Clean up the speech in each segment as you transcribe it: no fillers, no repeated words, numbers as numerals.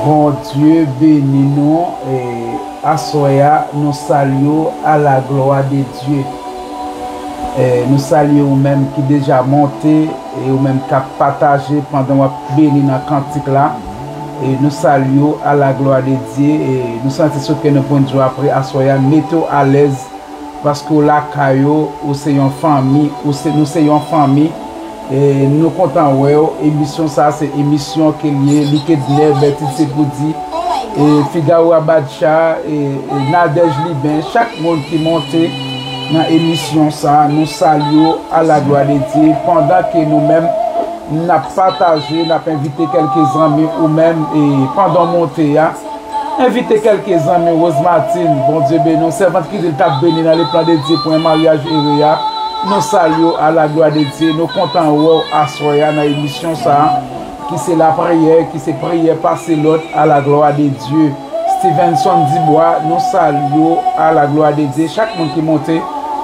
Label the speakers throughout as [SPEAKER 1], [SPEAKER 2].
[SPEAKER 1] Bon Dieu, bénis-nous et à soya, nous saluons à la gloire de Dieu. Nous saluons même qui déjà monté et même qui a partagé pendant que béni dans le cantique là. Et nous saluons à la gloire de Dieu et nous sentons que nous pouvons jouer après à soya, mettons à l'aise parce que la caillou, ou c'est une famille, ou c'est nous c'est une famille. Et nous comptons ouais émission ça c'est émission qui est liée Likedler Betty pour dire et Figaro Abadcha et Nadège Liben chaque monde qui monte dans émission ça nous saluons à la gloire de Dieu pendant que nous-mêmes n'a partagé n'a invité quelques amis ou même et pendant monter inviter quelques amis Rose Martine bon Dieu béni servante qui dit t'a béni dans les plans de Dieu pour un mariage heureux. Nous saluons à la gloire de Dieu, nous comptons à soya dans l'émission ça, qui c'est la prière, qui c'est prière passer l'autre à la gloire de Dieu. Stevenson Dibois, nous saluons à la gloire de Dieu. Chaque monde qui monte,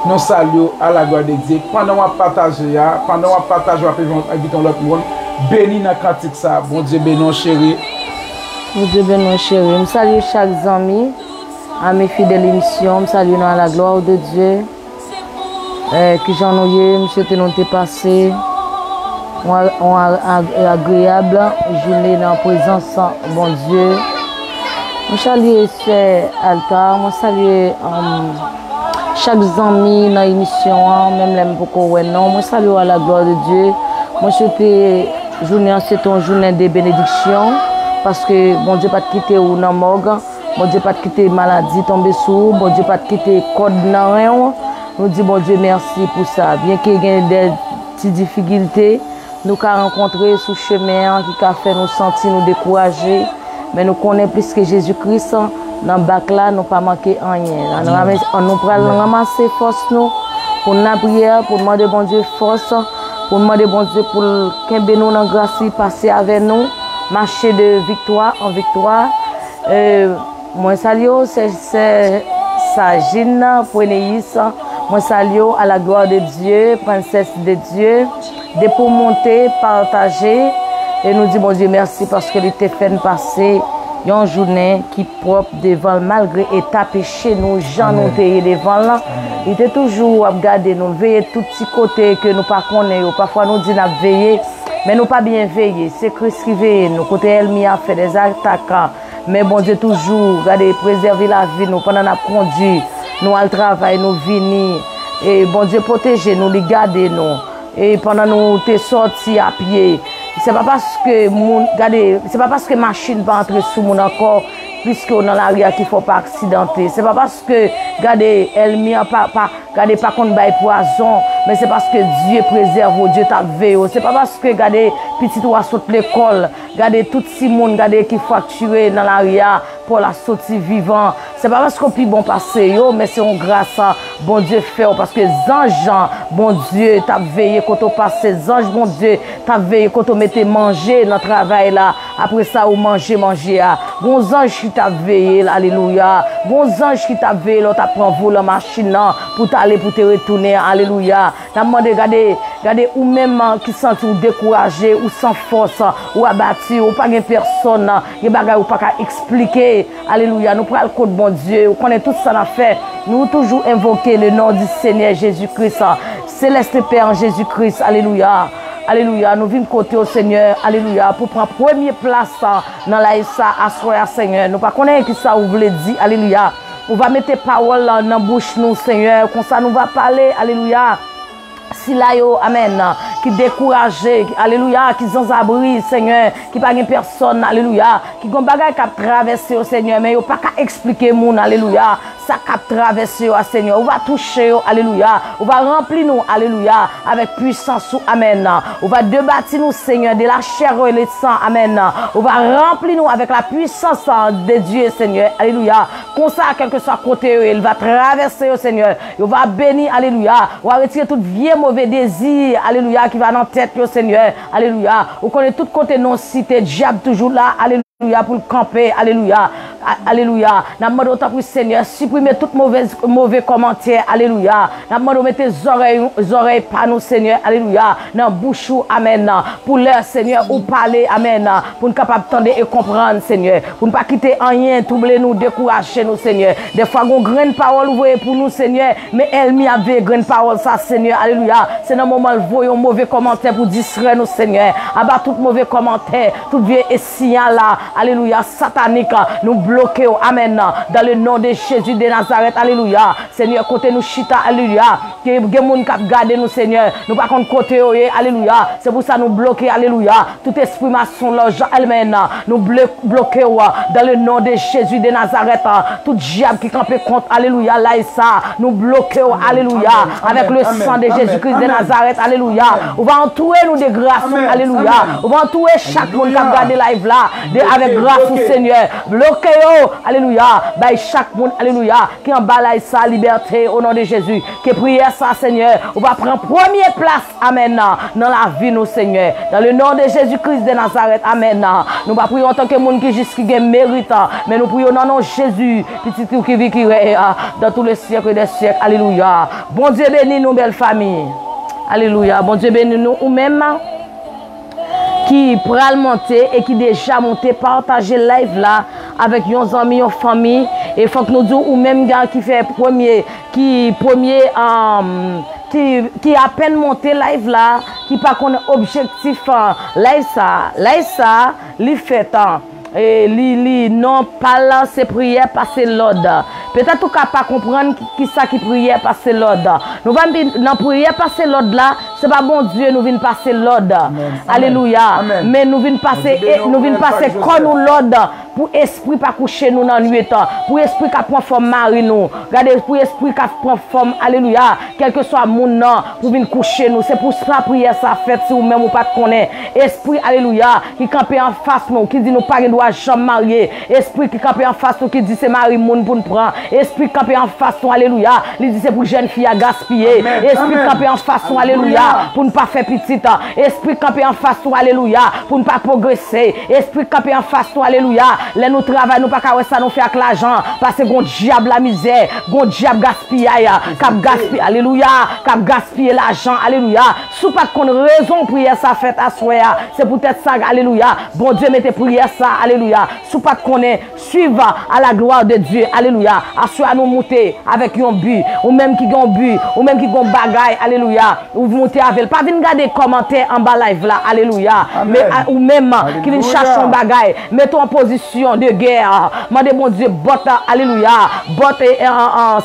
[SPEAKER 1] nous saluons à la gloire de Dieu. Pendant qu'on partage, invitons l'autre monde, béni dans le cantique ça. Bon Dieu béni chéri.
[SPEAKER 2] Bon Dieu béni chéri. Je salue chaque ami, à mes fidèles émissions, je salue à la gloire de Dieu. Qui j'en ai monsieur nous passé agréable journée dans la présence bon Dieu. Je salue c'est Alta, je salue chaque ami dans l'émission, même les beaucoup non, je salue à la gloire de Dieu. Moi c'était journée c'est une journée de bénédiction parce que bon Dieu pas quitté ou dans morgue. Bon Dieu, pas de quitter maladie tomber sous. Bon Dieu, pas de quitter code dans rien. Nous disons, bon Dieu, merci pour ça. Bien qu'il y ait des petites difficultés, nous avons rencontré sous chemin qui a fait nous sentir nous décourager. Mais nous connaissons plus que Jésus-Christ. Dans le bac là, nous pas manqué rien. Nous prenons ramasser force nous pour la prière, pour demander bon Dieu force, pour demander bon Dieu pour qu'il nous dans grâce, passer avec nous, marcher de victoire en victoire. Moi salue c'est Sagine Ponéis. Moi salue à la gloire de Dieu, princesse de Dieu, de pour monter, partager. Et nous disons, bon Dieu, merci parce que l'été fait passer une journée qui est propre devant, malgré étape chez nous, gens nous étaient devant là. Il était toujours à regarder nous, veiller tout petit côté que nous ne connaissons pas. Parfois nous disons nous veiller, mais nous pas bien veiller. C'est Christ qui veille nous. Côté Elmi a fait des attaques. Mais bon Dieu, toujours, regardez, préserver la vie, nous, pendant nous conduit, nous allons travailler, nous venir. Et bon Dieu, protéger nous, les garder nous. Et pendant nous sommes sortis à pied. C'est pas parce que regardez, c'est pas parce que machine va entrer sous mon encore puisque dans l'arrière qu'il faut pas accidenter. C'est pas parce que regardez elle mis pas regardez pas qu'on bail poison, mais c'est parce que Dieu préserve, Dieu t'a veillé. C'est pas parce que regardez petit ou saute l'école, regardez tout si monde regardez qui fracturé dans l'arrière pour la sortie vivant. C'est pas parce qu'on peut bon passer yo, mais c'est une grâce bon Dieu fait parce que anges bon Dieu t'a veillé quand on passe, anges bon Dieu t'a veillé quand on mettait manger dans le travail là, après ça ou manger bon ange qui t'a veillé, alléluia. Bon ange qui t'a veillé, là t'a prend vol la machine pour t'aller pour te retourner, alléluia. T'as demandé regardez ou même qui sent ou découragé ou sans force ou abattu ou pas de personne, il bagay ou pas qu'à expliquer, alléluia. Nous prenons le code bon Dieu, on connaît tout ça n'a fait. Nous toujours invoquer le nom du Seigneur Jésus-Christ, céleste Père Jésus-Christ, alléluia. Alléluia, nous venons côté au Seigneur, alléluia, pour prendre première place dans la ISA à soi, Seigneur. Nous ne connaissons pas qui ça vous voulez dire, alléluia. On va mettre parole dans la bouche nous, Seigneur, comme ça nous va parler, alléluia. Si là yo, amen, qui découragé, alléluia, qui sans abri, Seigneur, qui pas de personne, alléluia, qui gon bagay qui a traversé au Seigneur, mais yo pas qu'à expliquer moun, alléluia, ça qui a traversé au Seigneur, on va toucher, alléluia, on va remplir nous, alléluia, avec puissance, amen, on va débattre nous, Seigneur, de la chair et le sang, amen, on va remplir nous avec la puissance de Dieu, Seigneur, alléluia, comme ça, quel que soit côté, il va traverser au Seigneur, il va bénir, alléluia, on va retirer toute vieille mauvais désir, alléluia, qui va dans la tête, au Seigneur, alléluia. On connaît tout côté non cité, diable toujours là, alléluia, pour le camper, alléluia, alléluia. Nous demandons autant pour le Seigneur, supprimer tout mauvais commentaire, alléluia. Nous demandons mettre les oreilles par nous, Seigneur, alléluia. Dans bouche, amen. Pour leur Seigneur, ou parler, amen. Pour nous capables d'entendre et comprendre, Seigneur. Pour ne pas quitter rien, troubler nous, décourager nous, Seigneur. Des fois, on graine parole ouverte pour nous, Seigneur, mais elle m'y avait graine parole, ça, Seigneur, alléluia. C'est dans le moment où nous voyons mauvais commentaire pour distraire nous, Seigneur. Abat tout mauvais commentaire, tout vieux et signal là, alléluia, satanique, nous bloquer, amen, dans le nom de Jésus de Nazareth, alléluia. Seigneur, côté nous chita, alléluia. Que les gens qui gardent nous, Seigneur, nous pas contre côté, alléluia. C'est pour ça nous bloquer, alléluia. Tout esprit maçon, amen, nous bloquer dans le nom de Jésus de Nazareth. Tout diable qui campe contre, alléluia, là et ça, nous bloquer, alléluia, avec le sang de Jésus-Christ de Nazareth, alléluia. On va entourer nous de grâce, alléluia. On va entourer chaque monde qui a gardé live là, avec grâce au Seigneur. Bloquez, alléluia. By chaque monde, alléluia, qui en balaye sa liberté au nom de Jésus. Qui prière ça, Seigneur. On va prendre première place, amen, dans la vie, nous, Seigneur. Dans le nom de Jésus-Christ de Nazareth, amen. Nous ne prions en tant que monde qui jusqu'à mérite, mais nous prions dans le nom de Jésus, petit tout qui vit, qui dans tous les siècles des siècles, alléluia. Bon Dieu bénis nous, belle famille. Alléluia. Bon Dieu bénis nous, ou même qui pral monter et qui déjà monté, partager live là avec nos amis, nos familles. Et il faut que nous disions, ou même gars qui fait premier, qui à peine monté live là, qui pas qu'on objectif live ça, li fait et non pas là c'est prière passer l'ordre. Peut-être qu'on ne pas comprendre qui ça qui prière passer l'ordre. Nous allons dans prière passer l'ordre là, c'est pas bon Dieu nous vient passer l'ordre. Alléluia. Mais nous venons passer comme nous l'ordre pour esprit pas coucher nous dans nuit temps, pour esprit qui prend forme mari nous, regardez pour esprit qui prend forme, alléluia, quel que soit mon nom, pour venir coucher nous, c'est pour ça prière ça fait si ou même ou pas te connaît, esprit, alléluia, qui campe en face nous, qui dit nous pas doit jamais marier, esprit qui campe en face nous, qui dit c'est mari moun pour nous prendre, esprit qui campe en face nous, alléluia, il dit c'est pour jeune fille à gaspiller, esprit qui campe en face nous, alléluia, pour ne pas faire petite, esprit qui campe en face nous, alléluia, pour ne pas progresser, esprit qui campe en face nous, alléluia, là nous travaillons, nous pas qu'à ça nous fait avec l'argent, parce que gon diable la misère, gon diable gaspiller, cap gaspiller, alléluia, cap gaspiller l'argent, alléluia, sous pas qu'on raison prière ça fait à soir, c'est peut-être ça, alléluia, bon Dieu mettez prière ça, alléluia, sous pas qu'on est suivre à la gloire de Dieu, alléluia, à soir nous monter avec un but, ou même qui gon but, ou même qui gon bagaille, alléluia, ou vous montez avec, pas venir regarder commentaires en bas live là, alléluia, mais ou même qui vient chercher un bagaille, mettons en position de guerre, demandez mon Dieu, botte, alléluia, botte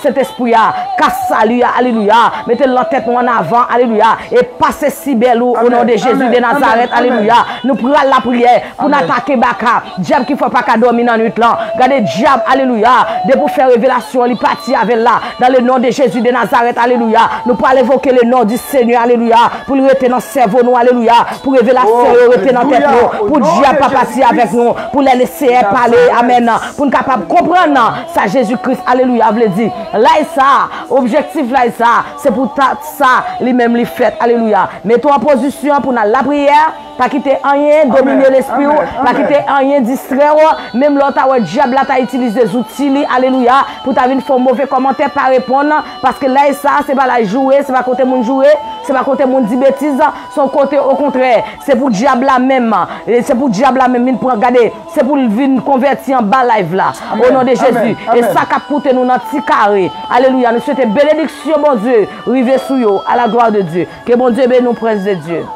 [SPEAKER 2] cet esprit, casse lui, alléluia, mettez la tête en avant, alléluia, et passez si belle au nom de Jésus de Nazareth, alléluia, nous prenons la prière pour n'attaquer Baka, diable qui ne faut pas qu'à dormir dans la nuit là, regardez diable, alléluia, de pour faire révélation, il partit avec là, dans le nom de Jésus de Nazareth, alléluia, nous pouvons évoquer le nom du Seigneur, alléluia, pour le retenir dans le cerveau, nous, alléluia, pour révélation, retenir dans la tête, nous, pour diable pas partir avec nous, pour les laisser parler, amen, pour nous capables de comprendre ça, Jésus-Christ, alléluia, veut dire, là, ça, objectif là, ça, c'est pour ça, lui-même, lui fait, alléluia, mettons en position pour la prière, pas quitter rien, dominer l'esprit, pas quitter rien, distraire, même l'autre, le diable là, tu utilisé des outils, alléluia, pour ta vie, faire mauvais commentaire, pas répondre, parce que là, ça, c'est pas la jouer, c'est pas côté mon jouer, c'est pas côté mon dit bêtise, son côté au contraire, c'est pour diable là même, c'est pour diable là même, pour regarder, c'est pour venir convertir en bas live là, au nom de Jésus, et ça qui a coûté nous dans petit carré, alléluia, nous souhaitons bénédiction, bon Dieu, rive sous yo, à la gloire de Dieu, que bon Dieu bénisse nous, prince de Dieu.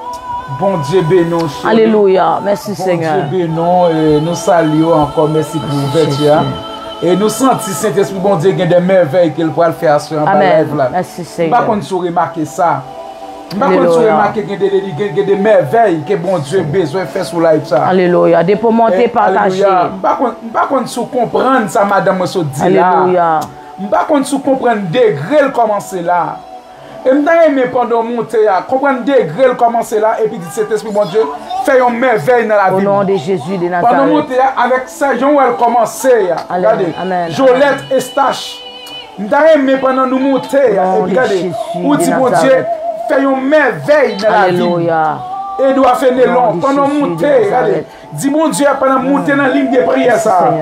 [SPEAKER 1] Bon Dieu bénisse.
[SPEAKER 2] Alléluia. Merci Seigneur.
[SPEAKER 1] Bon Dieu bénisse. Nous saluons encore. Merci pour l'ouverture. Et nous sentons Saint-Esprit, bon Dieu, il y a des merveilles qu'il va faire sur un live là.
[SPEAKER 2] Merci Seigneur.
[SPEAKER 1] Je ne sais pas remarquer ça. Je ne sais pas remarquer qu'il y a des merveilles que bon Dieu a besoin de faire sur live ça.
[SPEAKER 2] Alléluia. Des pour monter, partager.
[SPEAKER 1] Je ne sais pas comprendre ça, madame, ce dit là.
[SPEAKER 2] Alléluia.
[SPEAKER 1] Je ne sais pas comprendre degré comment c'est là. Et je aimé pendant monter, comprendre degré comment c'est là, et puis dit cet esprit, mon Dieu, fait une merveille dans la vie.
[SPEAKER 2] Au nom de Jésus de Nazareth.
[SPEAKER 1] Pendant monter, avec ça, Jean où elle commençait, regardez, Jolette et Stache. Je aimé pendant nous monter, et puis regardez, où dit mon Dieu, fait une merveille dans la vie.
[SPEAKER 2] Alléluia.
[SPEAKER 1] Et doit faire des longs. Pendant monter, regardez, dis mon Dieu, pendant monter dans la ligne de prière, ça,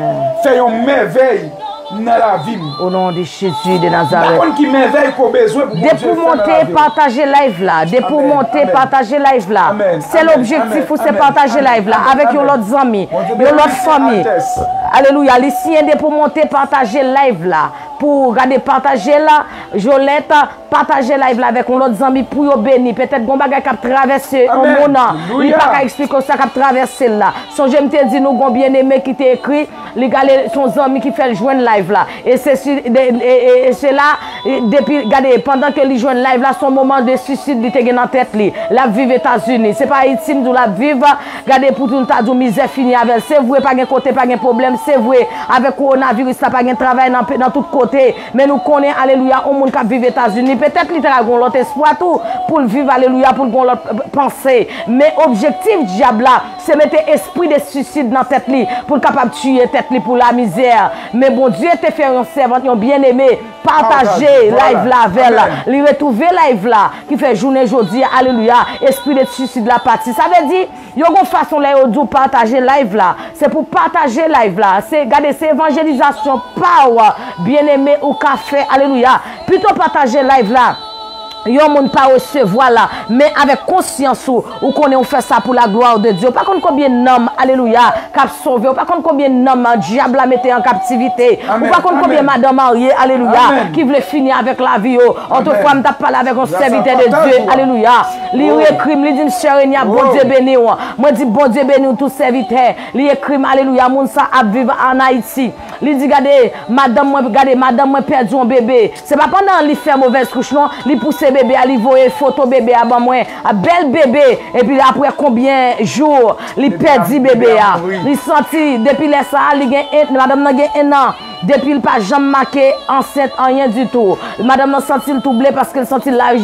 [SPEAKER 1] fait une merveille. Dans la vie.
[SPEAKER 2] Au nom de Jésus de Nazareth.
[SPEAKER 1] Qui merveille qu'on besoin pour
[SPEAKER 2] monter, partager live là. Dès pour monter, partager live là. C'est l'objectif, c'est partager live là avec l'autre amis, l'autre famille. Alléluia. Ici, dès pour monter, partager live là. Pour regarder, partager là, Jolette, partager live là avec l'autre ami pour yo bénir. Peut-être qu'on bagay qui traverser au monde. Il n'y a pas qu'à expliquer ça qui traverser là. Son je me dit nous gon bien aimé qui t'a écrit, son ami qui fait le joindre live là. Et c'est là, depuis, regardez, pendant que il joue live là, son moment de suicide, il était dans la tête li. La vive États-Unis. C'est pas intime de la vivre. Regardez, pour tout le temps, de misère fini avec. C'est vrai, pas de côté, pas de problème. C'est vrai, avec coronavirus, ça pas de travail dans tout côté. Mais nous connaissons, alléluia, au monde qui vit aux États-Unis. Peut-être qu'il y a l'autre espoir tout pour vivre, alléluia, pour l'autre pensée. Mais objectif, diable là, c'est mettre esprit de suicide dans la tête pour capable de tuer tête pour la misère. Mais bon Dieu te fait un servant, bien aimé, partager live là avec là, lui retrouver live là, qui fait journée aujourd'hui, alléluia, esprit de suicide la partie. Ça veut dire, il y a une façon là de partager live là. C'est pour partager live là. C'est garder cette évangélisation power, bien aimé au café, alléluia. Plutôt partager live là. Yon moun pas recevoir là, mais avec conscience ou qu'on on fait ça pour la gloire de Dieu. Pas contre combien d'hommes, alléluia, cap sauvé, pas contre combien d'hommes diable a metté en captivité, ou pas contre combien madame mariée, alléluia, qui voulait finir avec la vie. Autrefois, m't'a parlé avec un serviteur de Dieu, alléluia. Li écrit, li dit chéria, bon Dieu béni. Moi dis bon Dieu béni tout serviteur. Li écrit, alléluia, moun sa a vivre en Haïti. Li dit regardez, madame moi perdu un bébé. C'est pas pendant li fait mauvaise couche non, li pousse bébé, à voyer photo bébé à moi, un bel bébé. Et puis après combien de jours, il perdu bébé. Il senti, depuis les ça, madame n'a gagné un an. Depuis le pas jamais marqué enceinte, rien du tout. Madame n'a senti le troublé parce qu'elle senti l'âge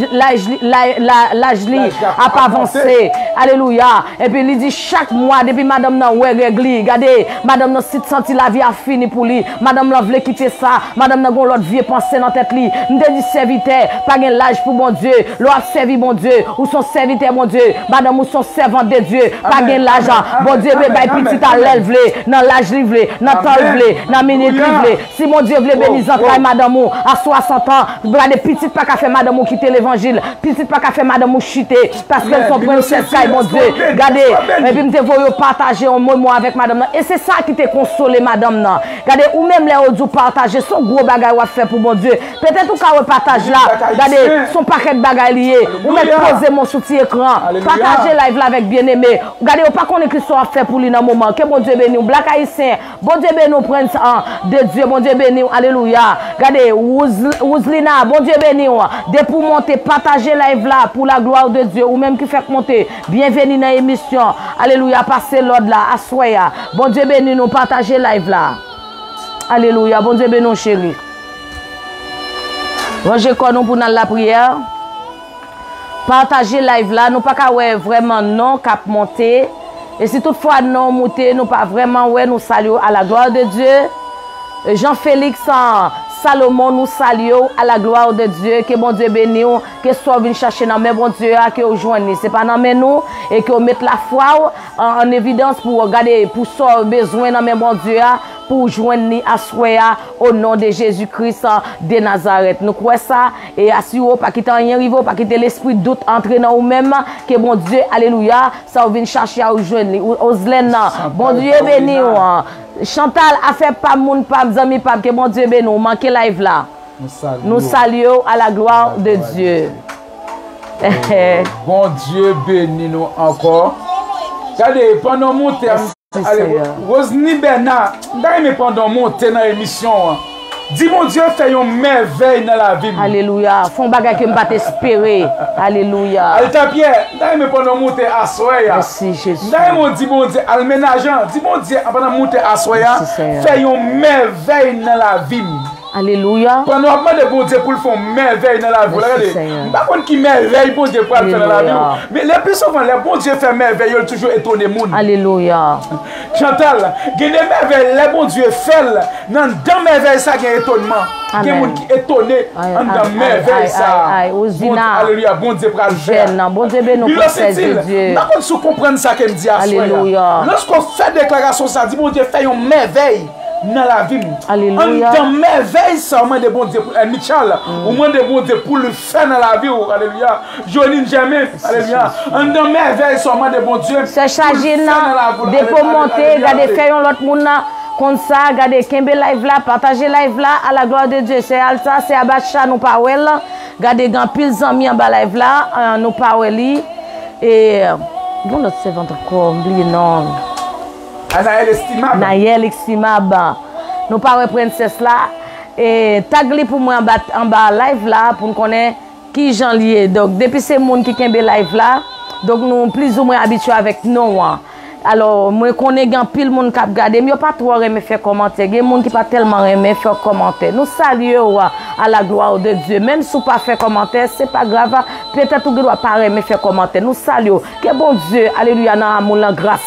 [SPEAKER 2] a pas avancé. Alléluia. Et puis il dit chaque mois, depuis madame n'a ouais régli. Regardez, madame n'a senti la vie a fini pour lui. Madame n'a voulu quitter ça. Madame n'a l'autre vie pensée dans tête lui. Nous dit serviteur, pas gain l'âge pour mon Dieu. L'autre servi mon Dieu. Ou son serviteur mon Dieu. Madame ou son servant de Dieu. Pas gain l'argent. Bon Dieu, bébé, petit à l'aile vle, dans l'âge vle, dans temps vle, dans minute vle. Si mon Dieu veut bénir madame ou à 60 ans, regardez petit pas qu'à faire madame ou quitter l'évangile, petit pas qu'à faire madame ou chuter parce qu'elles sont princesses mon Dieu. Regardez, et puis me voyez partager un moment avec madame et c'est ça qui te consolé madame là. Regardez ou même les autres partager son gros bagage à faire pour mon Dieu. Peut-être ou ka partage là, regardez son paquet de bagages liés ou même poser mon soutien écran, partager live là avec bien-aimé. Regardez ou pas qu'on écrit soit faire pour lui dans moment que mon Dieu bénisse black haïtien. Bon Dieu bénisse prince de Dieu, bon Dieu béni, alléluia. Regardez, Ouzlina, bon Dieu béni, de pour monter, partager live là pour la gloire de Dieu, ou même qui fait monter, bienvenue dans l'émission, alléluia, passez l'ordre là, assoya. Bon Dieu béni, nous partager live là. Alléluia, bon Dieu béni, chérie. Rangez quoi nous pour dans la prière. Partager live là, nous pas qu'à ouais vraiment non, cap monter. Et si toutefois non monter, nous pas vraiment ouais, nous saluons à la gloire de Dieu. Jean-Félix Salomon nous saluons à la gloire de Dieu. Que bon Dieu bénisse, que soit venu chercher dans mes bon Dieu, que vous joignez. Ce n'est pas dans mes nous et que vous mettez la foi en évidence pour regarder, pour soit besoin dans mes bon Dieu, pour joindre à soi au nom de Jésus-Christ de Nazareth. Nous croyons ça et assurons pas quitter rien arrivé, pas quitter l'esprit de doute entrer dans vous-même. Que bon Dieu, alléluia, ça vous vient chercher à vous joindre. Oslène, bon Dieu bénisse. Chantal a fait pas moun pas zami pas que bon Dieu bénisse nous manquer live là. Nous saluons à la gloire de Dieu.
[SPEAKER 1] Bon Dieu bénisse nous encore. Regardez pendant mon terme Rosny Bernard, pendant mon temps dans l'émission. Dis mon Dieu fait une merveille dans la vie.
[SPEAKER 2] Alléluia. Font bagay que me pas espérer. Alléluia.
[SPEAKER 1] Alta Pierre, pendant monter à soya.
[SPEAKER 2] Merci Jésus.
[SPEAKER 1] Dis mon Dieu alménageant, dis mon Dieu pendant monter à soya, fait une merveille dans la vie.
[SPEAKER 2] Alléluia.
[SPEAKER 1] Pendant de bon Dieu pour le faire merveille dans la vie. Regardez, pas contre qui merveille bon Dieu pour le faire dans la vie. Mais les plus souvent les bon Dieu fait merveille, il toujours étonné monde.
[SPEAKER 2] Alléluia.
[SPEAKER 1] Chantal, il y a des merveilles, les bon Dieu fait dans merveille ça il y a étonnement. Il y a des gens qui étonné dans merveille ça. Alléluia, bon Dieu pour le faire.
[SPEAKER 2] Bon Dieu bénisse nous princesse de Dieu.
[SPEAKER 1] Par contre, si vous comprenez ça qu'elle me dit à soi.
[SPEAKER 2] Alléluia.
[SPEAKER 1] Lorsqu'on fait déclaration ça, dit bon Dieu fait une merveille dans la vie.
[SPEAKER 2] Alléluia.
[SPEAKER 1] Dans merveille ça, au moins de bon Dieu pour Michel, au moins de bon Dieu pour le faire dans la vie. Alléluia. Johnny Jamais. Alléluia. Dans merveille ça, au moins de bon Dieu.
[SPEAKER 2] C'est chargé de pour monter, regardez faire l'autre monde comme ça, regardez Kembe live là, partager live là à la gloire de Dieu. C'est Alta, c'est Abacha nous parole. Regardez grand pile amis en bas live là, nous parole et bon notre servante encore, oublié non.
[SPEAKER 1] Anaël estimable.
[SPEAKER 2] Anaël estimable. Nous parlons princesse là. Et tagli pour moi en bas live là pour nous connaître qui j'en lié. Donc depuis ces monde qui kembe live là, donc nous plus ou moins habitués avec nous. Alors moi connais grand pile monde qui regarder, mais pas trop aimer faire commentaire. Il y a monde qui pas tellement aimer faire commentaire. Nous saluons à la gloire de Dieu. Même si vous pas faire commentaire, c'est pas grave. Peut-être que vous doit pas aimer faire commentaire. Nous saluons que bon Dieu, alléluia, dans amour, la grâce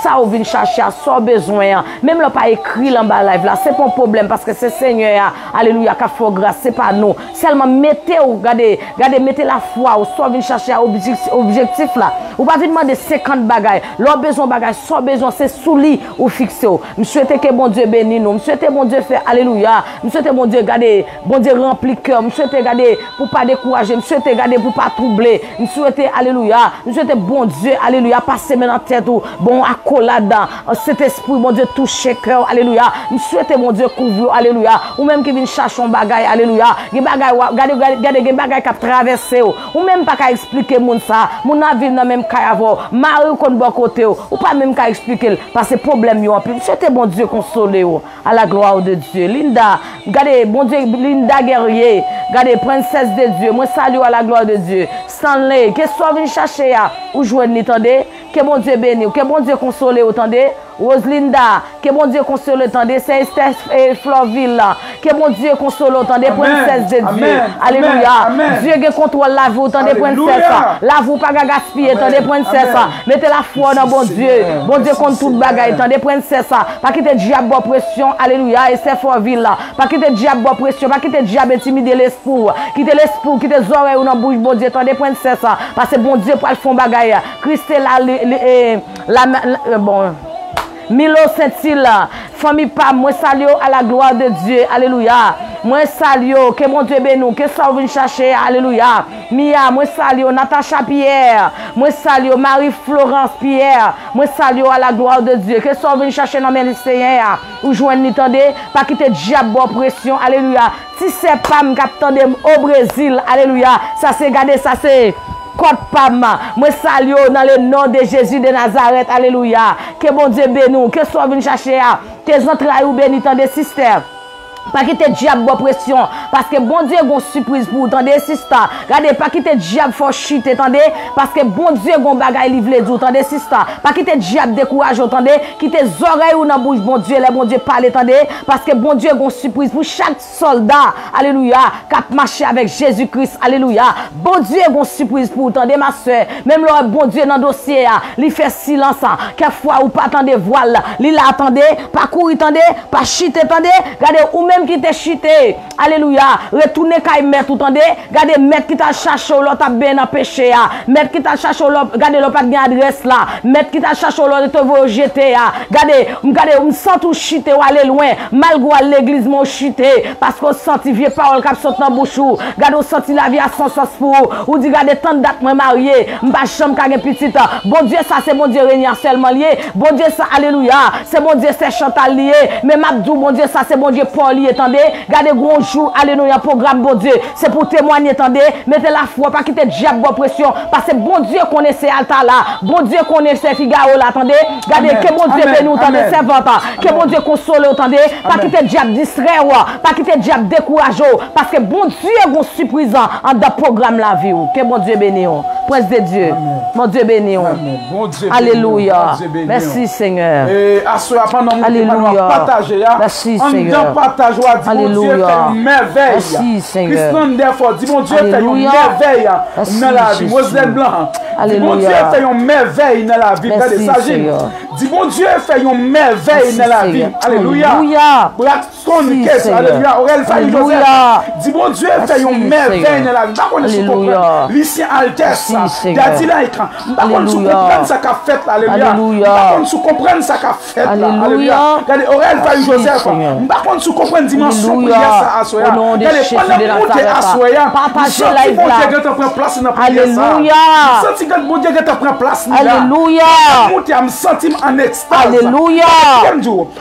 [SPEAKER 2] ça vous venez chercher à son besoin. Même le pas écrit en bas live là, c'est pas un problème parce que c'est Seigneur, alléluia, qui fait grâce, c'est pas nous. Seulement mettez regardez, mettez la foi, ou soit venez chercher à objectif là. Ou pas venir demander 50 bagages. Leur besoin bagages, son besoin c'est sous lit ou fixé. Je souhaite que bon Dieu bénisse nous. Je souhaite bon Dieu fait alléluia. Je souhaite bon Dieu garder, bon Dieu remplir cœur. Je souhaite garder pour pas décourager. Je souhaite garder pour pas troubler. Je souhaite alléluia. Je souhaite bon Dieu alléluia passer maintenant tête ou bon à accolade, cet esprit, mon Dieu, touche cœur, alléluia. Je souhaite, mon Dieu, couvrir, alléluia. Ou même qui vient chercher un bagage, alléluia. Regardez, des bagages qui traversé, ou même pas qu'à expliquer mon ça. Mon avis n'a même qu'à avoir. Marie qu'on bon côté, ou pas même qu'à expliquer, parce que problème yo en plus. Souhaite, mon Dieu, consoler, à la gloire de Dieu. Linda, regardez, bon Dieu, Linda guerrier, regardez, princesse de Dieu, moi salue à la gloire de Dieu. Stanley, que soit venu chercher, ou joindre, attendez, que bon Dieu bénisse, que bon Dieu console, attendez. Roselinda, que bon Dieu console, attendez. C'est Esther et Floville, que bon Dieu console, attendez. Princesse de Dieu. Alléluia. Dieu qui contrôle la vie, attendez, princesse. La vie pas gaspiller, attendez, princesse. Mettez la foi dans bon Dieu. Bon Dieu contre toute bagaille, attendez, princesse. Pas quitter diable bonne pression. Alléluia. Et c'est Floville. Pas quitter diable bonne pression. Pas quitter diable intimider l'esprit. Quitter l'esprit, quitter les oreilles dans la bouche, bon Dieu, attendez, princesse. Parce que bon Dieu pour le fond bagaille. Christelle, bon. Milo Saint-Il, famille Pam, moi salue à la gloire de Dieu, alléluia. Moi salue, que mon Dieu bénisse, que ça vient chercher, alléluia. Mia, moi salue, Natacha Pierre, moi salue, Marie-Florence Pierre, moi salue à la gloire de Dieu, que ça vient chercher dans mes lycéens, ou joindre, attendez, pas quitter diable, pression, alléluia. Si c'est Pam qui attendait au Brésil, alléluia, ça c'est gardé, ça c'est. Côte Pam, moi salue dans le nom de Jésus de Nazareth, alléluia. Que bon Dieu bénisse, que soit venu chercher, tes entrailles ou bénis, des systèmes. Pas quitter diable bonne pression parce que bon Dieu a une surprise pour vous, attendez sister. Regardez, pas quitter diable faut chuter, attendez, parce que bon Dieu a un bagage livré vous, attendez sister. Pas quitter diable décourage, attendez, quitter les oreilles ou dans bouche bon Dieu, les bon Dieu parle, attendez, parce que bon Dieu a une surprise pour chaque soldat, alléluia, qui a marché avec Jésus-Christ, alléluia. Bon Dieu a une surprise pour vous, attendez ma soeur, même le bon Dieu dans le dossier, il fait silence, quelquefois ou pas attendez voile, il là attendez, pas courir, attendez, pas chuter, attendez, regardez ou même qui t'a chuté, alléluia, retournez quand il met tout attendez, regardez mettre qui t'a cherché l'autre a bien empêché, mettre qui t'a cherché l'autre, regardez l'autre pas de adresse là, mettre qui t'a cherché l'autre te veut jeter, regardez, on sent tout chuté ou aller loin, malgré l'église mon chuté, parce qu'on senti vieux parole qui sortent dans bouche, regardez on senti la vie à sans sens pour, ou dit regardez tant de dates moi marié, m'pas chambre ka gen petite, bon Dieu ça c'est bon Dieu régnant seulement lié, bon Dieu ça alléluia, c'est bon Dieu c'est Chantal lié, mais m'abdou bon Dieu ça c'est bon Dieu Paul lié, attendez, regardez gros jour, alléluia, programme bon Dieu, c'est pour témoigner, attendez, mettez la foi, pas quitter diable bonne pression, parce que bon Dieu connaissait altar là, bon Dieu connaissait Figaro là, attendez, regardez, que bon Dieu bénisse, attendez, servante, que bon Dieu console, attendez, pas quitter diable distrait, pas quitter diable découragé, parce que bon Dieu est une surprise en dans programme la vie, que bon Dieu bénisse, prince de Dieu, mon Dieu bénisse, alléluia, merci Seigneur, alléluia, merci Seigneur, alléluia, merci Seigneur,
[SPEAKER 1] dis bon Dieu fait une merveille dans la vie, Moselle Blanc, dis bon Dieu fait une merveille dans la vie, dis bon Dieu fait une merveille dans la vie, alléluia, Blackstone Case, alléluia, Aurel Faye Joseph, dis bon Dieu fait une merveille dans la vie, pas qu'on se comprend, Lucien Altesse, Gadila Écran, pas qu'on se comprenne ça qu'a fait, alléluia, pas qu'on se comprenne ça qu'a fait, alléluia, Aurel Faye Joseph, pas qu'on se comprenne dimension prière ça à soya, partagez la vie là, alléluia, senti que bon Dieu te prend place, alléluia, monter am senti en extase, alléluia,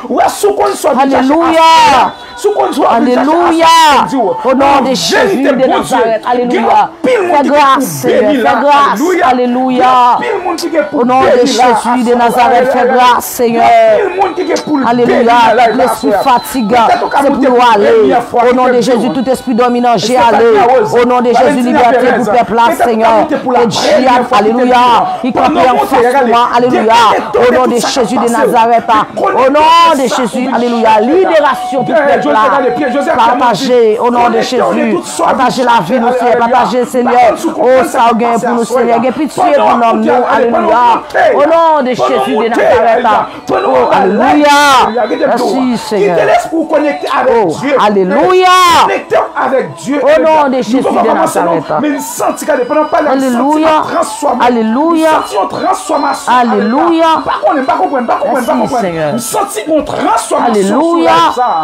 [SPEAKER 1] ouais sous qu'on soit, alléluia, sous qu'on soit, alléluia, au nom de Jésus de Nazareth, alléluia, fais grâce, fais grâce, alléluia, au nom de Jésus de Nazareth, fais grâce, Seigneur, alléluia, l'esprit fatigant, c'est pour aller, au nom de Jésus, tout esprit dominant, j'ai allé, au nom de Jésus, liberté pour faire place, Seigneur, et diable, alléluia, il comprend en face moi, alléluia, au nom de Jésus de Nazareth, au nom de Jésus, alléluia, libération pour faire place, partagez, au nom de Jésus, partagez la vie, nous Seigneur, partagez, Seigneur, oh, ça gagne pour nous, Seigneur, et pitié pour nous, alléluia, au nom de Jésus de Nazareth, oh, alléluia, merci, Seigneur, oh, alléluia, avec Dieu, au nom de Jésus de Nazareth, alléluia, alléluia, alléluia, merci Seigneur, alléluia,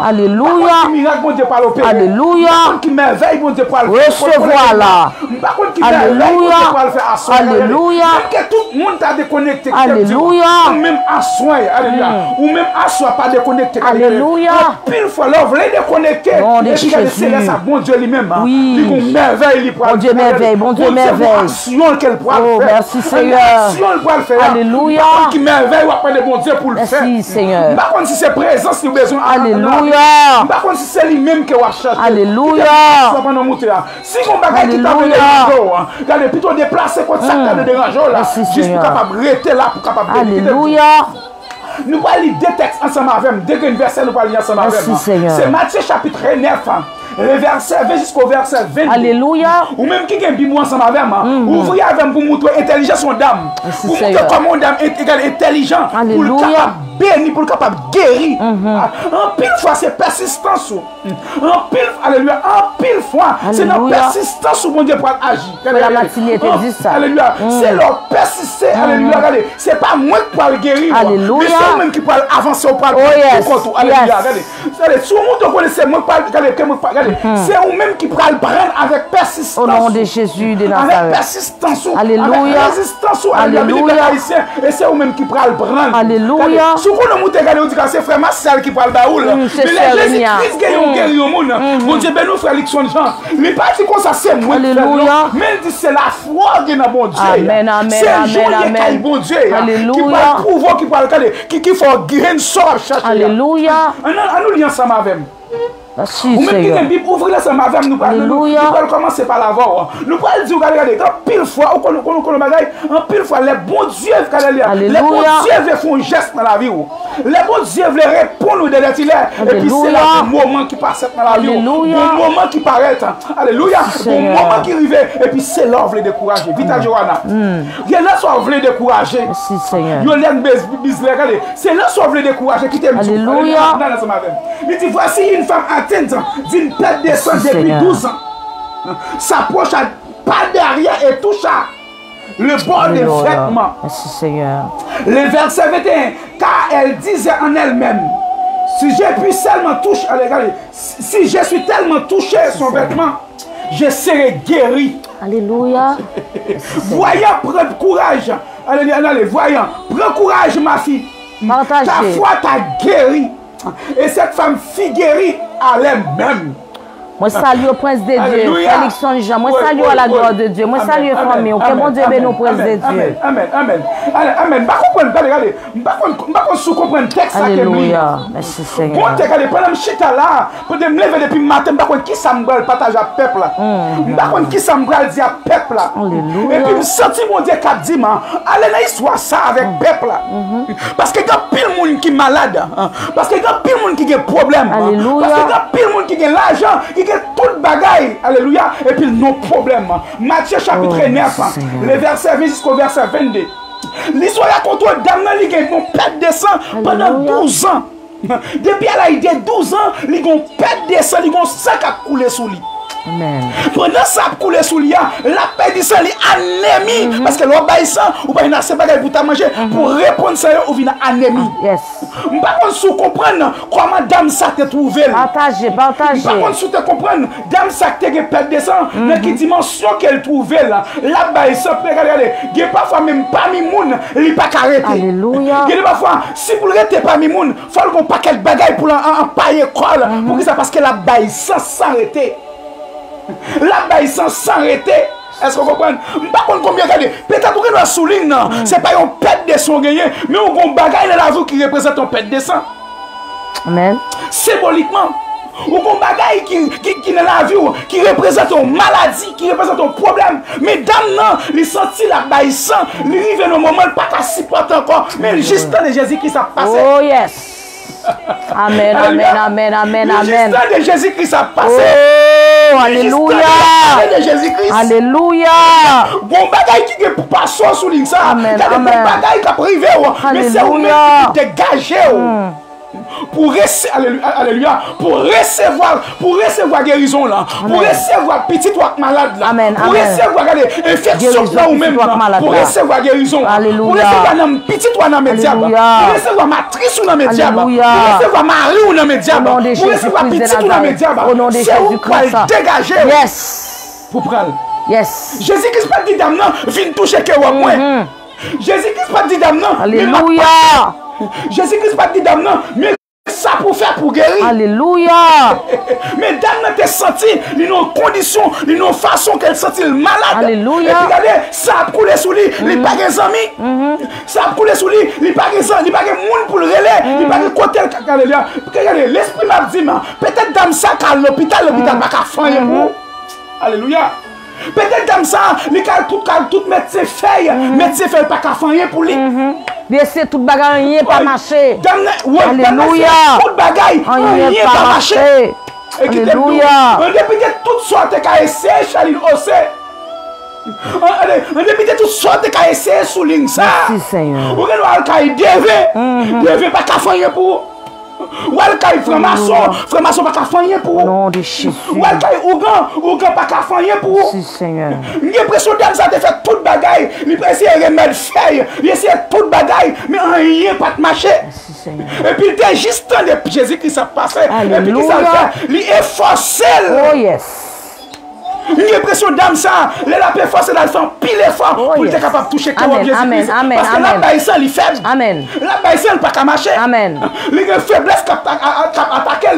[SPEAKER 1] alléluia, Qui miracle, bon Dieu, pour l'opérer.
[SPEAKER 2] Alléluia.
[SPEAKER 1] Qui merveille, bon Dieu, pour le
[SPEAKER 2] faire. Recevoir là.
[SPEAKER 1] Par contre, qui merveille, bon Dieu, pour le faire à soin.
[SPEAKER 2] Alléluia.
[SPEAKER 1] Que tout le monde t'a déconnecté.
[SPEAKER 2] Alléluia.
[SPEAKER 1] Ou même à soin. Alléluia. Ou même à soin, pas déconnecté.
[SPEAKER 2] Alléluia.
[SPEAKER 1] Pile fois, là, vous voulez déconnecter.
[SPEAKER 2] Bon Dieu,
[SPEAKER 1] c'est ça, bon Dieu lui-même.
[SPEAKER 2] Oui.
[SPEAKER 1] Il merveille,
[SPEAKER 2] bon Dieu, merveille. Bon Dieu, merveille.
[SPEAKER 1] Qu'elle pourra
[SPEAKER 2] oh,
[SPEAKER 1] faire.
[SPEAKER 2] Merci, Seigneur.
[SPEAKER 1] Alléluia. Qui merveille, après bon Dieu pour le faire.
[SPEAKER 2] Merci, Seigneur.
[SPEAKER 1] Par contre, si c'est présence, si vous avez besoin.
[SPEAKER 2] Alléluia.
[SPEAKER 1] Par contre, si c'est lui-même qui va chercher.
[SPEAKER 2] Alléluia.
[SPEAKER 1] Si on bagaille qui t'a mené regardez, plutôt déplacer comme ça, t'as de déranger là. Juste pour capable de rester là, pour capable de.
[SPEAKER 2] Alléluia.
[SPEAKER 1] Nous allons lire deux textes ensemble avec dès qu'un verset nous allons lire ensemble avec. C'est Matthieu chapitre 9. Le verset 20 jusqu'au verset 22.
[SPEAKER 2] Alléluia.
[SPEAKER 1] Ou même qui a un bimou ensemble avec moi. Ouvrez avec pour montrer intelligence aux dames. Pour montrer comment dame est intelligent. Pour le capable béni, pour le capable guéri. En pile fois, c'est persistance. En pile, alléluia, en pile fois, c'est notre persistance où mon Dieu pour agir.
[SPEAKER 2] La matinée te dit ça.
[SPEAKER 1] Alléluia. C'est leur persister. Alléluia. Regardez, c'est pas moi qui parle guérir.
[SPEAKER 2] Alléluia.
[SPEAKER 1] Mais c'est moi qui parle avancer au parle. Alléluia. Regardez. Si vous connaissez, moi parle, regardez. C'est vous-même qui prend le prendre avec persistance.
[SPEAKER 2] Au nom de Jésus de Nazareth.
[SPEAKER 1] Avec persistance.
[SPEAKER 2] Alléluia.
[SPEAKER 1] Avec résistance.
[SPEAKER 2] Alléluia.
[SPEAKER 1] Et c'est vous-même qui prend le prendre.
[SPEAKER 2] Alléluia.
[SPEAKER 1] Si vous ne montez pas, c'est frère Marcel qui prend le baoul.
[SPEAKER 2] C'est
[SPEAKER 1] mais Jésus-Christ qui guérit au monde. Mon Dieu, ben nous frère Lixon Jean. Les parties comme ça, c'est moi.
[SPEAKER 2] Alléluia.
[SPEAKER 1] Mais il dit c'est la foi qui est dans mon Dieu.
[SPEAKER 2] Amen, amen,
[SPEAKER 1] c'est
[SPEAKER 2] amen, amen.
[SPEAKER 1] Bon Dieu.
[SPEAKER 2] Alléluia.
[SPEAKER 1] Qui parle pouvoir, qui parle qui faut guérir, sort chercher.
[SPEAKER 2] Alléluia.
[SPEAKER 1] On nous lit ensemble avec.
[SPEAKER 2] Merci,
[SPEAKER 1] ou même qui
[SPEAKER 2] Seigneur.
[SPEAKER 1] a une Bible, ouvrez-la ça ma femme, nous allons commencer par la voir. Nous allons dire, regardez, quand pile fois, en pile fois, les bons dieux, les bons dieux font un geste dans la vie. Les bons dieux veulent répondre des détilaires. Et puis c'est là le moment qui passe dans la vie. Le moment qui paraît. Alléluia. Le moment qui arrive. Et puis c'est là où vous décourager. Vite à Johanna. Il y a là où vous décourager.
[SPEAKER 2] Merci, Seigneur.
[SPEAKER 1] C'est là où vous décourager.
[SPEAKER 2] Alléluia.
[SPEAKER 1] Il dit, voici une femme atteinte d'une perte de sang depuis 12 ans. S'approche pas derrière et touche le bord des vêtements.
[SPEAKER 2] Merci, Seigneur.
[SPEAKER 1] Le verset 21, car elle disait en elle-même, si j'ai pu seulement toucher, si je suis tellement touché son vêtement, je serai guéri.
[SPEAKER 2] Alléluia.
[SPEAKER 1] Voyant, prends courage. Allez, voyant, prends courage, ma fille.
[SPEAKER 2] Partagez.
[SPEAKER 1] Ta foi t'a guéri. Et cette femme fut guérie à elle-même.
[SPEAKER 2] Moi salue au prince de Dieu, Félix Jean. Moi salue à la gloire de Dieu. Moi salue la famille. Que mon Dieu bénisse au prince de Dieu.
[SPEAKER 1] Amen, amen. Amen. Pas comprendre, regardez. Pas comprendre le texte.
[SPEAKER 2] Alléluia. Merci Seigneur.
[SPEAKER 1] Bon, regardez, pendant que je suis là, pour me lever depuis le matin, pas qui ça me partage à peuple là. Pas qui ça me dire à peuple là.
[SPEAKER 2] Alléluia.
[SPEAKER 1] Et puis, je sens mon Dieu qui a dit, allez dans l'histoire ça avec peuple là. Parce qu'il y a pile de monde qui est malade. Parce qu'il y a pile de monde qui a des problèmes.
[SPEAKER 2] Alléluia.
[SPEAKER 1] Parce qu'il y a pile de monde qui a l'argent, qui a tout le bagaille. Alléluia. Et puis, nos problèmes. Matthieu chapitre 9, le verset 20 jusqu'au verset 22. L'histoire raconte un dame qui a une perte de sang pendant 12 ans. Depuis elle a eu 12 ans, ils ont perte de sang, ils ont sac à couler sous lui.
[SPEAKER 2] Amen.
[SPEAKER 1] Pendant ça a coulé sous lui, la perte de sang, l'anémie. Parce que l'on baille sang, ou pas une assez bagaille pour ta manger, pour répondre ça, ou vient anémie.
[SPEAKER 2] Yes.
[SPEAKER 1] Par contre, si vous comprenez comment dame ça te trouvé.
[SPEAKER 2] Partagez.
[SPEAKER 1] Par contre, si vous comprenez, dame ça te perte de sang, dans quelle dimension qu'elle trouvait là, la baille sang, regardez, il y a parfois même pas mimoun, il n'est pas arrêté.
[SPEAKER 2] Alléluia.
[SPEAKER 1] Il y a parfois, si vous ne l'arrêtez pas mimoun, il faut qu'on paquet de bagaille pour en pailler école. Pour que ça, parce que la baille sans s'arrêter. La baille sans s'arrêter. Est-ce que vous comprenez? Par contre, combien regardez, peut-être que nous souligne, c'est pas une perte de sang gagné, mais on a un bagaille dans la vie qui représente une perte de sang.
[SPEAKER 2] Amen.
[SPEAKER 1] Symboliquement. Ou un bagaille qui est dans la vie, qui représente une maladie, qui représente un problème. Mais dame, non, il sentit la baille sang, il arrive dans un moment, pas qu'à supporter encore, mais juste dans Jésus-Christ ça passe.
[SPEAKER 2] Oh yes. Amen, amen, amen, amen, amen.
[SPEAKER 1] Juste de Jésus-Christ ça passe.
[SPEAKER 2] Oh, alléluia.
[SPEAKER 1] De Jésus-Christ.
[SPEAKER 2] Alléluia.
[SPEAKER 1] Bon bagaille qui est pour passer sous l'île ça.
[SPEAKER 2] Amen,
[SPEAKER 1] amen. Bon bagaille qui a privé, mais c'est où même qui dégage. pour recevoir guérison là, pour recevoir petit ou malade là, pour recevoir infection là ou même là, pour recevoir guérison, pour recevoir petit ou dans média, pour recevoir matrice ou dans média, pour recevoir mari ou dans média, pour recevoir petit ou dans média, c'est où pour dégager.
[SPEAKER 2] Yes.
[SPEAKER 1] Pour prendre.
[SPEAKER 2] Yes.
[SPEAKER 1] Jésus-Christ pas dit dame non, viens toucher que moi. Jésus-Christ pas dit dame non.
[SPEAKER 2] Alléluia.
[SPEAKER 1] Jésus-Christ pas dit dame non, mais ça pour faire pour guérir.
[SPEAKER 2] Alléluia.
[SPEAKER 1] Mais dame n'a senti, il y a une condition, il y a une façon qu'elle sentit malade.
[SPEAKER 2] Alléluia.
[SPEAKER 1] Et puis regardez, ça a coulé sous lui, il n'a pas des amis. Ça a coulé sous lui, il n'a pas des amis, il n'a pas de monde pour le relais, il n'a pas de côté. Regardez, l'esprit m'a dit, peut-être dame ça qu'à l'hôpital n'a pas qu'à faire pour. Alléluia. Peut-être dame ça, il a tout médecin fait, médecin fait pas qu'à faire pour lui.
[SPEAKER 2] Laissez tout bagaille, rien pas marcher.
[SPEAKER 1] Alléluia. Tout bagaille, rien pas marcher. Alléluia. On dépite toutes sortes de essayer, Charlie Ossé. On dépite toutes sortes de essayer sous ligne ça.
[SPEAKER 2] Merci Seigneur.
[SPEAKER 1] On devait pas qu'à faire pour. Ou elle franc-maçon pas qu'à faire pour.
[SPEAKER 2] Non de Jésus.
[SPEAKER 1] Ou Ougan pas qu'à faire pour.
[SPEAKER 2] Merci Seigneur.
[SPEAKER 1] J'ai l'impression que ça te fait toute bagaille. Il peut essayer de remettre feuille. Il essaie toute bagaille. Mais rien pas de marcher.
[SPEAKER 2] Merci Seigneur.
[SPEAKER 1] Et puis il était juste temps de Jésus-Christ a passé. Et puis qui ça fait? Il est forcé.
[SPEAKER 2] Oh yes.
[SPEAKER 1] J'ai l'impression d'âme ça. Elle a fait forcer dans le sang. Pile effort pour être capable de toucher Jésus-Christ. Parce que la baïsson il est faible.
[SPEAKER 2] Amen.
[SPEAKER 1] La baïsson il pas qu'à marcher.
[SPEAKER 2] Amen.
[SPEAKER 1] Il y a une faiblesse qui attaque.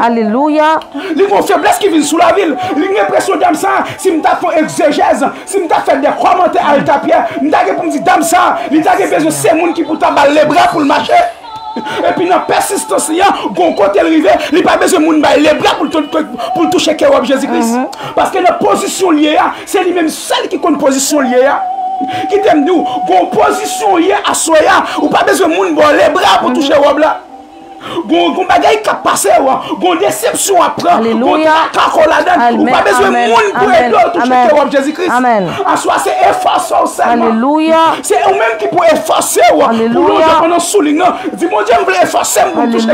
[SPEAKER 2] Alléluia.
[SPEAKER 1] Il y a une faiblesse qui vient sous la ville. Il y a l'impression d'âme ça. Si je fais exégèse, si je fais des commentaires à l'état pierre, je vais me dire d'âme ça. Il y a besoin de ces gens qui pour t'abattre les bras pour le marcher. Et puis dans la persistance, il y a un côté arrivé, il n'y a pas besoin de monde les bras pour toucher Jésus-Christ. Parce que la position liée, c'est lui-même seul qui compte position liée. Qui t'aime nous, une position liée à soi, ou pas besoin de monde les bras pour toucher là. Gon bagay qui a passé, gon déception à prendre, gon cacao là-dedans, ou pas besoin de monde pour aider toucher Jésus-Christ. En soi, c'est efforcer seulement.
[SPEAKER 2] Alléluia.
[SPEAKER 1] C'est eux-mêmes qui peuvent efforcer. Alléluia. Pour nous souligner, dis mon Dieu, je veux efforcer pour toucher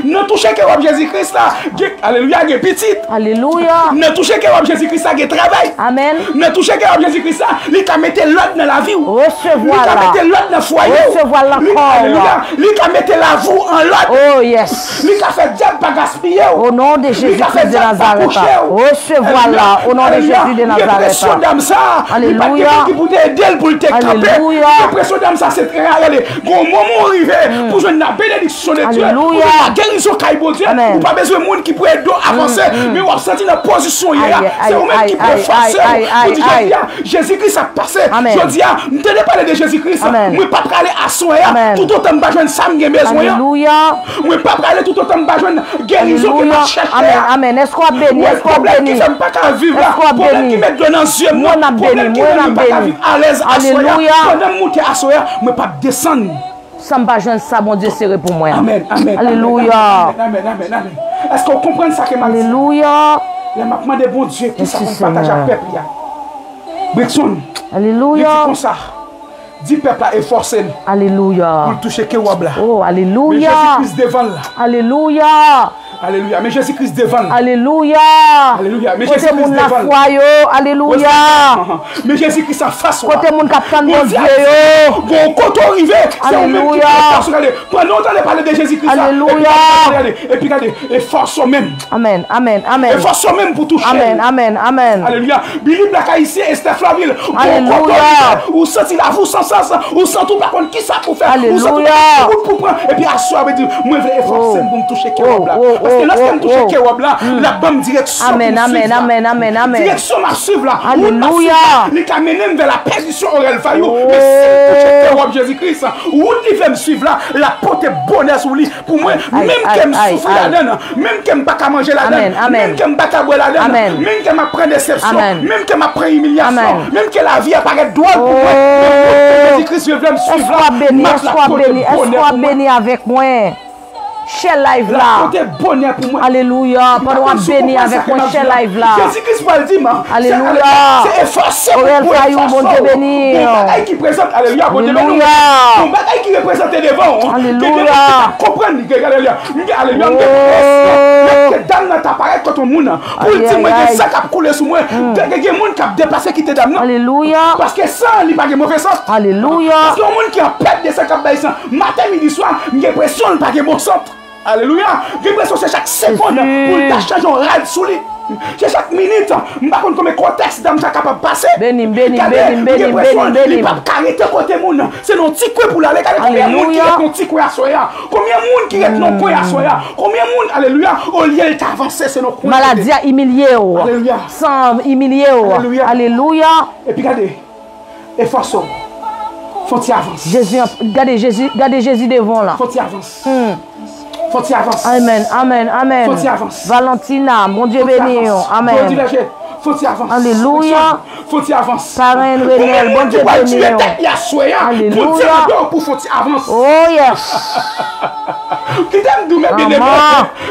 [SPEAKER 1] non toucher Jésus-Christ là. Alléluia, il est petit.
[SPEAKER 2] Alléluia.
[SPEAKER 1] Ne toucher Jésus-Christ là, il travail.
[SPEAKER 2] Amen.
[SPEAKER 1] Ne toucher Jésus-Christ là, il a mis l'autre dans la vie.
[SPEAKER 2] Recevoir
[SPEAKER 1] là. Il a mis l'autre dans le foyer.
[SPEAKER 2] Recevoir l'encore.
[SPEAKER 1] Alléluia. Il a mis la vous en l'autre.
[SPEAKER 2] Oh yes.
[SPEAKER 1] Lui qui a fait diable pas gaspiller.
[SPEAKER 2] Au nom de Jésus-Christ de Nazareth. Recevoir là. Au nom de Jésus de Nazareth. Alléluia.
[SPEAKER 1] Qui peut aider pour te camper.
[SPEAKER 2] Alléluia.
[SPEAKER 1] L'impression d'âme ça c'est très regardez. Bon moment arrivé pour jouer la bénédiction de Dieu.
[SPEAKER 2] Alléluia.
[SPEAKER 1] La guérison caille Dieu. Ou pas besoin de monde qui peut aider avancer. Mais on senti la position hier. C'est vous-même qui peut forcer. Jésus-Christ a passé. Je dis, ne te parler de Jésus-Christ. Moi pas aller à soi. Tout autant pas joindre ça me besoin.
[SPEAKER 2] Alléluia.
[SPEAKER 1] Moi pas aller tout autant pas joindre guérison que m'a chercher.
[SPEAKER 2] Amen. Amen. Est-ce qu'on béni? Est-ce qu'on béni?
[SPEAKER 1] Qui fait pas qu'à vivre là. Problème qui met dans les yeux.
[SPEAKER 2] Moi n'a béni. Moi n'a béni.
[SPEAKER 1] À l'aise à soi.
[SPEAKER 2] Alléluia.
[SPEAKER 1] Pendant monter à soi, moi pas descendre.
[SPEAKER 2] Ça me pas joindre ça, mon Dieu, c'est pour moi.
[SPEAKER 1] Amen. Amen.
[SPEAKER 2] Alléluia.
[SPEAKER 1] Amen. Amen. Amen. Est-ce qu'on comprend ça que m'a dit?
[SPEAKER 2] Alléluia.
[SPEAKER 1] Les mamans de bon Dieu qui ça partage à peuple. Brexon.
[SPEAKER 2] Alléluia.
[SPEAKER 1] Comme ça. Dis peuple est forcé.
[SPEAKER 2] Alléluia.
[SPEAKER 1] Pour toucher que wabla.
[SPEAKER 2] Oh, alléluia.
[SPEAKER 1] Mais Jésus-Christ devant là.
[SPEAKER 2] Alléluia.
[SPEAKER 1] Alléluia. Mais Jésus-Christ devant.
[SPEAKER 2] Alléluia.
[SPEAKER 1] Alléluia. Mais
[SPEAKER 2] Jésus-Christ devant. Alléluia.
[SPEAKER 1] Mais Jésus-Christ en face.
[SPEAKER 2] Côté mon capitaine bon Dieu.
[SPEAKER 1] Bon, quand on arrive,
[SPEAKER 2] alléluia.
[SPEAKER 1] Pendant on parler de Jésus-Christ.
[SPEAKER 2] Alléluia.
[SPEAKER 1] Et puis regardez, et force même.
[SPEAKER 2] Amen. Amen. Amen.
[SPEAKER 1] Et force même pour toucher.
[SPEAKER 2] Amen. Amen. Amen.
[SPEAKER 1] Alléluia. Billy Black ici et Esther Flaville.
[SPEAKER 2] Alléluia.
[SPEAKER 1] Ou senti la vous sans sens. Ou sans tout par contre qui ça pour faire.
[SPEAKER 2] Alléluia.
[SPEAKER 1] Pour prendre. Et puis asseoir et dire, moi je vais efforcer pour me toucher Kéwab là. Parce que lorsque je me touche Kéwab là, la bonne direction.
[SPEAKER 2] Amen. Amen. Amen. Amen. Amen.
[SPEAKER 1] Direction m'a suivre là.
[SPEAKER 2] Alléluia.
[SPEAKER 1] Il a mené vers la perdition Aurel Fayou. Mais si je touche Kéwab Jésus-Christ, où il va me suivre là, la porte est bonheur sur lui. Pour moi, même qu'elle me souffre là-dedans, même qu'elle me pas qu'à manger là-dedans, même qu'elle me pas qu'à boire là-dedans, même qu'elle m'apprend déception, même qu'elle m'apprend humiliation, même que la vie apparaît droite pour moi. Jésus-Christ, je vais me suivre là.
[SPEAKER 2] Sois béni avec moi. cher live
[SPEAKER 1] La
[SPEAKER 2] là.
[SPEAKER 1] côté bonheur pour moi.
[SPEAKER 2] Alléluia. Pendant qu'on bénit avec mon cher live là.
[SPEAKER 1] Jésus-Christ va le dire,
[SPEAKER 2] Alléluia.
[SPEAKER 1] c'est effacé.
[SPEAKER 2] Aurel Fayou, bon Dieu béni.
[SPEAKER 1] Bon bagaille qui présente, alléluia, bon Dieu béni.
[SPEAKER 2] Alléluia.
[SPEAKER 1] Bon bagaille qui représente devant.
[SPEAKER 2] Alléluia.
[SPEAKER 1] Comprendre, alléluia. Alléluia. Que dame n'a t'apparaît quand on moune. Pour dire, moi, que ça qui a coulé sous moi. Il y a des gens qui ont dépassé qui te dame.
[SPEAKER 2] Alléluia.
[SPEAKER 1] Parce que ça, il n'y a pas de mauvais sens.
[SPEAKER 2] Alléluia.
[SPEAKER 1] Parce que le monde qui a peur de ça, qui a baissé, matin, midi, soir, il y a l'impression qu'il n'y a pas de bon sens. Alléluia. J'ai l'impression que c'est chaque seconde pour t'achanger un rad sous lui. C'est chaque minute. Je ne sais pas comment le contexte d'âme est capable de passer.
[SPEAKER 2] Béni.
[SPEAKER 1] Il pas arrêter côté monde. C'est nos petits coups pour l'aller. Combien de monde qui est nos petits coups à soya? Combien de monde qui est nos coups à soya? Combien de monde, alléluia, au lieu d'avancer, c'est nos coups.
[SPEAKER 2] Maladie à humilier.
[SPEAKER 1] Alléluia.
[SPEAKER 2] Sans humilier.
[SPEAKER 1] Alléluia.
[SPEAKER 2] Alléluia.
[SPEAKER 1] Et puis regardez, efforce. Faut-il avancer?
[SPEAKER 2] Jésus, regardez Jésus devant là.
[SPEAKER 1] Faut-il avancer? Faut-il avancer?
[SPEAKER 2] Amen.
[SPEAKER 1] Faut-il avancer?
[SPEAKER 2] Valentina, mon Dieu béni. Amen.
[SPEAKER 1] Faut-il avancer?
[SPEAKER 2] Alléluia.
[SPEAKER 1] Faut-il avancer?
[SPEAKER 2] Parrain Renel, bon Dieu béni.
[SPEAKER 1] Alléluia. Faut-il avancer?
[SPEAKER 2] Oh yes.
[SPEAKER 1] Qui t'aime d'où même bien aimé.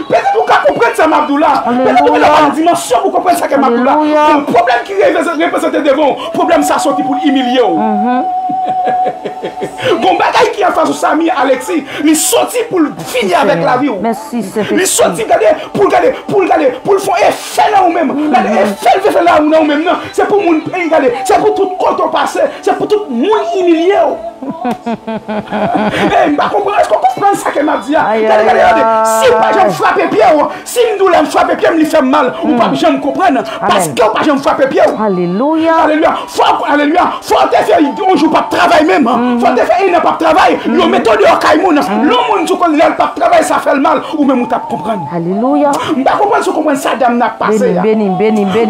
[SPEAKER 1] Peut-être pour comprendre ça, Mabdoula. Peut-être pour avoir une dimension pour comprendre ça, Mabdoula. Le problème qui représente devant, le problème ça sorti pour humilier. Bon bagaille qui a fait sur Samy Alexis, il sorti pour finir avec la vie.
[SPEAKER 2] Merci, c'est fait.
[SPEAKER 1] Il sorti pour le faire effet là ou même. Effet là ou même. C'est pour mon pays, c'est pour tout compte passé, c'est pour tout le monde humilié. Est-ce qu'on comprend ça que m'a dit? Si je frappe pied, si je frappe pied, me fait mal, ou pas je me comprendre. Parce que je me frappe pied.
[SPEAKER 2] Alléluia.
[SPEAKER 1] Alléluia. Faut te faire, on joue pas de travail même. Faut te faire, il n'a pas de travail. Le méthode de Kaimoun, le monde qui n'a pas de travail, ça fait le mal. Ou même on t'a comprendre.
[SPEAKER 2] Alléluia.
[SPEAKER 1] Je ne comprends pas ça, dame n'a passé.
[SPEAKER 2] Béni.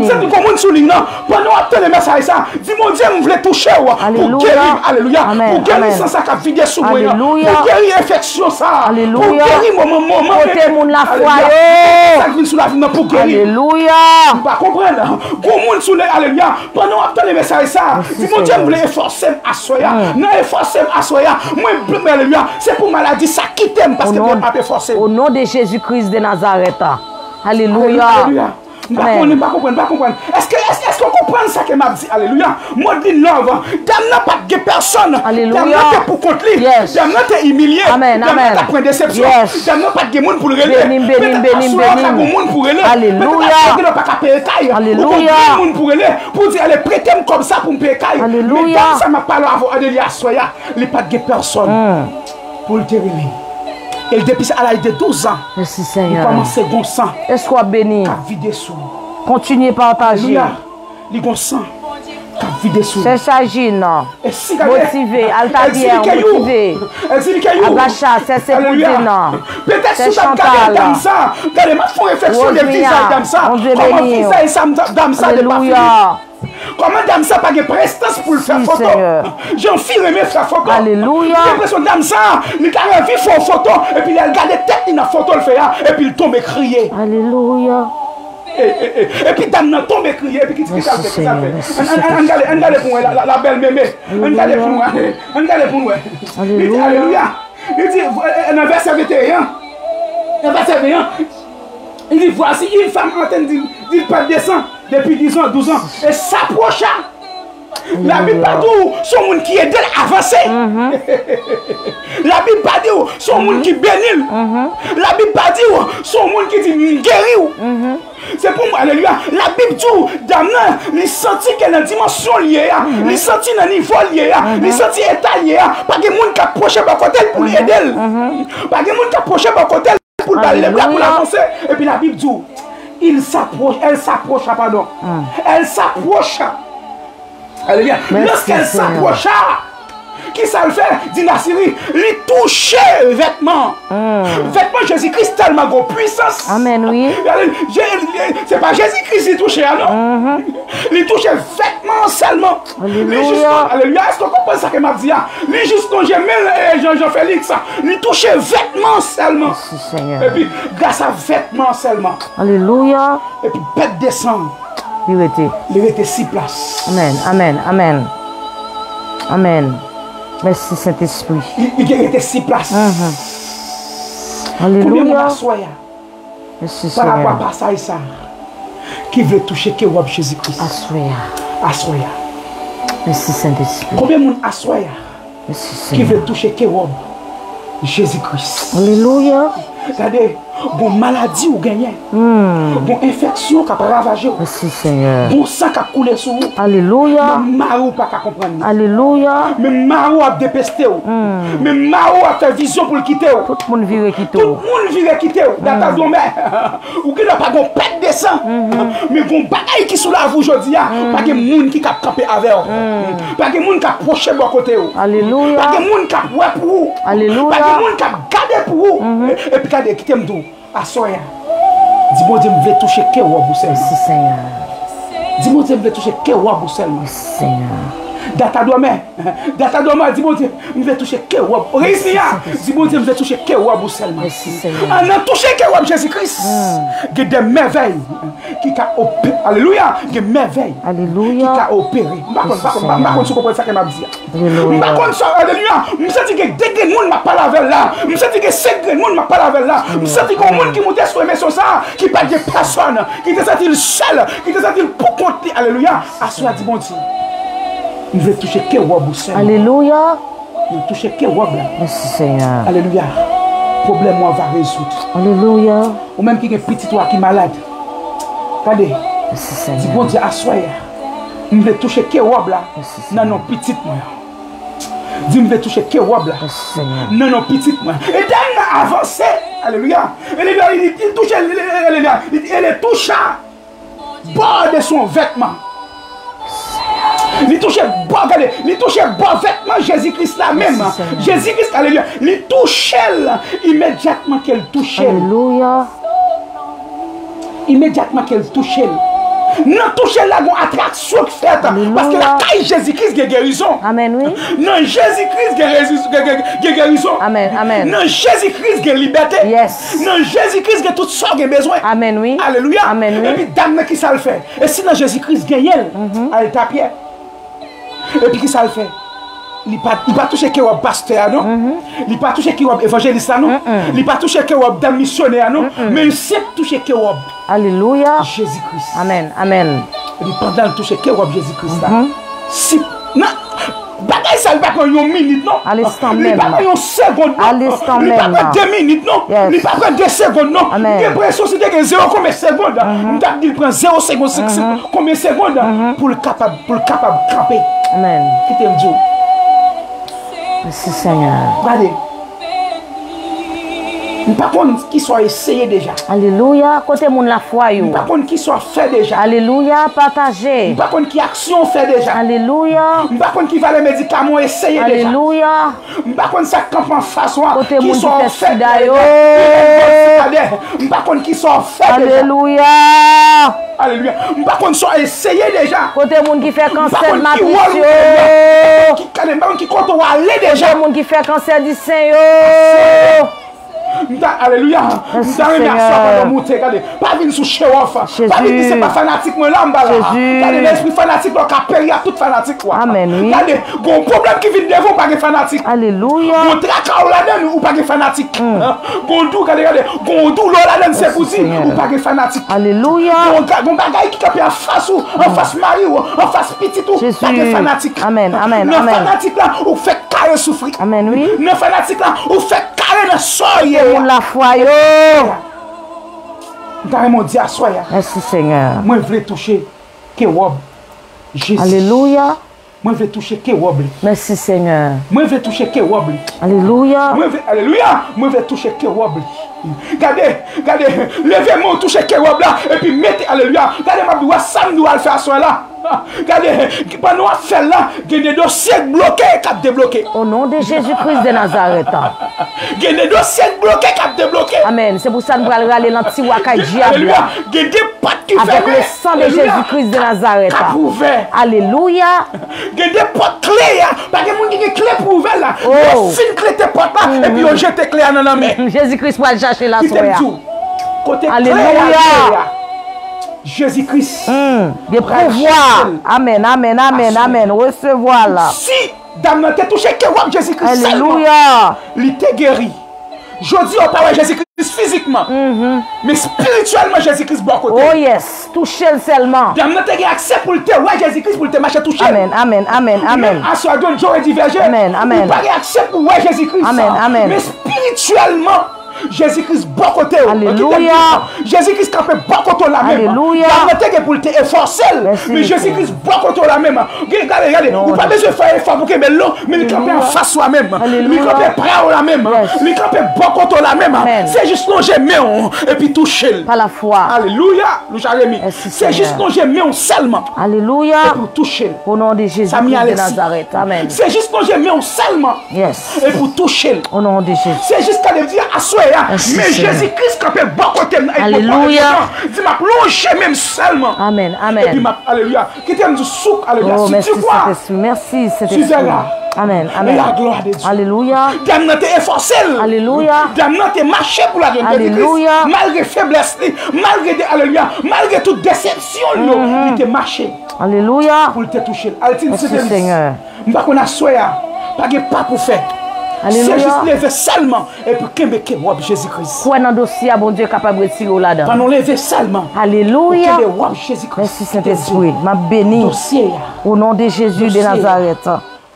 [SPEAKER 1] C'est tout comme on souligne. Pendant que le message ça, dis mon Dieu, je voulais toucher. Pour guérir. Alléluia. Pour guérir sans ça qui a vidé sous moi. Pour guérir infection ça.
[SPEAKER 2] Alléluia.
[SPEAKER 1] Pour guérir mon moment.
[SPEAKER 2] Côté mon la foi.
[SPEAKER 1] Ça vient sous la vie pour guérir.
[SPEAKER 2] Alléluia.
[SPEAKER 1] Je ne comprends pas. Gros monde sous les alléluia. Pendant que le message ça, dis mon Dieu, je voulais efforcer à soya. Non, efforcer à soya. Moi, alléluia. C'est pour maladie ça qui t'aime parce que je ne pas efforcer.
[SPEAKER 2] Au nom de Jésus-Christ de Nazareth. Alléluia.
[SPEAKER 1] Je ne comprends. Est-ce qu'on comprend ça que m'a dit? Alléluia. Moi, je dis love. Dame n'a pas de personne.
[SPEAKER 2] Alléluia.
[SPEAKER 1] Dame n'a pas pour contre lui. Dame n'a pas humilié.
[SPEAKER 2] Amen.
[SPEAKER 1] Dame n'a pas de déception. Dame n'a pas de monde pour le relever.
[SPEAKER 2] Béni. Alléluia. Alléluia.
[SPEAKER 1] Pour dire, elle est prête comme ça pour me payer.
[SPEAKER 2] Alléluia.
[SPEAKER 1] Mais ça m'a parlé avant de dire, soya, il n'y a pas de personne pour le guérir. Et depuis à l'âge de 12 ans,
[SPEAKER 2] merci
[SPEAKER 1] il
[SPEAKER 2] Seigneur.
[SPEAKER 1] commence à gon sang.
[SPEAKER 2] Est-ce qu'on béni? Continuez à partager.
[SPEAKER 1] Il gon sang.
[SPEAKER 2] C'est Sagine. Motivé. Altabière. Motivé. Agacha. C'est Sépoutine. C'est Chantal. Alléluia.
[SPEAKER 1] Comment dame ça pas de prestance pour le faire photo? J'en file mes frères photo.
[SPEAKER 2] Alléluia.
[SPEAKER 1] J'ai l'impression dame ça, il a envie de faire photo et puis il a regardé tête dans la photo le fait et puis il tombe et crier.
[SPEAKER 2] Alléluia.
[SPEAKER 1] Et puis dame n'a tombe et crier et puis qu'est-ce que ça fait? Regardez pour moi la belle mémé. Regardez pour moi. Regardez pour moi. Alléluia. Il dit un verset 21. Un verset 21. Il dit voici une femme en train de perdre des sang depuis 10 ans, 12 ans. Et s'approcha. La Bible pas dit son monde qui aide à avancer. La Bible pas dit son monde qui bénit. La Bible pas dit son monde qui dit guérir. C'est pour moi, alléluia. La Bible dit, Damna, il sentit qu'elle a une dimension liée, il sentit un niveau lié, il sentit état lié. Pas de monde qui approche par côté pour l'aider. Pas de monde qui approche par côté pour l'avancer. Et puis la Bible dit, il s'approche, elle s'approcha, pardon. Elle s'approcha. Alléluia. Lorsqu'elle s'approcha, qui ça le fait? Dit la Syrie, il touchait vêtements. Vêtements Jésus-Christ tellement de puissance.
[SPEAKER 2] Amen, oui.
[SPEAKER 1] C'est pas Jésus-Christ qui touchait, non? Il touchait vêtements seulement.
[SPEAKER 2] Alléluia.
[SPEAKER 1] Alléluia. Est-ce qu'on comprend ça que m'a dit? Lui, juste quand j'ai mis Jean-Félix, il touchait vêtements seulement.
[SPEAKER 2] Merci, Seigneur.
[SPEAKER 1] Et puis, grâce à vêtements seulement.
[SPEAKER 2] Alléluia.
[SPEAKER 1] Et puis, bête descend. Il était 6 places.
[SPEAKER 2] Amen, amen, amen. Amen. Merci Saint-Esprit.
[SPEAKER 1] Il était 6 places. Combien de assoya
[SPEAKER 2] Merci
[SPEAKER 1] par rapport
[SPEAKER 2] Seigneur.
[SPEAKER 1] à ça et ça qui veut toucher que wab Jésus-Christ. Assoya.
[SPEAKER 2] Merci Saint-Esprit.
[SPEAKER 1] Combien de monde assoya
[SPEAKER 2] Merci
[SPEAKER 1] qui
[SPEAKER 2] Seigneur.
[SPEAKER 1] veut toucher que wab Jésus-Christ.
[SPEAKER 2] Alléluia.
[SPEAKER 1] Regardez, bon maladie ou gagné, bon infection qui a ravagé,
[SPEAKER 2] Merci Seigneur.
[SPEAKER 1] bon sang qui a coulé sur vous.
[SPEAKER 2] Alléluia.
[SPEAKER 1] Même marou pas qu'à comprendre.
[SPEAKER 2] Alléluia.
[SPEAKER 1] Même marou a dépesté. Même marou a fait vision pour le quitter.
[SPEAKER 2] Tout le monde vire quitter.
[SPEAKER 1] Tout le monde vire quitter. Dans ta domaine. Ou qui n'a pas de pète de sang. Mais bon bagaille qui sous la vous aujourd'hui. Pas de monde qui a campé avec vous. Pas de monde qui a approché de côté.
[SPEAKER 2] Alléluia.
[SPEAKER 1] Pas de monde qui a ouais pour vous.
[SPEAKER 2] Alléluia.
[SPEAKER 1] Pas de monde qui a gardé pour vous. Et puis regardez, qui t'aime tout. Assoya. Dis-moi, je veux toucher que ou
[SPEAKER 2] Merci Seigneur.
[SPEAKER 1] dis-moi, je veux toucher que ou
[SPEAKER 2] Merci Seigneur.
[SPEAKER 1] dans ta domaine, dis-moi, je veux toucher que ou réussi. Dis-moi, je veux toucher que ou
[SPEAKER 2] Merci Seigneur.
[SPEAKER 1] on a touché que ou Jésus-Christ. Il y a des merveilles qui a opéré. Alléluia. Il y a des merveilles qui
[SPEAKER 2] Alléluia.
[SPEAKER 1] a opéré. Par contre, tu comprends ça que je dit.
[SPEAKER 2] Alléluia.
[SPEAKER 1] Par contre, alléluia. Je sens que des gens ne parlent avec là. Je sens que 5 gens ne parlent avec là. Je sens que les gens qui montent sur l'émission ça, qui parlent de personne, qui te sentent seul, qui te sentent pour compter. Alléluia. Assois, dis bon Dieu. Il veut toucher que wab seul.
[SPEAKER 2] Alléluia.
[SPEAKER 1] Il veut toucher que wab là.
[SPEAKER 2] Merci Seigneur.
[SPEAKER 1] Alléluia. Problème moi va résoudre.
[SPEAKER 2] Alléluia.
[SPEAKER 1] Ou même qui est petit toi qui est malade. Regardez.
[SPEAKER 2] Merci
[SPEAKER 1] Dis
[SPEAKER 2] Seigneur.
[SPEAKER 1] bon Dieu, assois. Il veut toucher que wab là.
[SPEAKER 2] Merci,
[SPEAKER 1] Non, non, petit moi. Dis, il veut toucher que wab là.
[SPEAKER 2] Merci Seigneur.
[SPEAKER 1] Non, non, petit moi. Et d'un avancé. Alléluia. Il touche, elle touche bord de son vêtement. Il touche bord, regardez, il touche bord vêtement Jésus-Christ là même. Jésus-Christ, alléluia. Il touche elle immédiatement qu'elle touche elle.
[SPEAKER 2] Alléluia.
[SPEAKER 1] Immédiatement qu'elle touche elle. Non, touche elle là, une attraction qui fait. Parce que la caille Jésus-Christ a guérison.
[SPEAKER 2] Amen, oui.
[SPEAKER 1] Non, Jésus-Christ a guérison.
[SPEAKER 2] Amen, amen.
[SPEAKER 1] Non, Jésus-Christ a liberté.
[SPEAKER 2] Yes.
[SPEAKER 1] Non, Jésus-Christ a tout ça qui a besoin.
[SPEAKER 2] Amen, oui.
[SPEAKER 1] Alléluia.
[SPEAKER 2] Amen, oui.
[SPEAKER 1] Et puis, dame qui ça le fait. Et si non, Jésus-Christ gagne elle, elle tape. Et puis, qui ça le fait? Il ne pas toucher que le pasteur, non? Il ne pas toucher que l'évangéliste, non? Il ne pas toucher que le missionnaire, non? Mais il sait toucher que
[SPEAKER 2] Alléluia.
[SPEAKER 1] Jésus-Christ.
[SPEAKER 2] Amen, amen.
[SPEAKER 1] Et puis, pendant le toucher que Jésus-Christ, si. Non! Bagay ça, il va prendre une minute, non?
[SPEAKER 2] À l'instant
[SPEAKER 1] Il
[SPEAKER 2] même.
[SPEAKER 1] va prendre une seconde, non?
[SPEAKER 2] À l'instant
[SPEAKER 1] Il va
[SPEAKER 2] même.
[SPEAKER 1] prendre 2 minutes, non?
[SPEAKER 2] Yes.
[SPEAKER 1] Il va prendre 2 secondes, non?
[SPEAKER 2] Amen.
[SPEAKER 1] Il a l'impression que c'est 0 combien de secondes? Il prend 0 secondes, combien de secondes? Pour le capable camper.
[SPEAKER 2] Amen.
[SPEAKER 1] Qui t'aime Dieu?
[SPEAKER 2] Merci Seigneur.
[SPEAKER 1] Regardez. Par contre, qui soit essayé déjà.
[SPEAKER 2] Alléluia. Côté moun la foi yo.
[SPEAKER 1] Par contre, qui soit fait déjà.
[SPEAKER 2] Alléluia. Partagez.
[SPEAKER 1] Par contre, qui action fait déjà.
[SPEAKER 2] Alléluia.
[SPEAKER 1] Par contre, qui va les médicaments essayer déjà.
[SPEAKER 2] Alléluia.
[SPEAKER 1] Par contre, ça campe en face.
[SPEAKER 2] Côté
[SPEAKER 1] Qui
[SPEAKER 2] moun
[SPEAKER 1] soit
[SPEAKER 2] qui fait
[SPEAKER 1] fait
[SPEAKER 2] sida yo.
[SPEAKER 1] Par contre, qui soit fait déjà.
[SPEAKER 2] Alléluia.
[SPEAKER 1] Alléluia. Par contre, soit essayé déjà.
[SPEAKER 2] Côté moun qui fait cancer de
[SPEAKER 1] Par contre,
[SPEAKER 2] matrice yo.
[SPEAKER 1] qui compte aller déjà.
[SPEAKER 2] Côté moun qui fait cancer du sein yo.
[SPEAKER 1] Alléluia.
[SPEAKER 2] Merci,
[SPEAKER 1] Pas venir sous show-off. Pas venir c'est pas fanatique moi là
[SPEAKER 2] Jésus.
[SPEAKER 1] Regardez l'esprit fanatique là qui périr à toute fanatique quoi.
[SPEAKER 2] Amen, oui.
[SPEAKER 1] Regardez, bon problème qui vient devant pas de fanatique.
[SPEAKER 2] Alléluia.
[SPEAKER 1] Bon tracas là-dedans ou pas de fanatique. Bon doux regardez, bon doux là-dedans c'est pour si ou pas de fanatique.
[SPEAKER 2] Alléluia.
[SPEAKER 1] Bon bagaille qui capé en face ou en face mari ou en face petit ou pas de fanatique.
[SPEAKER 2] Amen, amen,
[SPEAKER 1] non
[SPEAKER 2] amen.
[SPEAKER 1] fanatique là ou fait carré souffrir.
[SPEAKER 2] Amen, oui.
[SPEAKER 1] Non fanatique là ou fait carré dans soye.
[SPEAKER 2] Moun la foi yo.
[SPEAKER 1] Carrément dit à soi.
[SPEAKER 2] Merci Seigneur.
[SPEAKER 1] Moi je veux toucher que wob Jésus.
[SPEAKER 2] Alléluia.
[SPEAKER 1] Moi je veux toucher que wob.
[SPEAKER 2] Merci Seigneur.
[SPEAKER 1] Moi je veux toucher que wob.
[SPEAKER 2] Alléluia.
[SPEAKER 1] Alléluia. Moi je veux toucher que wob. Regardez, levez-moi toucher que wob là et puis mettez alléluia. Regardez ma doigt ça nous va le faire soir là. Regardez, pendant à faire là, il y a des dossiers bloqués qui ont débloqué.
[SPEAKER 2] Au nom de Jésus-Christ de Nazareth.
[SPEAKER 1] Il y a des dossiers bloqués qui ont débloqué.
[SPEAKER 2] Amen. C'est pour ça que nous allons aller dans le petit wakaï diable.
[SPEAKER 1] Alléluia. Il y a des pattes qui
[SPEAKER 2] avec le sang de Jésus-Christ de Nazareth. Alléluia.
[SPEAKER 1] Il y a des portes clés. Parce que les gens qui ont des clés pour ouvrir là. Ils filent clés tes portes là. Et puis ils jettent tes clés dans la main.
[SPEAKER 2] Jésus-Christ va chercher la soirée.
[SPEAKER 1] Côté
[SPEAKER 2] Alléluia.
[SPEAKER 1] Jésus-Christ.
[SPEAKER 2] De pouvoir. Amen, amen, amen, amen. Recevoir là.
[SPEAKER 1] Si dame t'a touché que Jésus-Christ.
[SPEAKER 2] Alléluia.
[SPEAKER 1] Il t'a guéri. Je dis au Père Jésus-Christ physiquement. Mais spirituellement, Jésus-Christ bon côté.
[SPEAKER 2] Oh yes. Toucher seulement.
[SPEAKER 1] Dame n'a pas accès pour le te. Ouais, Jésus-Christ pour le te marcher toucher.
[SPEAKER 2] Amen, amen, amen, amen.
[SPEAKER 1] À soi donne, j'aurais divergé.
[SPEAKER 2] Amen, amen.
[SPEAKER 1] Il n'a pas accès pour ouais, Jésus-Christ.
[SPEAKER 2] Amen, amen.
[SPEAKER 1] Mais spirituellement, Jésus-Christ bon côté.
[SPEAKER 2] Alléluia.
[SPEAKER 1] Jésus-Christ quand peut bon côté la même.
[SPEAKER 2] Alléluia.
[SPEAKER 1] Dame n'a pas pour le te efforcer. Mais Jésus-Christ bon côté la même. Regardez, vous pas besoin de faire effort pour que mais l'eau, mais il campe en face soi-même. Il campe prêt la même. Il campe bon côté la même. C'est juste non j'aime et puis toucher.
[SPEAKER 2] Par la foi.
[SPEAKER 1] Alléluia. Nous Jérémie. C'est juste non j'aime seulement.
[SPEAKER 2] Alléluia.
[SPEAKER 1] Et pour toucher.
[SPEAKER 2] Au nom de Jésus de Nazareth. Amen.
[SPEAKER 1] C'est juste non j'aime seulement.
[SPEAKER 2] Yes.
[SPEAKER 1] Et pour toucher.
[SPEAKER 2] Au nom de Jésus.
[SPEAKER 1] C'est juste qu'à dire à soi. Mais Jésus-Christ quand peut bon côté.
[SPEAKER 2] Alléluia.
[SPEAKER 1] Dis m'a plongé même seulement.
[SPEAKER 2] Amen. Amen.
[SPEAKER 1] Et puis alléluia. Qui t'aime du souk. Alléluia.
[SPEAKER 2] Oh,
[SPEAKER 1] si
[SPEAKER 2] merci
[SPEAKER 1] tu vois.
[SPEAKER 2] Merci
[SPEAKER 1] Tu verras.
[SPEAKER 2] Amen. Amen.
[SPEAKER 1] La gloire de Dieu.
[SPEAKER 2] Alléluia.
[SPEAKER 1] Dame n'a été efforcé.
[SPEAKER 2] Alléluia.
[SPEAKER 1] Dame n'a été marché pour la donne.
[SPEAKER 2] Alléluia.
[SPEAKER 1] Malgré faiblesse, malgré alléluia, malgré toute déception, il était marché.
[SPEAKER 2] Alléluia.
[SPEAKER 1] Pour te toucher. Merci
[SPEAKER 2] Seigneur.
[SPEAKER 1] Nous pas qu'on a soya, pas pour faire.
[SPEAKER 2] Alléluia.
[SPEAKER 1] C'est juste lever seulement et puis qu'aimer Jésus-Christ.
[SPEAKER 2] Quoi dans dossier bon Dieu capable de tirer là-dedans.
[SPEAKER 1] Quand on lever seulement.
[SPEAKER 2] Alléluia.
[SPEAKER 1] Jésus-Christ.
[SPEAKER 2] Merci Saint-Esprit. M'a béni. Au nom de Jésus de Nazareth.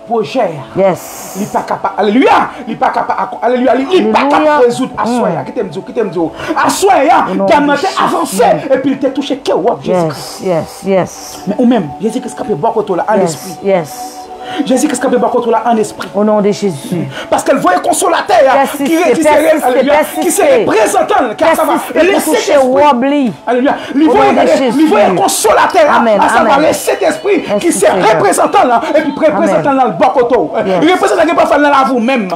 [SPEAKER 1] Projet.
[SPEAKER 2] Yes.
[SPEAKER 1] Il n'est pas capable. Alléluia. Il n'est pas capable. Alléluia. Il n'est pas capable de résoudre. Assoya. Qui t'aime dire. Assoya. Dame a avancé. Et puis il t'a touché. Jésus-Christ.
[SPEAKER 2] Yes.
[SPEAKER 1] Mais ou même, Jésus-Christ capable de boire contre là en esprit.
[SPEAKER 2] Yes.
[SPEAKER 1] Jésus-Christ capable de boire contre là en esprit.
[SPEAKER 2] Au nom de Jésus.
[SPEAKER 1] Parce qu'elle voyait consolateur. Qui se représentant. Car ça va laisser l'esprit. Alléluia. Il voyait consolateur. À savoir le Saint-Esprit qui se représentant là. Et puis représentant dans le bon côté. Il représente qu'il ne peut pas faire dans vous-même.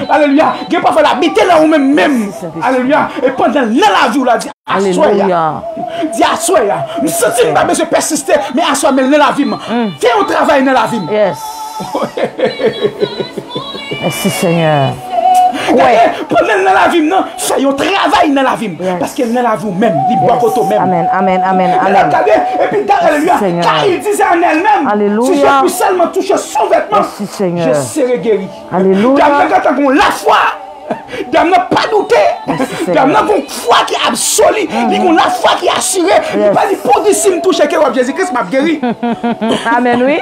[SPEAKER 1] Alléluia. Il ne peut pas faire habiter là vous-même. Alléluia. Et pendant dans la vie, on a dit
[SPEAKER 2] Alléluia.
[SPEAKER 1] Dis à soi, nous sentons pas besoin de persister, mais à soi, mais dans la vie. Viens au travail dans la vie.
[SPEAKER 2] Yes. Merci Seigneur.
[SPEAKER 1] Ouais. Pendant dans la vie, non, soyons travail dans la vie. Parce que dans la vie même, il boit pour toi-même.
[SPEAKER 2] Amen.
[SPEAKER 1] Et puis, alléluia, car il disait en elle-même,
[SPEAKER 2] alléluia,
[SPEAKER 1] si je puis seulement toucher son vêtement, je serai guéri.
[SPEAKER 2] Alléluia.
[SPEAKER 1] La foi. Dame n'a pas douté. Dame n'a pas une foi qui est absolue. Il a la foi qui est assurée. Il n'a pas dit pour dire si je touche Jésus-Christ m'a guéri.
[SPEAKER 2] Amen, oui.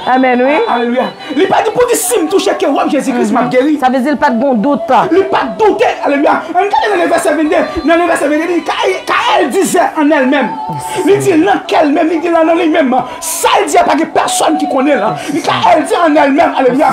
[SPEAKER 2] Amen, oui.
[SPEAKER 1] Alléluia. Il n'a pas dit pour dire si je touche Jésus-Christ m'a guéri.
[SPEAKER 2] Ça veut dire pas de bon doute.
[SPEAKER 1] Il n'a pas douté. Alléluia. Dans le verset 22, car elle disait en elle-même. Il dit dans qu'elle-même, il dit dans lui-même. Ça, il dit pas que personne qui connaît là. Car elle dit en elle-même. Alléluia.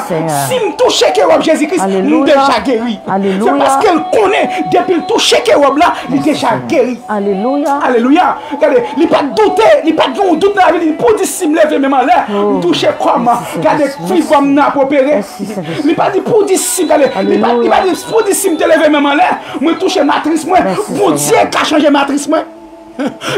[SPEAKER 1] Si je touche Jésus-Christ, il est déjà guéri. C'est parce qu'elle connaît depuis le toucher là, il est déjà guéri.
[SPEAKER 2] Alléluia.
[SPEAKER 1] Alléluia. Regardez, il n'a pas douté. Il n'a pas de doute dans la vie. Pour dire si je me lève même en l'air, toucher comment. Regardez, fille n'a pas opéré. Il n'a pas dit pour dire si. Il n'a pas dit pour dire si je me lève même en l'air, je touche matrice. Mon Dieu qui a changé matrice.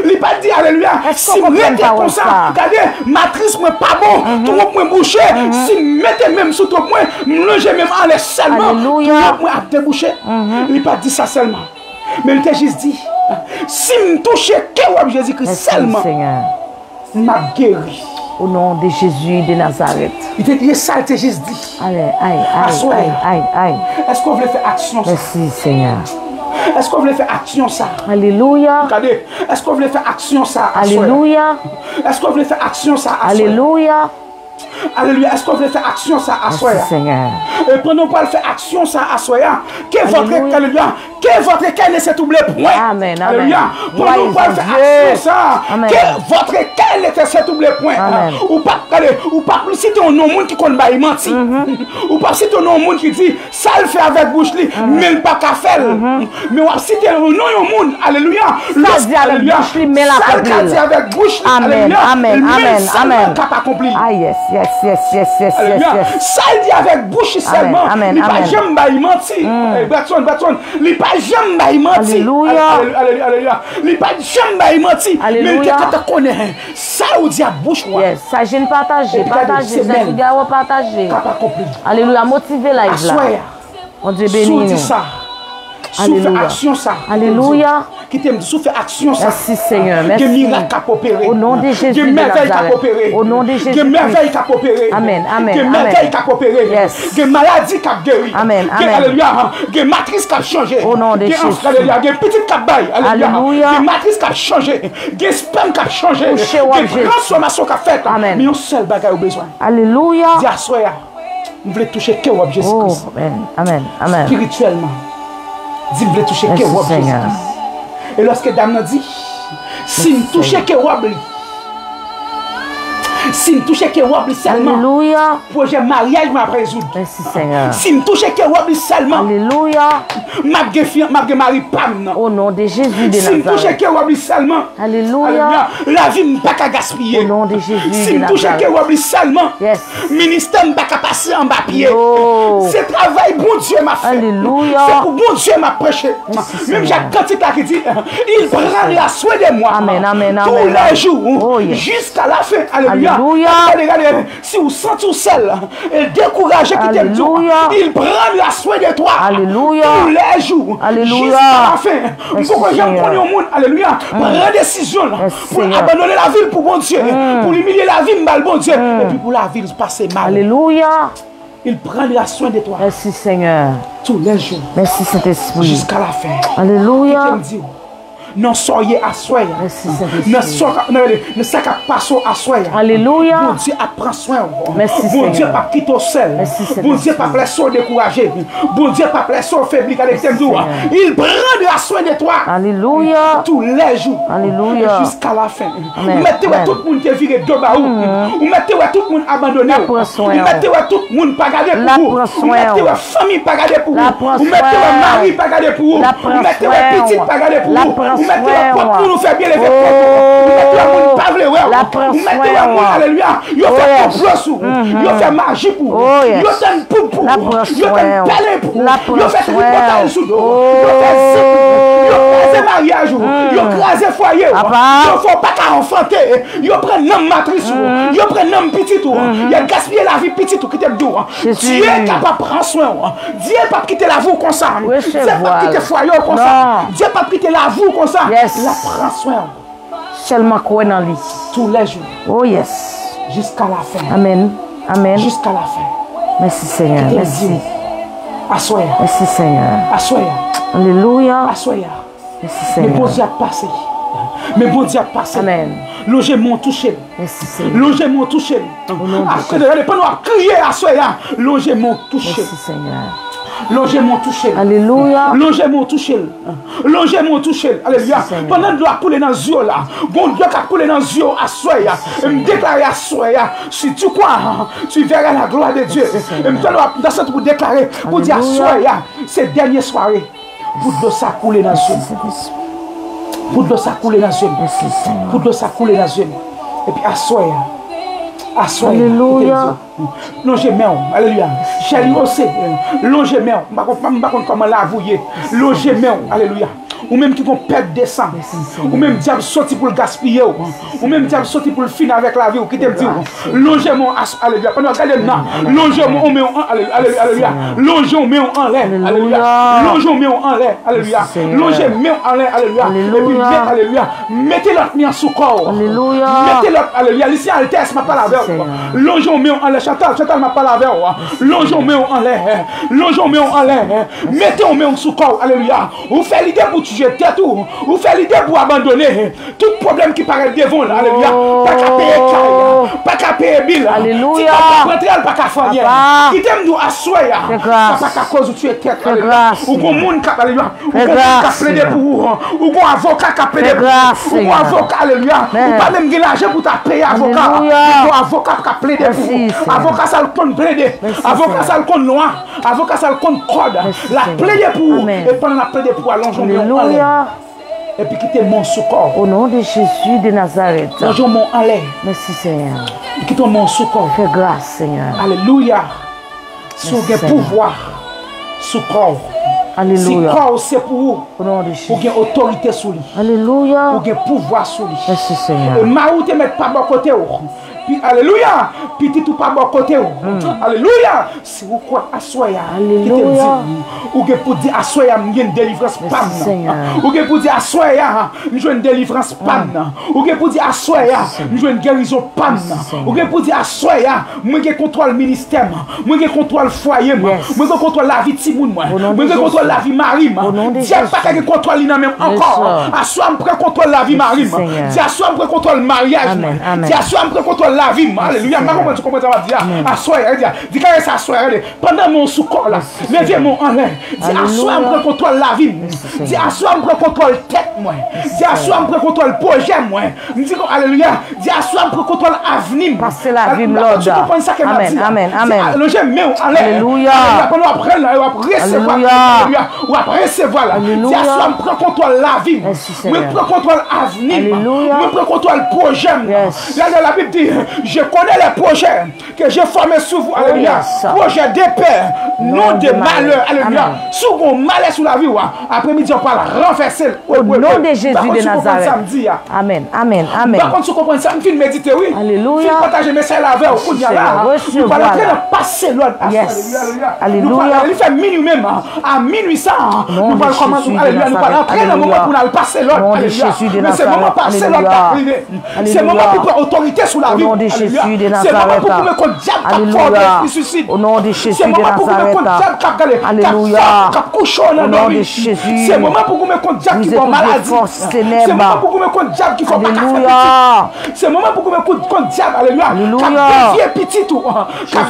[SPEAKER 1] Il n'a pas dit, alléluia, si je mette comme ça, regardez, matrice, moi pas bon, tout le monde bouché, si je mette même sous tout le monde, je même en l'air seulement, tout le monde a débouché. Il n'a pas dit ça seulement. Mais il t'a juste dit, si je touche Jésus-Christ seulement, il m'a guéri.
[SPEAKER 2] Au nom de Jésus de Nazareth.
[SPEAKER 1] Il t'a dit ça, il t'a juste dit.
[SPEAKER 2] Aïe.
[SPEAKER 1] Est-ce qu'on voulait faire action ça?
[SPEAKER 2] Merci Seigneur.
[SPEAKER 1] Est-ce qu'on voulait faire action ça?
[SPEAKER 2] Alléluia.
[SPEAKER 1] Regardez, est-ce qu'on voulait faire action ça?
[SPEAKER 2] Alléluia.
[SPEAKER 1] Est-ce qu'on voulait faire action ça?
[SPEAKER 2] Alléluia.
[SPEAKER 1] Alléluia. Est-ce qu'on voulait faire action ça à soi?
[SPEAKER 2] Seigneur.
[SPEAKER 1] Et pendant qu'on faire action ça à soi, que votre alléluia, que votre cœur ne se trouble point.
[SPEAKER 2] Amen.
[SPEAKER 1] Alléluia. Pendant qu'on faire action ça, que votre cœur ne se trouble point. Ou pas si tu as un monde qui connaît pas mentir. Ou pas si tu as un monde qui dit ça le fait avec bouche li, mais pas qu'à faire. Mais si tu as un monde, alléluia.
[SPEAKER 2] Ça dit avec bouche li, mais la
[SPEAKER 1] accompli. Avec bouche li,
[SPEAKER 2] amen.
[SPEAKER 1] Cap accompli.
[SPEAKER 2] Ah yes.
[SPEAKER 1] Ça il dit avec bouche seulement. Il pas jamais pas mentir. Batson, il pas jamais pas mentir. Alléluia. Il pas jamais pas mentir. Mais quand tu connais ça on dit à bouche.
[SPEAKER 2] Yes, ça je ne partage, ça je partager.
[SPEAKER 1] Cap accompli.
[SPEAKER 2] Alléluia, motiver live là. On Dieu béni nous.
[SPEAKER 1] Alléluia. Action ça.
[SPEAKER 2] Alléluia.
[SPEAKER 1] qui t'aime sous fait action ça.
[SPEAKER 2] Merci Seigneur, merci.
[SPEAKER 1] Que miracle a opéré.
[SPEAKER 2] Au nom de Jésus
[SPEAKER 1] Que
[SPEAKER 2] de
[SPEAKER 1] merveille a
[SPEAKER 2] Nazareth.
[SPEAKER 1] opéré.
[SPEAKER 2] Au nom de Jésus.
[SPEAKER 1] Que merveille a opéré.
[SPEAKER 2] Amen, amen.
[SPEAKER 1] Que merveille a opéré.
[SPEAKER 2] Yes.
[SPEAKER 1] Que maladie a guéri.
[SPEAKER 2] Amen,
[SPEAKER 1] Que
[SPEAKER 2] amen.
[SPEAKER 1] alléluia. Que matrice a changé.
[SPEAKER 2] Au nom de Jésus.
[SPEAKER 1] Alléluia. Que petite a bail.
[SPEAKER 2] Alléluia.
[SPEAKER 1] Que matrice a changé. Que sperme a changé.
[SPEAKER 2] Touché au
[SPEAKER 1] Que transformation a fait.
[SPEAKER 2] Amen.
[SPEAKER 1] Mais un seul bagage au besoin.
[SPEAKER 2] Alléluia.
[SPEAKER 1] Dis à soi, vous voulez toucher que vous Jésus
[SPEAKER 2] Oh,
[SPEAKER 1] Christ.
[SPEAKER 2] amen, amen, amen.
[SPEAKER 1] Spirituellement. Dis vous voulez toucher que
[SPEAKER 2] Merci
[SPEAKER 1] vous Jésus
[SPEAKER 2] Seigneur.
[SPEAKER 1] Christ. Et lorsque dame dit, si nous touchez que vous, si nous touchez que vous seulement,
[SPEAKER 2] Alléluia.
[SPEAKER 1] projet mariage m'a résoudre.
[SPEAKER 2] Merci Seigneur.
[SPEAKER 1] Si nous touchez que vous seulement,
[SPEAKER 2] Alléluia.
[SPEAKER 1] ma mari pam.
[SPEAKER 2] Au nom de Jésus de
[SPEAKER 1] Si nous touchez
[SPEAKER 2] Nazareth.
[SPEAKER 1] que vous seulement,
[SPEAKER 2] Alléluia.
[SPEAKER 1] la vie n'est pas qu'à gaspiller.
[SPEAKER 2] Au nom de Jésus
[SPEAKER 1] Si
[SPEAKER 2] de
[SPEAKER 1] nous touchez que
[SPEAKER 2] Nazareth.
[SPEAKER 1] vous seulement,
[SPEAKER 2] Yes.
[SPEAKER 1] ministère n'est pas qu'à passer en bas pied.
[SPEAKER 2] Oh.
[SPEAKER 1] C'est travail bon Dieu m'a fait.
[SPEAKER 2] Alléluia.
[SPEAKER 1] C'est pour bon Dieu m'a prêché.
[SPEAKER 2] Merci,
[SPEAKER 1] Même
[SPEAKER 2] Seigneur.
[SPEAKER 1] Jacques Cantique qui dit, il prend la soin de moi.
[SPEAKER 2] Amen, amen,
[SPEAKER 1] tous
[SPEAKER 2] amen.
[SPEAKER 1] les jours,
[SPEAKER 2] Oh, yes.
[SPEAKER 1] jusqu'à la fin. Alléluia.
[SPEAKER 2] Alléluia.
[SPEAKER 1] Regardez, si vous sentez tout seul et découragé qui t'aime tout,
[SPEAKER 2] Alléluia.
[SPEAKER 1] il prend la soin de toi.
[SPEAKER 2] Alléluia.
[SPEAKER 1] Tous les jours.
[SPEAKER 2] Alléluia.
[SPEAKER 1] Jusqu'à la fin.
[SPEAKER 2] Merci,
[SPEAKER 1] Pourquoi j'aime
[SPEAKER 2] Seigneur.
[SPEAKER 1] prendre au monde, alléluia, prendre décision là,
[SPEAKER 2] Merci,
[SPEAKER 1] pour
[SPEAKER 2] Seigneur.
[SPEAKER 1] abandonner la ville pour bon Dieu, pour humilier la ville, mal bon Dieu, et puis pour la ville se passer mal.
[SPEAKER 2] Alléluia.
[SPEAKER 1] Il prendra soin de toi
[SPEAKER 2] Merci Seigneur.
[SPEAKER 1] tous les jours
[SPEAKER 2] Merci Saint-Esprit.
[SPEAKER 1] jusqu'à la fin.
[SPEAKER 2] Alléluia.
[SPEAKER 1] Il me dit, non soyez à soi.
[SPEAKER 2] Merci Saint-Esprit.
[SPEAKER 1] Ne soyez pas à soi.
[SPEAKER 2] Alléluia.
[SPEAKER 1] Bon Dieu apprend soin.
[SPEAKER 2] Merci,
[SPEAKER 1] Bon Dieu
[SPEAKER 2] Seigneur.
[SPEAKER 1] pas quitter au seul.
[SPEAKER 2] Merci, Seigneur.
[SPEAKER 1] Bon Dieu pas placer découragé. Bon Dieu pas placer faibli.
[SPEAKER 2] Seigneur.
[SPEAKER 1] Il prendra soin de toi
[SPEAKER 2] Alléluia.
[SPEAKER 1] tous les jours.
[SPEAKER 2] Alléluia.
[SPEAKER 1] Jusqu'à la fin.
[SPEAKER 2] Amen.
[SPEAKER 1] Mettez
[SPEAKER 2] Amen.
[SPEAKER 1] tout le monde qui est viré de bas. Ou mettez tout le monde abandonné.
[SPEAKER 2] La prend soin.
[SPEAKER 1] Mettez tout le monde pas garder
[SPEAKER 2] La
[SPEAKER 1] pour vous.
[SPEAKER 2] prend soin.
[SPEAKER 1] Mettez la famille pas garder pour
[SPEAKER 2] La
[SPEAKER 1] vous.
[SPEAKER 2] prend
[SPEAKER 1] Ou mettez
[SPEAKER 2] soin.
[SPEAKER 1] le mari pas garder pour vous.
[SPEAKER 2] La prend
[SPEAKER 1] Ou mettez
[SPEAKER 2] soin.
[SPEAKER 1] la petite pas garder pour
[SPEAKER 2] La
[SPEAKER 1] vous.
[SPEAKER 2] prend
[SPEAKER 1] Ou mettez
[SPEAKER 2] soin.
[SPEAKER 1] le porte pour nous faire bien les
[SPEAKER 2] Oh.
[SPEAKER 1] Ou mettez le monde pas vle.
[SPEAKER 2] La prend
[SPEAKER 1] Ou mettez
[SPEAKER 2] soin.
[SPEAKER 1] le monde, alléluia. Yo
[SPEAKER 2] Oh,
[SPEAKER 1] fait
[SPEAKER 2] yes.
[SPEAKER 1] complot sur vous. Yo fait magie pour vous.
[SPEAKER 2] Oh, yes.
[SPEAKER 1] Yo fait poupe pour
[SPEAKER 2] La
[SPEAKER 1] vous.
[SPEAKER 2] prend
[SPEAKER 1] Yo
[SPEAKER 2] soin.
[SPEAKER 1] fait pelé pour vous.
[SPEAKER 2] La prend
[SPEAKER 1] Yo fait
[SPEAKER 2] soin.
[SPEAKER 1] tripotage sous vous.
[SPEAKER 2] Oh.
[SPEAKER 1] Yo fait zip. Yo crasé mariage. Yo crasé foyer.
[SPEAKER 2] Papa.
[SPEAKER 1] Yo faut pas qu'à enfanter. Yo prennent nom matrice. Yo prennent nom petit tout. Yo gaspiller la vie petit tout qui t'aime d'où.
[SPEAKER 2] Jésus.
[SPEAKER 1] Dieu est capable de prendre soin. Dieu n'est pas quitter la vie comme ça. Dieu
[SPEAKER 2] Recevoir.
[SPEAKER 1] n'est pas quitter foyer comme ça.
[SPEAKER 2] Non.
[SPEAKER 1] Dieu n'est pas quitter la vie comme ça.
[SPEAKER 2] Yes.
[SPEAKER 1] Il prend soin
[SPEAKER 2] Seulement quoi dans lui.
[SPEAKER 1] tous les jours
[SPEAKER 2] Oh yes.
[SPEAKER 1] jusqu'à la fin.
[SPEAKER 2] Amen. Amen.
[SPEAKER 1] Jusqu'à la fin.
[SPEAKER 2] Merci Seigneur.
[SPEAKER 1] Qu'il
[SPEAKER 2] Merci.
[SPEAKER 1] dit, Assoya,
[SPEAKER 2] Merci Seigneur.
[SPEAKER 1] assoya,
[SPEAKER 2] Alléluia.
[SPEAKER 1] assoya.
[SPEAKER 2] Merci
[SPEAKER 1] Mais bon
[SPEAKER 2] Seigneur.
[SPEAKER 1] Dieu a passé. Mais bon Dieu a passé.
[SPEAKER 2] Amen.
[SPEAKER 1] Logement touché.
[SPEAKER 2] Merci Seigneur.
[SPEAKER 1] Logement touché.
[SPEAKER 2] nom de
[SPEAKER 1] Après, ne pas nous crier assoya. Logement touché.
[SPEAKER 2] Merci Seigneur.
[SPEAKER 1] Logement touché.
[SPEAKER 2] Alléluia.
[SPEAKER 1] Logement touché. Logement touché. Alléluia.
[SPEAKER 2] Merci, Seigneur.
[SPEAKER 1] Pendant que l'eau a coulé dans les yeux là, bon Dieu a coulé dans les yeux à soya. Et me déclarer à soya. Si tu crois, tu verras la gloire de Dieu. Et me dans cette pour déclarer, pour dire à
[SPEAKER 2] Alléluia.
[SPEAKER 1] soya, cette dernière soirée, pour de ça couler dans les yeux.
[SPEAKER 2] Saint-Esprit.
[SPEAKER 1] Pour de ça couler dans les yeux.
[SPEAKER 2] Merci Seigneur.
[SPEAKER 1] Pour de ça couler dans les yeux. Et puis à soya. À soya.
[SPEAKER 2] Alléluia.
[SPEAKER 1] Longez-moi, alléluia. Chérie aussi, longez-moi. Je ne sais pas comment l'avouer. Longez-moi, alléluia. Ou même qui vont perdre des sangs. Ou même diable sorti pour le gaspiller. Ou même diable sorti pour le finir avec la vie. Ou qui te dit, longez-moi, alléluia. Pendant regardez maintenant, longez-moi, on met en alléluia. Longez-moi en l'air, alléluia. Longez-moi en l'air, alléluia. Longez-moi en l'air, alléluia. Et puis, alléluia. Mettez l'autre mis en sous-corps.
[SPEAKER 2] Alléluia.
[SPEAKER 1] Mettez l'autre, alléluia. Ici, Altesse m'a pas la verre. Longez-moi en l'air. Chantal m'a pas la verre. Longez-moi en l'air. Longez-moi en l'air. Mettez-moi en sous-corps, alléluia. Vous faites l'idée pour tuer tête ou vous faites l'idée pour abandonner tout problème qui paraît devant là, alléluia. Pas qu'à payer caille, pas qu'à payer bill.
[SPEAKER 2] Alléluia.
[SPEAKER 1] Pas qu'à faire rien. Qui t'aime nous assoyer. Pas qu'à cause où tu es tête, alléluia. Ou qu'on monde qui alléluia. Ou qu'on monde qui plaide pour vous. Ou qu'on avocat qui plaide pour vous. Ou qu'on avocat, alléluia. Ou pas même l'argent pour ta payer avocat. Ou qu'on avocat qui plaide pour vous. Avocat ça le compte plaider. Avocat ça le compte noir. Avocat ça le compte code. La plaider pour vous. Et pendant la plaider pour allongeons.
[SPEAKER 2] Alléluia.
[SPEAKER 1] Et puis quitter mon sous-corps.
[SPEAKER 2] Au nom de Jésus de Nazareth.
[SPEAKER 1] Allongeons mon en l'air.
[SPEAKER 2] Merci Seigneur.
[SPEAKER 1] Quittons mon sous-corps.
[SPEAKER 2] Fais grâce Seigneur.
[SPEAKER 1] Alléluia. Si vous avez pouvoir, sous-corps. Si
[SPEAKER 2] Alléluia.
[SPEAKER 1] corps c'est pour vous,
[SPEAKER 2] Au nom de
[SPEAKER 1] vous
[SPEAKER 2] Jésus.
[SPEAKER 1] avez autorité sur lui.
[SPEAKER 2] Alléluia.
[SPEAKER 1] Vous avez pouvoir sur lui.
[SPEAKER 2] Merci
[SPEAKER 1] Et
[SPEAKER 2] Seigneur.
[SPEAKER 1] ma ou te mettre pas bon côté. Puis alléluia. petit tout pas bon côté. Alléluia. Si vous croyez à soi, qui te dit, ou que pour dire à soi, il y a une délivrance pas. Ou que pour dire à soi, il y a une délivrance pas. Ou que pour dire à soi, il y a une guérison pas. Ou que pour dire à soi, moi qui contrôle le ministère, moi qui contrôle le foyer, moi qui contrôle la vie de Timoun, moi qui contrôle la vie Marie, Dieu pas qui contrôle lui même encore. À soi, je prends contrôle la vie Marie, Dieu à soi, je prends contrôle le mariage, Dieu à soi, je prends contrôle la vie. Alléluia. Tu comprends ça va dire? À soi, dis quand ça soit pendant mon sous-corps là, levez-moi en l'air. Dis à soi, je prends contrôle la vie. Dis à soi, je prends contrôle tête, moi. Dis à soi, je prends contrôle le projet, moi. Dis alléluia. Dis à soi, je prends contrôle l'avenir.
[SPEAKER 2] Passer la vie, Lord. Amen, amen, amen.
[SPEAKER 1] Le j'aime en l'air.
[SPEAKER 2] Alléluia.
[SPEAKER 1] On va prendre, on va recevoir. Alléluia. On va recevoir là. Dis à soi, je prends contrôle la vie. Je prends contrôle l'avenir. Je prends contrôle le projet. Là, la Bible dit, je connais les projets que j'ai formés sur vous. Alléluia. Projet de paix, non de malheur. Alléluia. Si vous avez malheur sur la vie, après-midi, on va renverser.
[SPEAKER 2] Au nom de Jésus de Nazareth. Amen, amen, amen.
[SPEAKER 1] Par contre, si vous comprenez ça, je vais méditer, oui.
[SPEAKER 2] Alléluia.
[SPEAKER 1] Je vais partager mes sœurs avec vous. Nous allons passer l'ordre. Alléluia. Il fait minuit même. À minuit, ça. Nous allons commencer. Alléluia. Nous allons entrer dans le moment pour passer l'ordre. Alléluia. Mais c'est le moment pour passer l'ordre d'arriver. C'est le moment pour prendre autorité sur la vie.
[SPEAKER 2] Au nom de Jésus de Nazareth.
[SPEAKER 1] C'est le moment pour mettre le diable qui suicide.
[SPEAKER 2] Au nom de Jésus
[SPEAKER 1] de Nazareth. Alléluia.
[SPEAKER 2] Au nom de Jésus.
[SPEAKER 1] C'est le moment pour mettre le diable qui va maladie. C'est le moment pour mettre le diable qui va
[SPEAKER 2] Alléluia.
[SPEAKER 1] C'est le moment pour mettre le diable. Alléluia.
[SPEAKER 2] Alléluia.
[SPEAKER 1] Dévier petit tout.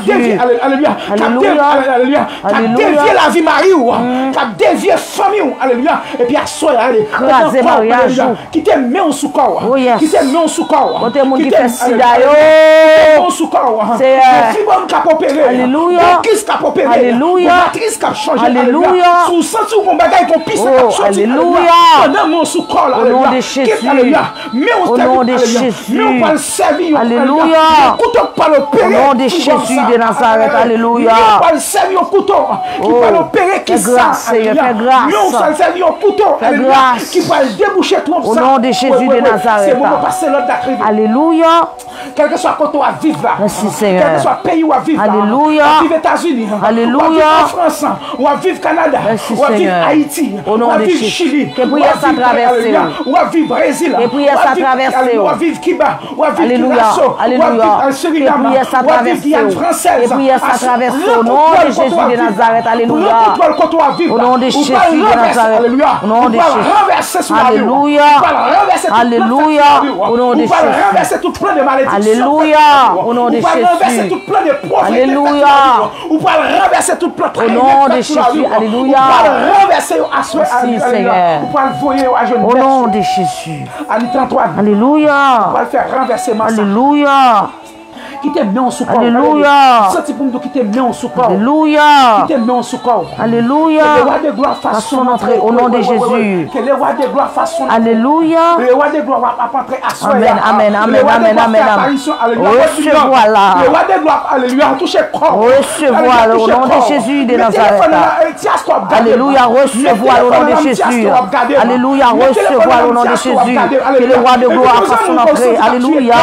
[SPEAKER 1] Dévier. Alléluia. Alléluia. Dévier la vie Marie. Dévier famille. Alléluia. Et puis à soi, allez.
[SPEAKER 2] Écraser mariage.
[SPEAKER 1] Qui te met en sous-corps. Qui te met en sous-corps.
[SPEAKER 2] Quand tu qui fait sida yo.
[SPEAKER 1] C'est fibrom qui a opéré.
[SPEAKER 2] Alléluia.
[SPEAKER 1] Christ qui a opéré.
[SPEAKER 2] Alléluia.
[SPEAKER 1] Matrice qui a changé.
[SPEAKER 2] Alléluia.
[SPEAKER 1] Sous sens où on bagaille qu'on pisse.
[SPEAKER 2] Alléluia.
[SPEAKER 1] Pendant mon sous-corps.
[SPEAKER 2] Au nom de Jésus. Au nom de Jésus.
[SPEAKER 1] Mais on va le servir.
[SPEAKER 2] Alléluia.
[SPEAKER 1] Couteau pas l'opérer.
[SPEAKER 2] Au nom de Jésus de Nazareth. Alléluia.
[SPEAKER 1] On va le servir au couteau. Qui va l'opérer. Qui
[SPEAKER 2] grâce. Fais grâce.
[SPEAKER 1] Mais on va le servir au couteau.
[SPEAKER 2] Fais grâce.
[SPEAKER 1] Qui va le déboucher tout ça.
[SPEAKER 2] Au nom de Jésus de Nazareth.
[SPEAKER 1] C'est bon passer l'autre d'accueil.
[SPEAKER 2] Alléluia.
[SPEAKER 1] Quel que soit côté où à vivre là.
[SPEAKER 2] Merci Seigneur.
[SPEAKER 1] Quel que soit pays où à vivre là.
[SPEAKER 2] Alléluia.
[SPEAKER 1] À vivre États-Unis.
[SPEAKER 2] Alléluia.
[SPEAKER 1] Ou à vivre en France. Ou à vivre Canada.
[SPEAKER 2] Merci
[SPEAKER 1] ou à vivre
[SPEAKER 2] Seigneur.
[SPEAKER 1] Haïti.
[SPEAKER 2] Au nom
[SPEAKER 1] ou à
[SPEAKER 2] de
[SPEAKER 1] vivre
[SPEAKER 2] Jésus.
[SPEAKER 1] Chili.
[SPEAKER 2] Que prière ça traverse.
[SPEAKER 1] Ou à vivre Brésil.
[SPEAKER 2] Que prière ça traverse.
[SPEAKER 1] Ou à vivre Cuba. Ou à vivre
[SPEAKER 2] Alléluia.
[SPEAKER 1] Curaçao.
[SPEAKER 2] Alléluia.
[SPEAKER 1] Ou à vivre Suriname.
[SPEAKER 2] Que prière ça
[SPEAKER 1] Ou à
[SPEAKER 2] traverse.
[SPEAKER 1] vivre Guyane française.
[SPEAKER 2] Que prière ça traverse. Au nom de Jésus de Nazareth. Alléluia. Au nom de Jésus de Nazareth.
[SPEAKER 1] Alléluia.
[SPEAKER 2] Au nom de Jésus. Alléluia. Alléluia. Au nom de Jésus.
[SPEAKER 1] Renverser tout plein de malédictions.
[SPEAKER 2] Alléluia. Au nom de Jésus.
[SPEAKER 1] Renverser tout plein de pauvreté.
[SPEAKER 2] Alléluia.
[SPEAKER 1] Ou pas renverser tout plein de
[SPEAKER 2] Au nom de Jésus. Alléluia.
[SPEAKER 1] Ou pas renverser à soi.
[SPEAKER 2] Seigneur.
[SPEAKER 1] Ou pas le voyer à jeune.
[SPEAKER 2] Au nom de Jésus.
[SPEAKER 1] Anne-Antoine.
[SPEAKER 2] Alléluia.
[SPEAKER 1] On va le faire renverser ma
[SPEAKER 2] Alléluia.
[SPEAKER 1] Qui te met en sous-corps.
[SPEAKER 2] Alléluia.
[SPEAKER 1] Senti pour nous qui te met en sous-corps.
[SPEAKER 2] Alléluia.
[SPEAKER 1] Qui te met en sous-corps.
[SPEAKER 2] Alléluia.
[SPEAKER 1] Que le roi de gloire fasse son entrée.
[SPEAKER 2] Au nom de Jésus.
[SPEAKER 1] Que le roi de gloire fasse son entrée.
[SPEAKER 2] Alléluia.
[SPEAKER 1] Le roi de gloire va entrer à soi.
[SPEAKER 2] Amen, amen, amen, amen, amen. Recevoir là.
[SPEAKER 1] Le roi de gloire, alléluia, toucher corps.
[SPEAKER 2] Recevoir au nom de Jésus de Nazareth. Alléluia, recevoir au nom de Jésus. Alléluia, recevoir au nom de Jésus. Que le roi de gloire fasse son entrée. Alléluia.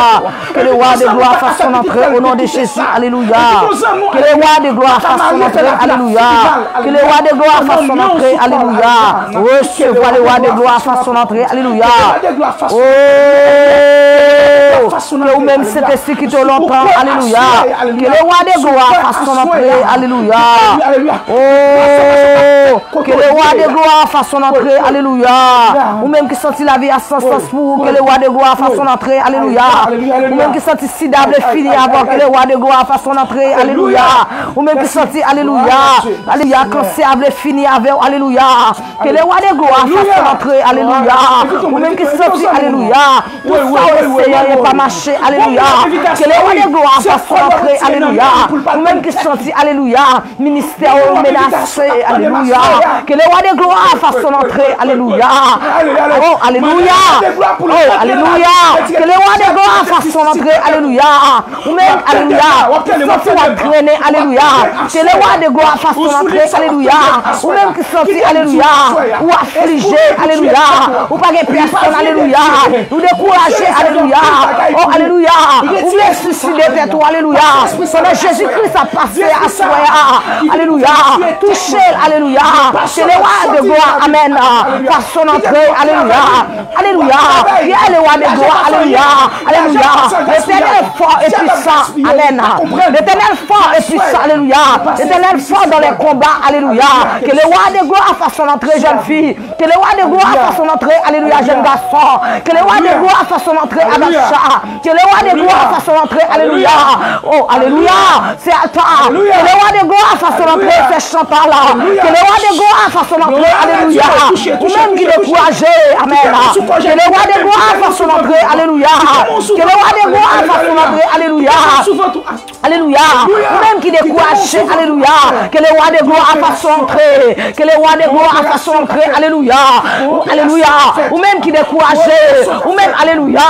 [SPEAKER 2] Que le roi de gloire fasse son entrée au nom de Jésus. Alléluia. Que le roi de gloire fasse son entrée. Alléluia. Que le roi de gloire fasse son entrée. Alléluia. Recevoir le roi de gloire fasse son entrée. Alléluia. Oh, que ou même cet esprit qui te l'entend. Alléluia. Que le roi de gloire fasse son entrée. Alléluia. Oh, que le roi de gloire fasse son entrée. Alléluia. Ou même qui sentit la vie à sens pour que le roi de gloire fasse son entrée. Alléluia. Ou même qui sentit si d'able fini avant que le roi de gloire fasse son entrée. Alléluia. Ou même qui sentit, alléluia. Alléluia. Quand c'est fini avec, alléluia. Que le roi de gloire fasse son entrée. Alléluia. Ou même qui sentit, alléluia. Tout ça au Seigneur n'est pas marché. Alléluia. Que le roi de gloire fasse son entrée. Alléluia. Ou même qui sentit, alléluia. Ministère menacé. Alléluia. Que le roi de gloire fasse son entrée. Alléluia. Oh, alléluia. Oh, alléluia. Que le roi de gloire fasse son entrée. Alléluia. Ou même, alléluia. Sorti ou à grainer. Alléluia. Que le roi de gloire fasse son entrée. Alléluia. Ou même qui sorti. Alléluia. Ou affligé. Alléluia. Ou pas de personne. Alléluia. Ou découragé. Alléluia. Oh, alléluia. Ou bien suicider tête, alléluia. Pendant Jésus-Christ a passé à soi. Alléluia. Touché, alléluia. C'est le roi de gloire, amen. Par son entrée, alléluia. Alléluia. Il est le roi de gloire, alléluia. Alléluia. L'éternel fort et puissant, amen. L'éternel fort et puissant, alléluia. L'éternel fort dans les combats, alléluia. Que le roi de gloire fasse son entrée, jeune fille. Que le roi de gloire fasse son entrée, alléluia, jeune garçon. Que le roi de gloire fasse son entrée, Abacha. Que le roi de gloire fasse son entrée, alléluia. Oh, alléluia. C'est à toi. Que le roi de gloire fasse son entrée, c'est Chantal là. Que le roi de gloire fasse son entrée, alléluia. Ou même qui est découragé, amen. Que le roi de gloire fasse son entrée, alléluia. Que le roi de gloire fasse son entrée, alléluia. Alléluia. Ou même qui est découragé, alléluia. Que le roi de gloire fasse son entrée. Que le roi de gloire fasse son entrée, alléluia. Alléluia. Ou même qui est découragé. Ou même, alléluia.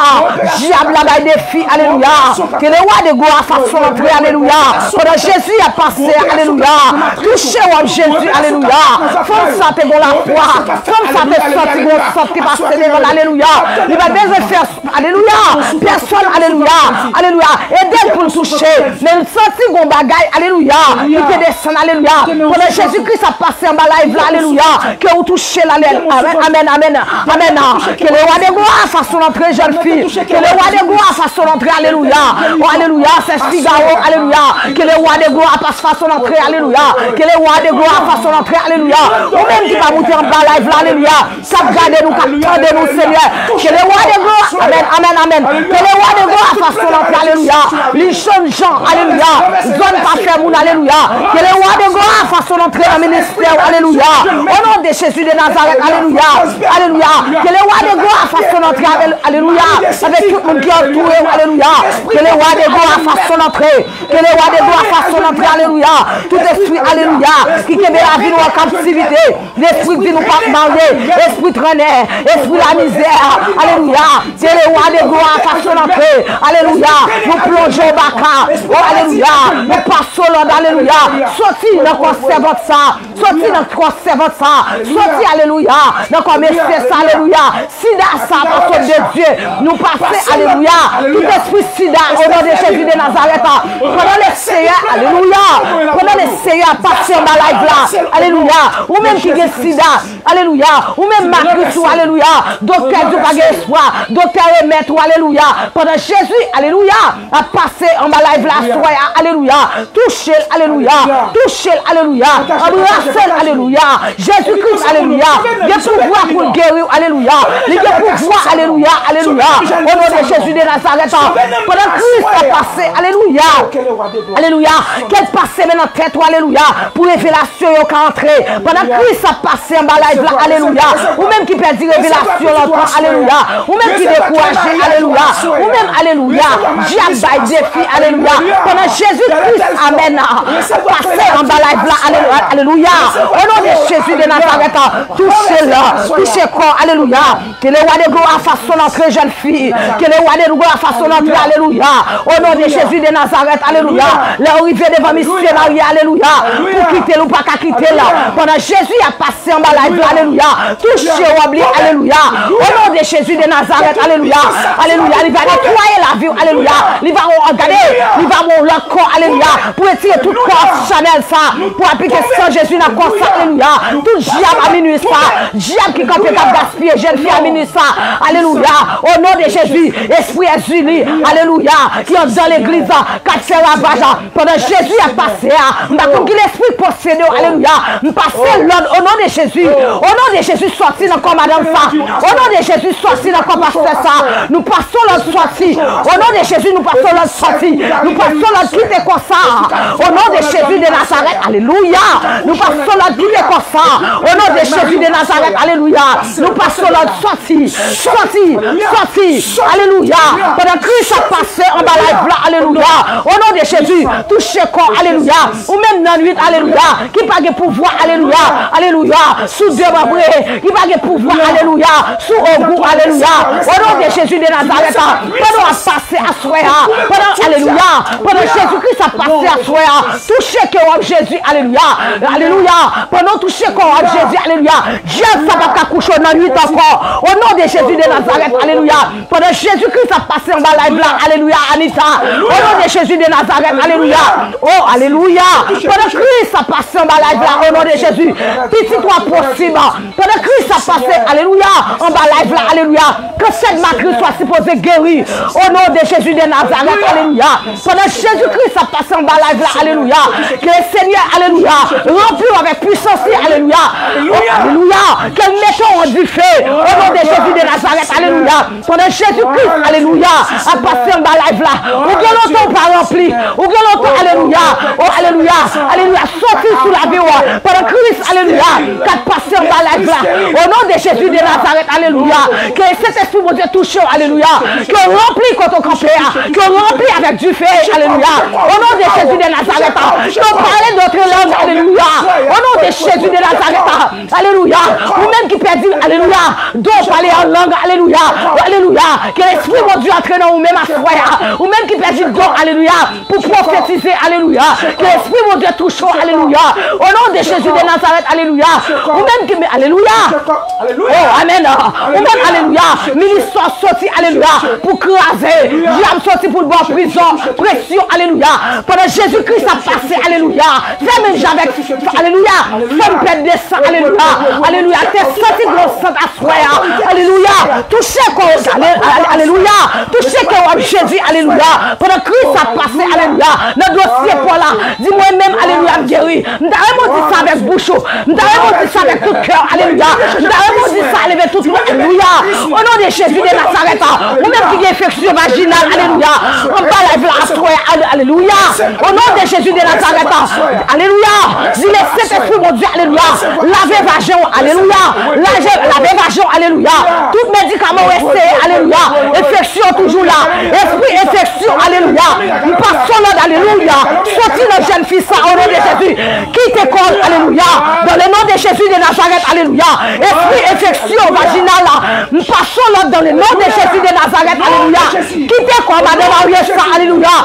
[SPEAKER 2] Diable la baille des filles, alléluia. Que le roi de gloire fasse son entrée, alléluia. Pendant Jésus a passé, alléluia. Touchez au Jésus, alléluia. Comme ça, t'es bon la foi. Comme ça, t'es sorti, bon sorti, parce que devant, alléluia. Il va déjà faire, alléluia. Personne, alléluia. Alléluia. Aidez pour le toucher. Mais il sorti, bon bagaille, alléluia. Il peut descendre, alléluia. Pendant Jésus-Christ a passé en bas live, alléluia. Que vous touchez, amen, amen, amen. Amen. Que le roi de gloire fasse son entrée, jeune fille. Que le roi de gloire fasse son entrée, alléluia. Oh, alléluia, c'est Figaro, alléluia. Que le roi de gloire fasse son entrée, alléluia. Que le roi de gloire fasse son entrée, alléluia. Ou même qui va monter en bas live, alléluia. Ça garde nous, attendez nous, Seigneur. Que le roi de gloire, amen, amen, amen. Que le roi de gloire fasse son entrée, alléluia. Les jeunes gens, alléluia. Zone pas faire moun, alléluia. Que le roi de gloire fasse son entrée dans le ministère, alléluia. Au nom de Jésus de Nazareth, alléluia. Alléluia. Que le roi de gloire fasse son entrée, alléluia. Avec tout le monde qui est entouré, alléluia. Que le roi de gloire fasse son entrée. Que le roi de gloire fasse son entrée, alléluia. Tout esprit, alléluia, qui met la vie en captivité. L'esprit qui nous pas marier. Esprit traîner. Esprit la misère. Alléluia. Que le roi de gloire fasse son entrée. Alléluia. Nous plongeons au baka. Oh, alléluia. Nous passons l'ordre, alléluia. Sorti dans le servant ça. Sorti dans le servant ça. Sorti, alléluia. Dans le messieurs ça, alléluia. Sida ça, parce de Dieu. Nous passons, alléluia. Tout esprit sida, au nom de Jésus de Nazareth. Pendant les Seigneurs, alléluia. Pendant les Seigneurs, passez dans la live là. Alléluia. Ou même qui est sida, alléluia. Ou même Marcus, alléluia. Docteur du bagage espoir. Docteur Remettre, alléluia. Pendant Jésus, alléluia, a passé en bas live là, soyez, alléluia. Touchez, alléluia. Touchez, alléluia. Embrassez, alléluia. Jésus-Christ, alléluia. Il y a pouvoir pour le guérir, alléluia. Il y a pouvoir, alléluia, alléluia. Au nom de Jésus de Nazareth. Pendant Christ a passé, alléluia. Alléluia. Qu'elle passe maintenant tête, alléluia. Pour révélation, il y a entrer. Pendant Christ a passé en bas live là, alléluia. Ou même qui perd révélation, alléluia. Ou même qui découragé, alléluia. Ou même, alléluia. Diable baille défi, alléluia. Pendant Jésus-Christ, amen. Passé en bas live là, alléluia. Au nom de Jésus de Nazareth, touchez-le. Touchez corps, alléluia. Que le roi de gloire fasse son entrée, jeune fille. Que le roi de gloire fasse son entrée, alléluia. Au nom de Jésus de Nazareth, alléluia. L'arrivée devant missionnaire, alléluia. Pour quitter ou pas qu'à quitter là. Pendant Jésus a passé en bas live, alléluia. Touchez ou oublié, alléluia. Au nom de Jésus de Nazareth, alléluia. Alléluia. Il va nettoyer la vie, alléluia. Il va regarder, il va mon le corps, alléluia. Pour retirer tout corps Chanel ça. Pour appliquer sans Jésus dans le corps, alléluia. Tout diable à minuit ça. Diable qui quand tu as gaspillé, jeune fille à minuit ça. Alléluia. Au nom de Jésus, esprit exilé, alléluia. Qui est dans l'église, qui fait ravage. Pendant Jésus a passé, comme qu'il l'esprit possédé, alléluia. Passer l'ordre au nom de Jésus. Au nom de Jésus, sorti dans le corps madame ça. Au nom de Jésus, sorti dans le corps pasteur ça. Nous passons l'autre sorti. Au nom de Jésus, nous passons l'autre sorti. Nous passons l'autre quitter comme ça. Au nom de Jésus de Nazareth, alléluia. Nous passons l'autre quitter comme ça. Au nom de Jésus de Nazareth, alléluia. Nous passons l'autre sorti. Sorti. Sorti. Alléluia. Pendant Christ a passé en bas live là, alléluia. Au nom de Jésus, touchez corps, alléluia. Ou même dans la nuit, alléluia. Qui pas de pouvoir, alléluia. Alléluia. Sous Dieu, qui pas de pouvoir, alléluia. Sous au goût, alléluia. Au nom de Jésus de Nazareth, pendant à passer à soi, pendant, alléluia, Pendant Jésus-Christ a passé à soi, touchez que Jésus, alléluia, alléluia. Pendant toucher qu'on Jésus, alléluia. Dieu, ça va pas coucher dans la nuit encore. Au nom de Jésus de Nazareth, alléluia. Pendant Jésus-Christ a passé en bas live là, alléluia, Anita. Au nom de Jésus de Nazareth, alléluia. Oh, alléluia. Pendant Christ a passé en bas live là, au nom de Jésus. Petit toi possible. Pendant Christ a passé, alléluia, en bas live là, alléluia. Que cette matrice soit supposée guérir. Au nom de Jésus de Nazareth, alléluia. Pendant Jésus-Christ a passé en bas live là, alléluia. Que le Seigneur, alléluia, remplit avec puissance, alléluia. Oh, alléluia. Qu'elle mette en du feu. Au nom de Jésus de Nazareth, alléluia. Pendant Jésus-Christ, alléluia, a passé en bas live là. Ou que longtemps pas rempli. Ou que longtemps, alléluia. Oh, alléluia. Alléluia. Sortir sous la vie. Pendant Christ, alléluia. Qu'a passé en bas live là. Au nom de Jésus de Nazareth, alléluia. Que cet esprit, mon Dieu, touche, alléluia. Que remplit quand on campait. Que remplit avec du feu, alléluia. Au nom de Jésus de Nazareth. Que parler d'autres langues, alléluia. Au nom de Jésus de Nazareth, alléluia. Ou même qui perdit, alléluia. Donc parler en langue, alléluia. Alléluia. Que l'esprit, mon Dieu, entraîne ou même à soi. Ou même qui perdit donc, alléluia. Pour prophétiser, alléluia. Que l'esprit, mon Dieu, touche, alléluia. Au nom de Jésus de Nazareth, alléluia. Ou même qui, alléluia. Oh, amen. Ou même, alléluia. Ministre sorti, alléluia. Pour craser. Diable sorti pour le boire prison. Pression, alléluia. Pendant Jésus-Christ a passé, alléluia. Fais même avec, alléluia. Fais me perdre des sangs, alléluia. Alléluia. T'es sorti de l'eau à soi. Alléluia. Touchez quoi, alléluia. Touchez quoi, Jésus, alléluia. Pendant Christ a passé, alléluia. Notre dossier pour là. Dis-moi même, alléluia, guéri. Nous avons dit ça avec bouche. Nous avons dit ça avec tout cœur, alléluia. Nous avons dit ça avec tout le monde, alléluia. Au nom de Jésus de Nazareth. Ou même qui est infection vaginale, alléluia. On va la vie à soi, alléluia. Au nom de Jésus de Nazareth, alléluia. Dis-le, cet esprit, mon Dieu, alléluia. Lavez vagin, alléluia. Lavez vagin, alléluia. Tout médicament resté, alléluia. Infection toujours là. Esprit, infection, alléluia. Nous passons là, alléluia. Sorti le jeune fils, au nom de Jésus. Quitte école, alléluia. Dans le nom de Jésus de Nazareth, alléluia. Esprit, infection vaginale, nous passons là, dans le nom de Jésus de Nazareth, alléluia. Quitte quoi, madame Ariessa, alléluia.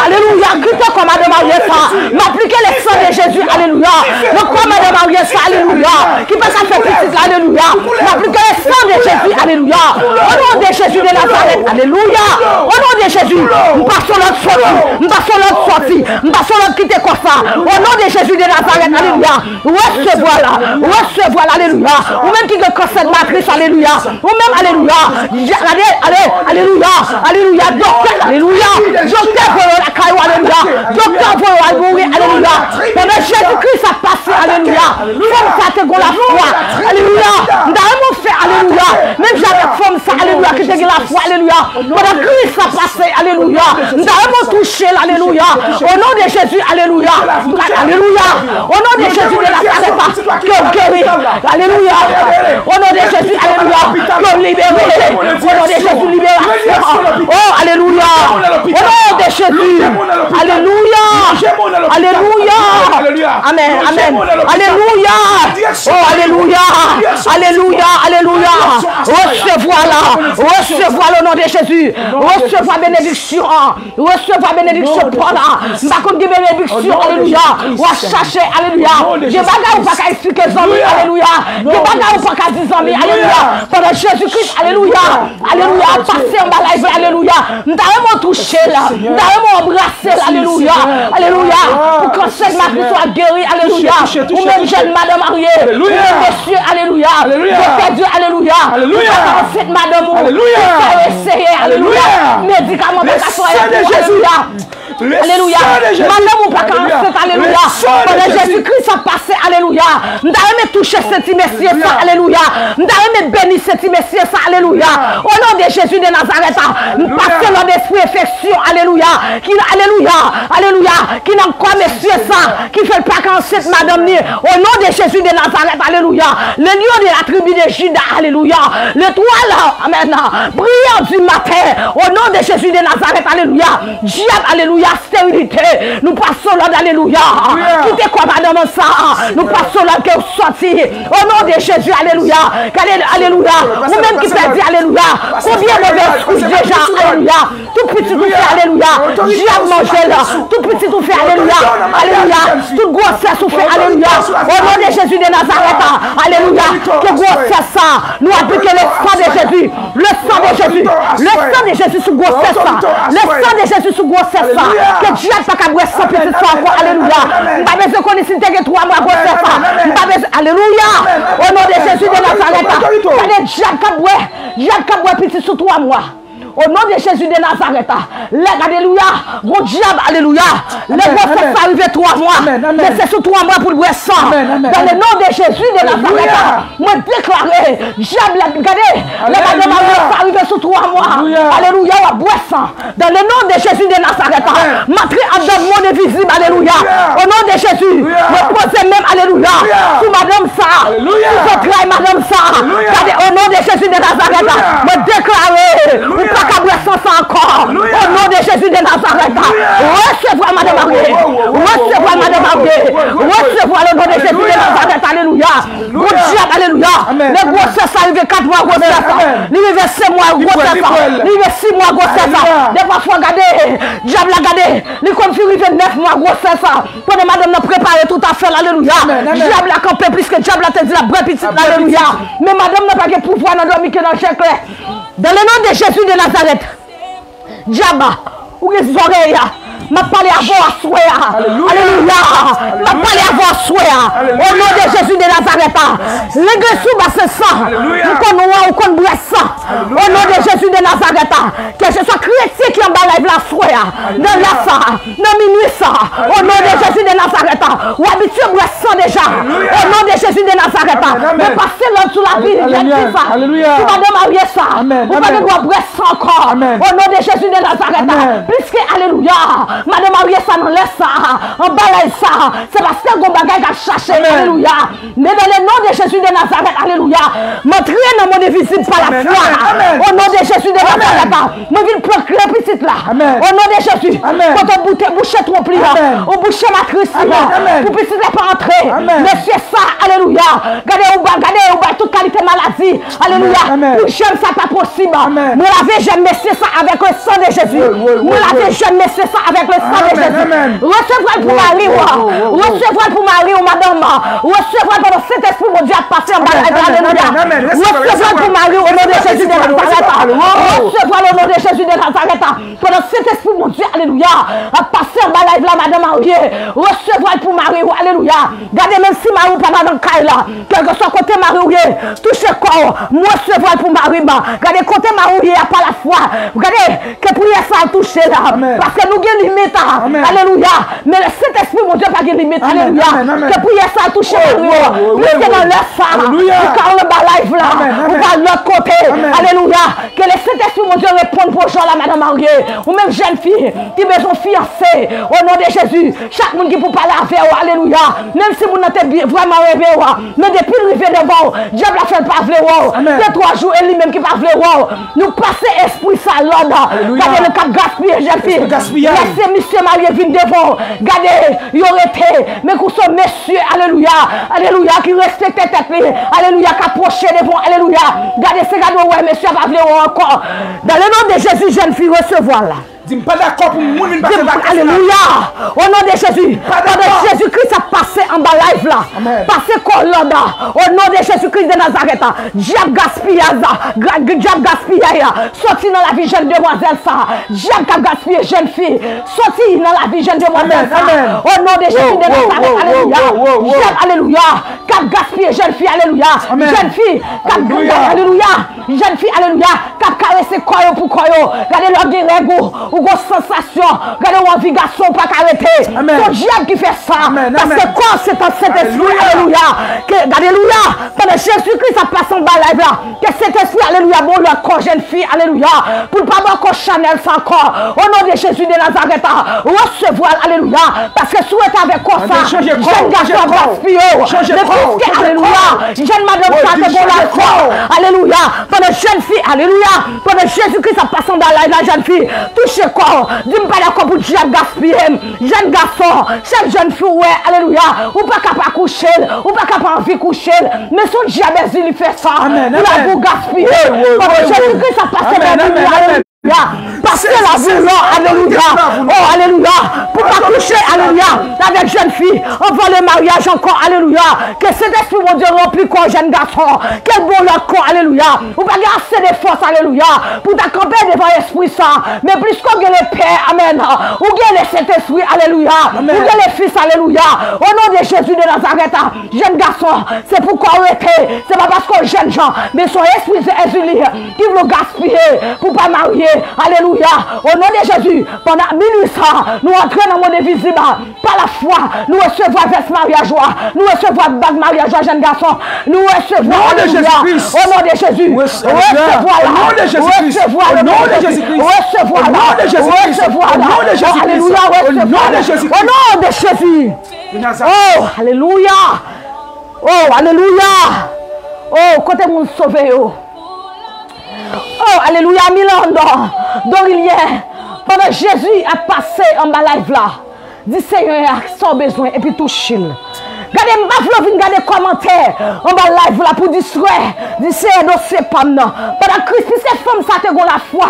[SPEAKER 2] Alléluia. Quitte quoi, madame Ariessa. M'appliquer le sang de Jésus, alléluia. Le quoi, madame Ariessa, alléluia. Qui peut s'en faire petite, alléluia. M'appliquer le sang de Jésus, alléluia. Au nom de Jésus de Nazareth, alléluia. Au nom de Jésus, nous passons notre sortie. Nous passons notre sortie. Nous passons notre quitter quoi ça. Au nom de Jésus de Nazareth, alléluia. Recevoir là. Recevoir là, alléluia. Ou même qui est cette matrice, alléluia. Ou même, alléluia. Allez, alléluia. Alléluia. Docteur, alléluia. Docteur, la caillou, alléluia. Docteur, pour mourir, alléluia. Pendant Jésus-Christ a passé, alléluia. Femme, ça te la foi. Alléluia. Nous avons fait, alléluia. Même j'avais femme, ça, alléluia, qui te la foi, alléluia. Pendant Christ a passé, alléluia. Nous avons touché, alléluia. Au nom de Jésus, alléluia. Alléluia. Au nom de Jésus de la Nazareth, que guéri. Alléluia. Au nom de Jésus, alléluia. Que libéré. Au nom de Jésus, libération. Oh, alléluia. Au nom de Jésus. Alléluia. Alléluia. Amen. Amen. Alléluia. Oh, alléluia. Alléluia. Alléluia. Recevoir là. Recevoir le nom de Jésus. Recevoir bénédiction. Recevoir bénédiction pour là. Par contre, bénédiction. Alléluia. On va chercher. Alléluia. Des bagages ou pas qu'à expliquer les amis. Alléluia. Des bagages ou pas qu'à dire amis. Alléluia. Pendant Jésus-Christ. Alléluia. Alléluia. Passer en bas live. Alléluia. Nous avons touché là. Nous avons embrassé. Alléluia. Alléluia. Pour que cette matrice soit guérie. Alléluia. Ou même jeune madame mariée. Ou même monsieur. Alléluia. Docteur Dieu. Alléluia. Alléluia. Cette madame. Alléluia. Alléluia. Médicament. Alléluia. Alléluia. Madame ou pas alléluia. Pendant Jésus-Christ a passé, alléluia. Nous avons touché cet messieurs, ça, alléluia. Nous avons béni cet messieurs, ça, alléluia. Au nom de Jésus de Nazareth, nous passons dans l'esprit infection, alléluia. Alléluia, alléluia. Qui n'a quoi, messieurs, ça, qui fait pas quand cette madame ni. Au nom de Jésus de Nazareth, alléluia. Le lion de la tribu de Juda, alléluia. L'étoile, amen. Brillant du matin, au nom de Jésus de Nazareth, alléluia. Diable, alléluia. Stérilité, nous passons là, alléluia. Quittez quoi, madame, ça. Nous passons là, que vous sortez. Au nom de Jésus, alléluia. Alléluia. Ou même qui peut dire, alléluia. Combien de versets déjà, alléluia. Tout petit tout fait, alléluia. Diable manger là. Tout petit tout fait, alléluia. Alléluia. Toute grossesse tout fait, alléluia. Au nom de Jésus de Nazareth, alléluia. Que grossesse ça. Nous appliquons le sang de Jésus. Le sang de Jésus. Le sang de Jésus sur grossesse ça. Le sang de Jésus sur grossesse ça. Que Dieu n'a pas qu'à boire sans petit sang encore, alléluia. Pas besoin qu'on ait si t'es 3 mois grossesse ça. Alléluia. Au nom de Jésus de Nazareth. Allez, Diable qui boit petit sous 3 mois. Au nom de Jésus de Nazareth, alléluia, mon diable, alléluia, les grossesses sont arrivées 3 mois, mais c'est sous 3 mois pour le boire sang. Dans le nom de Jésus de Nazareth, moi déclaré, diable, regardez, les madame sont arrivées sous 3 mois, alléluia, on boit sang. Dans le nom de Jésus de Nazareth, m'entrée en dans le monde invisible, alléluia, au nom de Jésus, me posez même, alléluia, sous madame ça, sous votre travail, madame ça, regardez, au nom de Jésus de Nazareth, me déclaré, encore. Au nom de Jésus de Nazareth. Recevez madame Marie. Recevez madame Marie. Recevez le nom de Jésus de Nazareth. Alléluia. Bon diable, alléluia. Les grossesses arrivent 4 mois grossesse. Il arrive 5 mois grossesse. Il arrive 6 mois grossesse. Des fois, regardez. Diable, regardez. Il confirme 9 mois grossesse. Pendant madame n'a préparé tout à fait. Alléluia. Diable a campé plus que diable a te dit la vraie petite. Alléluia. Mais madame n'a pas de pouvoir dans le dans le chèque. Dans le nom de Jésus de Nazareth, diable, où les oreilles, m'a parlé avant à souhait. Alléluia. M'a parlé avant à souhait. Au nom de Jésus de Nazareth, l'église sous basse sang, nous connaissons, on connaît ça. Au nom de Jésus de Nazareth, que ce soit chrétien qui en bas la souhait, dans la ça, dans minuit ça. Au nom de Jésus de Nazareth, ou habitué à ça déjà. Au nom de Jésus de Nazareth, mais passez là sous la vie, j'ai ça. Tu vas démarrer ça. Vous allez voir ça encore. Au nom de Jésus de Nazareth, puisque alléluia. Madame Marie, ça nous laisse ça. En bas ça. C'est parce que vous bagage à chercher. Alléluia. Mais dans le nom de Jésus de Nazareth, alléluia. M'entrer dans mon invisible par la foi. Au nom de Jésus de Nazareth. Je viens proclamer petite là. Au nom de Jésus. Quand on bouche trop pli. On bouche ma Christ. Pour petite là pas entrer. Mais c'est ça. Alléluia. Regardez toute qualité maladie. Alléluia. Pour j'aime ça pas possible. Nous l'avons jamais fait ça avec le sang de Jésus. Nous l'avons jamais fait ça avec le sang de Jésus. Recevez pour Marie, recevez pour Marie, madame, recevez pour le Saint-Esprit, mon Dieu, à passer en bas. Alléluia. Recevez pour Marie au nom de Jésus de Nazareth. Recevez au nom de Jésus de Nazareth. Pour le Saint-Esprit, mon Dieu, alléluia, à passer en bas là, madame Marie. Recevez pour Marie, alléluia. Regardez, même si Marie n'est pas dans le cas là, quel que soit côté Marie, touchez corps, moi recevez pour Marie. Regardez, côté Marie, il n'y a pas la foi. Regardez, que prière ça toucher là. Parce que nous avons une limite. Alléluia. Mais le Saint-Esprit, mon Dieu, pas de limite. Alléluia. Que prière ça toucher Marie. Puisque dans leur femme, quand on va live là, on va de l'autre côté. Alléluia. Que le Saint-Esprit, mon Dieu, réponde pour Jean, la madame Marie. Ou même jeune fille qui besoin fiancée. Au nom de Jésus. Chaque monde qui peut parler avec vous. Alléluia. Même si vous n'êtes vraiment rêvé. Mais depuis le rivière devant, Diable a fait pas vouloir. 2-3 jours, et lui-même qui va vouloir. Nous passer esprit ça l'ordre. Regardez le cap gaspillé, jeune fille. Laissez monsieur Marie venir devant. Regardez, il aurait été. Mais qu'on soit messieurs, alléluia. Alléluia, qui respecte tête. Alléluia, qui approche devant. Alléluia. Regardez, c'est gars, ouais, monsieur va vouloir encore. Dans le nom de Jésus, jeune fille, recevoir là.
[SPEAKER 1] Dis pas d'accord pour moi,
[SPEAKER 2] alléluia. Au nom de Jésus. Pendant Jésus-Christ a passé en bas live là. Passé Colanda. Au nom de Jésus-Christ de Nazareth. Diable gaspillage. Sorti dans la vie jeune demoiselle ça. Diable gaspillage jeune fille. Sorti dans la vie jeune demoiselle ça. Au nom de Jésus de Nazareth. Alléluia. Diable, alléluia. Cap gaspillage jeune fille. Alléluia. Jeune fille. Alléluia. Jeune fille. Alléluia. Cap caresser koyo pour koyo. Regardez leur guérego. Ou grosse sensation, regardez où envie garçon pas arrêter. C'est le diable qui fait ça. Parce que quand c'est un Saint-Esprit, alléluia. Alléluia. Pendant Jésus-Christ, ça passe en bas là. Que cet esprit, alléluia, bon, leur corps, jeune fille, alléluia. Pour ne pas avoir encore Chanel, ça encore. Au nom de Jésus de Nazareth, recevoir, alléluia. Parce que souhaite avec quoi ça, jeune garçon, gaspillé. Alléluia. Jeune madame, ça, c'est bon, la corps. Alléluia. Pendant jeune fille, alléluia. Pendant Jésus-Christ, ça passe en bas là, la jeune fille. Touchez corps, dis-moi pas d'accord pour diable gaspiller, jeune garçon, chaque jeune fille, ouais, alléluia, ou pas capable de coucher, ou pas capable de coucher, mais son diable, il fait ça, pour la vous gaspiller, parce que Jésus-Christ, ça passe dans la vie. Parce que la vouloir, alléluia. Oh, alléluia. Pour pas toucher, alléluia, avec jeune fille, avant le mariage encore, alléluia. Que cet esprit, mon Dieu, rempli comme jeune garçon. Quel bon leur corps, alléluia. Vous pas assez de force, alléluia. Pour t'accompagner devant l'esprit ça. Mais plus qu'on gagne les pères, amen. Ou gagne les Saint-Esprit, alléluia. Ou gagne les fils, alléluia. Au nom de Jésus de Nazareth, jeune garçon, c'est pourquoi on était. C'est pas parce qu'on est jeune gens, mais son esprit c'est exilé qui veut gaspiller pour pas marier. Alléluia. Au nom de Jésus, pendant 1800, nous entrons dans le monde invisible. Par la foi, nous recevons avec mariage. Nous recevons bague mariage, jeune garçon. Nous recevons, alléluia. Au nom de Jésus. Recevoir
[SPEAKER 1] au nom de Jésus-Christ. Au nom de Jésus-Christ.
[SPEAKER 2] Recevoir
[SPEAKER 1] au nom de Jésus-Christ.
[SPEAKER 2] Au nom de Jésus. Alléluia.
[SPEAKER 1] Au nom de Jésus.
[SPEAKER 2] Au nom de Jésus. Oh, alléluia. Oh, alléluia. Oh, côté mon sauvé. Oh, alléluia, Milando. Dorilien, pendant Jésus a passé en bas live là, dit Seigneur, sans besoin, et puis touche-le. Regardez, ma vlog, regardez les commentaires en bas live là pour dire, dit Seigneur, dossier pas non. Pendant Christ, cette femme, ça te gonne la foi.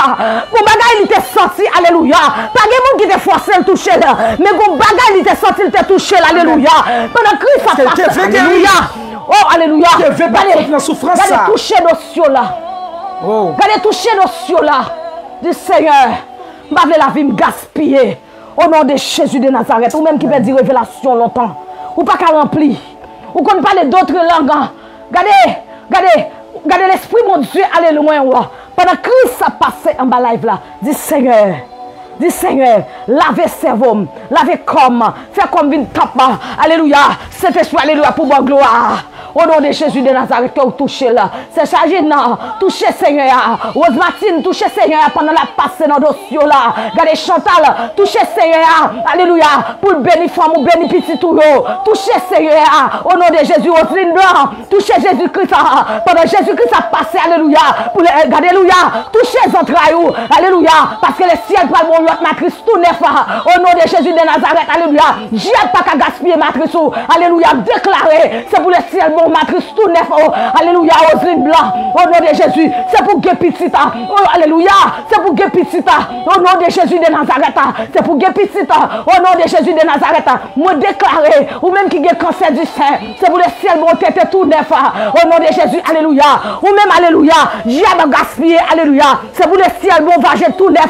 [SPEAKER 2] Pour bagaille, il était sorti, alléluia. Pas de monde qui te forcé le toucher là, mais pour bagaille, il était sorti, il te touché, alléluia. Pendant Christ, ça passe, alléluia. Oh, alléluia. Regardez, toucher dossier là. Oh. Regardez toucher nos cieux là. Du Seigneur, je vais la vie me gaspiller. Au nom de Jésus de Nazareth. Ou même qui peut dire révélation longtemps. Ou pas qu'à remplir. Ou qu'on parle d'autres langues. Regardez l'esprit mon Dieu aller loin. Pendant que Christ a passé en bas live là. Du Seigneur. Dis Seigneur, lavez cerveau, lavez comme, faites comme une tape. Alléluia. Cet esprit, alléluia, pour bonne gloire. Au nom de Jésus de Nazareth, que vous touchez là. C'est chargé, non. Touchez Seigneur. Rose Martine, touchez Seigneur pendant la passe dans le dossier là. Regardez Chantal, touchez Seigneur. Alléluia. Pour le bénir femme ou bénir petit tout. Touchez Seigneur. Au nom de Jésus, Roselyne Blanc. Touchez Jésus-Christ. Pendant Jésus-Christ a passé, alléluia. Pour le, alléluia. Touchez les entrailles. Alléluia. Parce que le ciel parle mon l'autre matrice tout neuf. Au nom de Jésus de Nazareth, alléluia. J'ai pas qu'à gaspiller matrice. Alléluia. Déclaré. C'est pour le ciel mon matrice tout neuf. Alléluia. Roselyne Blanc. Au nom de Jésus. C'est pour Gépitita. Alléluia. C'est pour Gépitita. Au nom de Jésus de Nazareth. C'est pour Gépitita. Au nom de Jésus de Nazareth. Moi déclaré. Ou même qui a cancer du sein. C'est pour le ciel mon tête tout neuf. Au nom de Jésus. Alléluia. Ou même alléluia. J'ai pas gaspillé. Alléluia. C'est pour le ciel mon vagin tout neuf.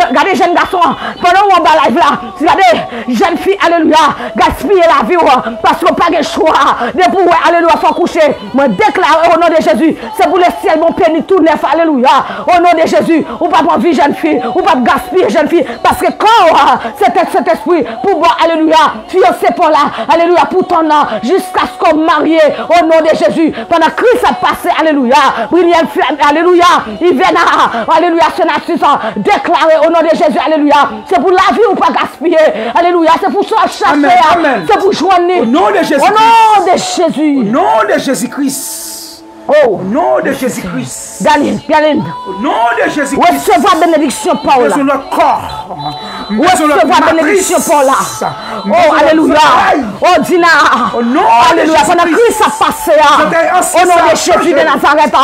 [SPEAKER 2] Regardez jeune garçon. Pendant qu'on va live là. Regardez jeune fille. Alléluia. Gaspiller la vie. Parce qu'on n'a pas de choix. De pouvoir alléluia faut coucher. Moi déclare au nom de Jésus. C'est pour le ciel mon pénis tout neuf. Alléluia. Au nom de Jésus. Ou pas prendre vie jeune fille. Ou pas gaspiller jeune fille. Parce que quand cet esprit pour voir alléluia. Fiancé pour là. Alléluia. Pour ton nom. Jusqu'à ce qu'on marie. Au nom de Jésus. Pendant que Christ a passé. Alléluia. Alléluia. Il vient là. Alléluia. Déclaré au nom de Jésus. Alléluia. C'est pour la vie ou pas gaspiller. Alléluia. C'est pour ça chasser. C'est pour joindre.
[SPEAKER 1] Au nom de Jésus.
[SPEAKER 2] Au nom de Jésus.
[SPEAKER 1] Au nom de Jésus-Christ.
[SPEAKER 2] Oh.
[SPEAKER 1] Au nom de Jésus-Christ.
[SPEAKER 2] Galine.
[SPEAKER 1] Au nom de Jésus-Christ.
[SPEAKER 2] Recevoir bénédiction Paul.
[SPEAKER 1] Sur notre corps.
[SPEAKER 2] Recevoir bénédiction Paul. Oh, alléluia. Oh, Dina. Alléluia. Pendant que Christ a passé. Au nom de Jésus de Nazareth.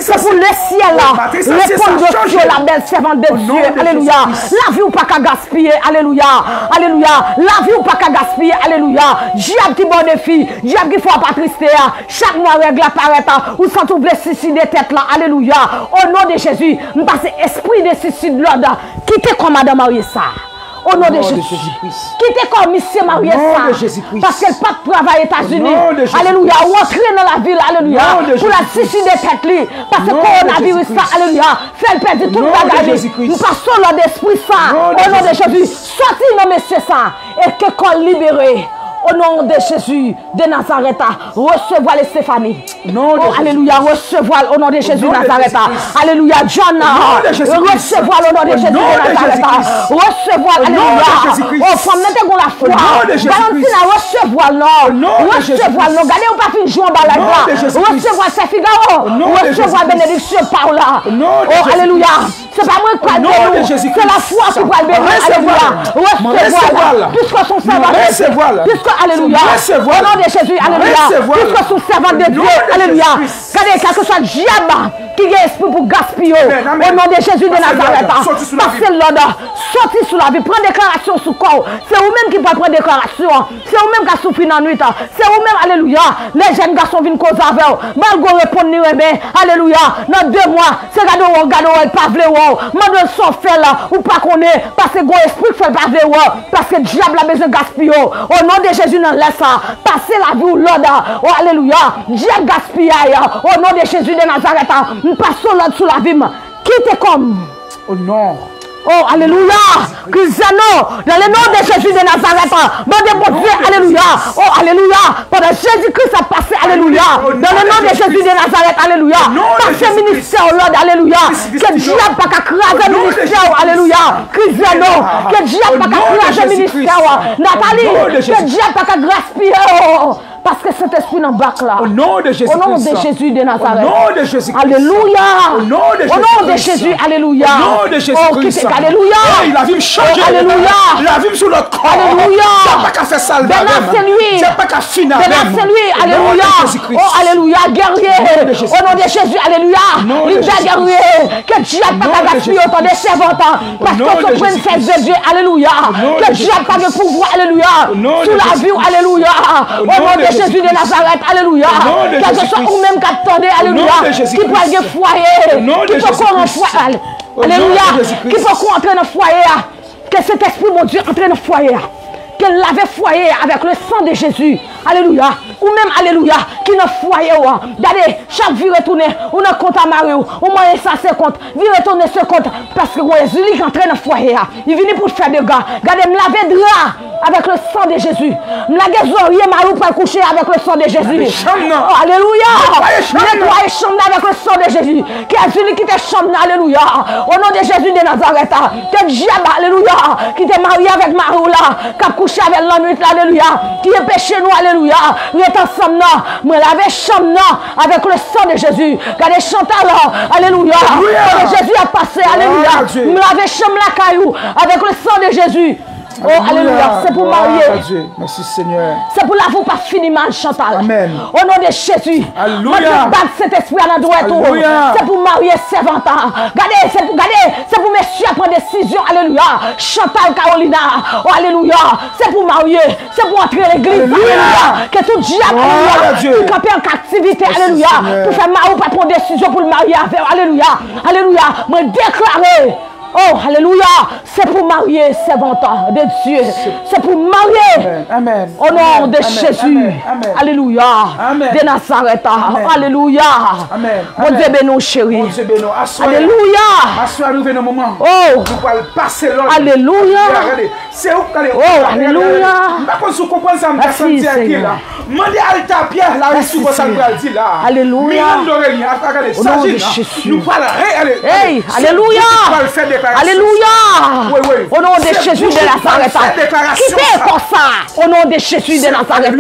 [SPEAKER 2] C'est pour le ciel. Répondre au Dieu, la belle servante de Dieu. Alléluia. La vie ou pas qu'à gaspiller. Alléluia. Alléluia. La vie ou pas qu'à gaspiller. Alléluia. Diable qui bon défi. Diable qui faut pas trister. Chaque mois règle apparaît. Ou sans oublier suicide de tête là. Alléluia. Au nom de Jésus. Nous passons esprit de suicide l'ordre. Quittez comme Madame Marie ça. Au nom de Jésus-Christ. Quittez comme monsieur Marie ça. Parce qu'elle pas travailler aux États-Unis. Alléluia. Rentrer dans la ville. Alléluia. Pour la suicide de tête. Parce que le coronavirus ça. Alléluia. Fait perdre tout le bagage. Nous passons l'ordre d'esprit ça. Au nom de Jésus. Sortez dans monsieur ça. Et que qu'on libéré. Au nom de Jésus de Nazareth, recevoir les Stéphanie. Oh, alléluia, recevoir au nom de Jésus de Nazareth. Alléluia, John. Recevoir au nom de Jésus de Nazareth. Recevoir, alléluia. Oh, femme, mettez-vous la foi. Valentine, recevoir, non. Recevoir, non. Gardez, on pas fin jouer en bas là. Recevoir, c'est Figaro. Recevoir, bénédiction par là. Oh, alléluia. C'est pas moi qui parle. C'est la foi qui va le bénir. Alléluia. Recevoir. Puisque son servant. Alléluia. Au nom de Jésus, alléluia. Puisque son servant de Dieu, alléluia. Regardez, quel que soit le diable qui a esprit pour gaspiller. Au nom de Jésus de Nazareth. Passez l'ordre. Sortez sous la vie. Prends déclaration sous corps. C'est vous-même qui pouvez prendre déclaration. C'est vous-même qui a souffert dans la nuit. C'est vous-même, alléluia. Les jeunes garçons viennent causer avec vous. Malgré répondre, alléluia. Dans 2 mois, c'est gado, pas vle ou. Madame son fait là, ou pas connaît. Parce que gros esprit fait pas vle ou. Parce que le diable a besoin de gaspiller. Au nom de Jésus, non laisse ça. Passez la vie ou l'ordre. Oh, alléluia. Diable gaspille. Au nom de Jésus de Nazareth. Nous passons l'ordre sous la vie. Quittez comme.
[SPEAKER 1] Au nom.
[SPEAKER 2] Oh, alléluia. Cristiano, dans le nom de Jésus de Nazareth. Mon Dieu, alléluia. Oh, alléluia. Pendant Jésus-Christ a passé, alléluia. Dans le nom de Jésus de Nazareth, alléluia. Passez ministère, Lord, alléluia. Que Dieu n'a pas qu'à craser ministère, alléluia. Cristiano, que Dieu n'a pas qu'à craser ministère. Nathalie, que Dieu n'a pas qu'à gaspiller. Parce que cet esprit dans le bac là.
[SPEAKER 1] Au nom de Jésus.
[SPEAKER 2] Au nom de Jésus de Nazareth.
[SPEAKER 1] Au nom de Jésus.
[SPEAKER 2] Alléluia.
[SPEAKER 1] Au nom de Jésus.
[SPEAKER 2] Au nom de Jésus. Alléluia.
[SPEAKER 1] Au nom de Jésus.
[SPEAKER 2] Oh, alléluia.
[SPEAKER 1] Il a vu me changer.
[SPEAKER 2] Alléluia.
[SPEAKER 1] Il a vu me sur notre corps.
[SPEAKER 2] Alléluia.
[SPEAKER 1] C'est pas qu'à faire ça.
[SPEAKER 2] C'est lui.
[SPEAKER 1] C'est pas qu'à finir.
[SPEAKER 2] C'est lui. Alléluia. Oh, alléluia. Guerrier. Au nom de Jésus. Alléluia. Libère guerrier. Que Dieu n'a pas qu'à gaspiller autant de servants. Parce que tu prennes faire de Dieu. Alléluia. Que Dieu n'a pas de pouvoir. Alléluia. Sur la vie. Alléluia. Au nom de Jésus de Nazareth, alléluia. Quel que soit ou même qu'attendez, alléluia. Qui peut aller foyer, qui peut qu'on foyer, alléluia. Qui peut qu'on entre dans le foyer, que cet esprit, mon Dieu, entre dans le foyer. Qu'elle l'avait foyer avec le sang de Jésus. Alléluia. Ou même, alléluia, qui n'a foyer. Regardez, chaque vie retourne, on a compte à Marie, on moyen ça 50, vie retourne 50. Parce que Jésus est entré dans le foyer. Il vient pour faire des gars. Regardez, me laver de là avec le sang de Jésus. Me laver zorier, Marie pour coucher avec le sang de Jésus. Oh, alléluia. Nettoyer chambre avec le sang de Jésus. Qui a celui qui te chambre, alléluia. Au nom de Jésus de Nazareth. Que diable, alléluia, qui t'est marié avec Marie là, qui a couché avec la nuit, alléluia. Qui est péché nous, alléluia. Nous sommes ensemble, me laver chambre avec le sang de Jésus. Regardez Chantal là, alléluia. Jésus a passé, alléluia. Me laver chambre la caillou avec le sang de Jésus. Oh, alléluia, c'est pour marier.
[SPEAKER 1] Merci Seigneur.
[SPEAKER 2] C'est pour la vous pas finir mal, Chantal.
[SPEAKER 1] Amen.
[SPEAKER 2] Au nom de Jésus.
[SPEAKER 1] Alléluia.
[SPEAKER 2] Cet esprit à la droite. C'est pour marier servante. Regardez, c'est pour messieurs à prendre décision. Alléluia. Chantal Carolina. Oh, alléluia. C'est pour marier. C'est pour entrer l'église. Alléluia. Que tout diable, alléluia. Pour camper en captivité. Alléluia. Pour faire marier, pas prendre décision pour le marier avec. Alléluia. Alléluia. Me déclarer. Oh, alléluia, c'est pour marier servante de Dieu. C'est pour marier.
[SPEAKER 1] Amen.
[SPEAKER 2] Au nom de Jésus.
[SPEAKER 1] Amen.
[SPEAKER 2] Alléluia.
[SPEAKER 1] Amen.
[SPEAKER 2] De Nazareth. Alléluia.
[SPEAKER 1] Amen.
[SPEAKER 2] Mon Dieu béni, chéri.
[SPEAKER 1] Mon Dieu béni.
[SPEAKER 2] Alléluia.
[SPEAKER 1] Assois arrivé dans le moment.
[SPEAKER 2] Oh.
[SPEAKER 1] Nous allons passer l'ordre.
[SPEAKER 2] Alléluia.
[SPEAKER 1] C'est où qu'elle est.
[SPEAKER 2] Oh, alléluia.
[SPEAKER 1] Par contre, si vous comprenez ça, je vais dire là. Mandez Alta Pierre, là, ici, vous allez dire là.
[SPEAKER 2] Alléluia.
[SPEAKER 1] Au nom de Jésus. Nous parlons.
[SPEAKER 2] Hey, alléluia. Alléluia.
[SPEAKER 1] Oui, oui.
[SPEAKER 2] Au nom de Jésus de Nazareth. Quittez comme ça. Au nom de Jésus de Nazareth.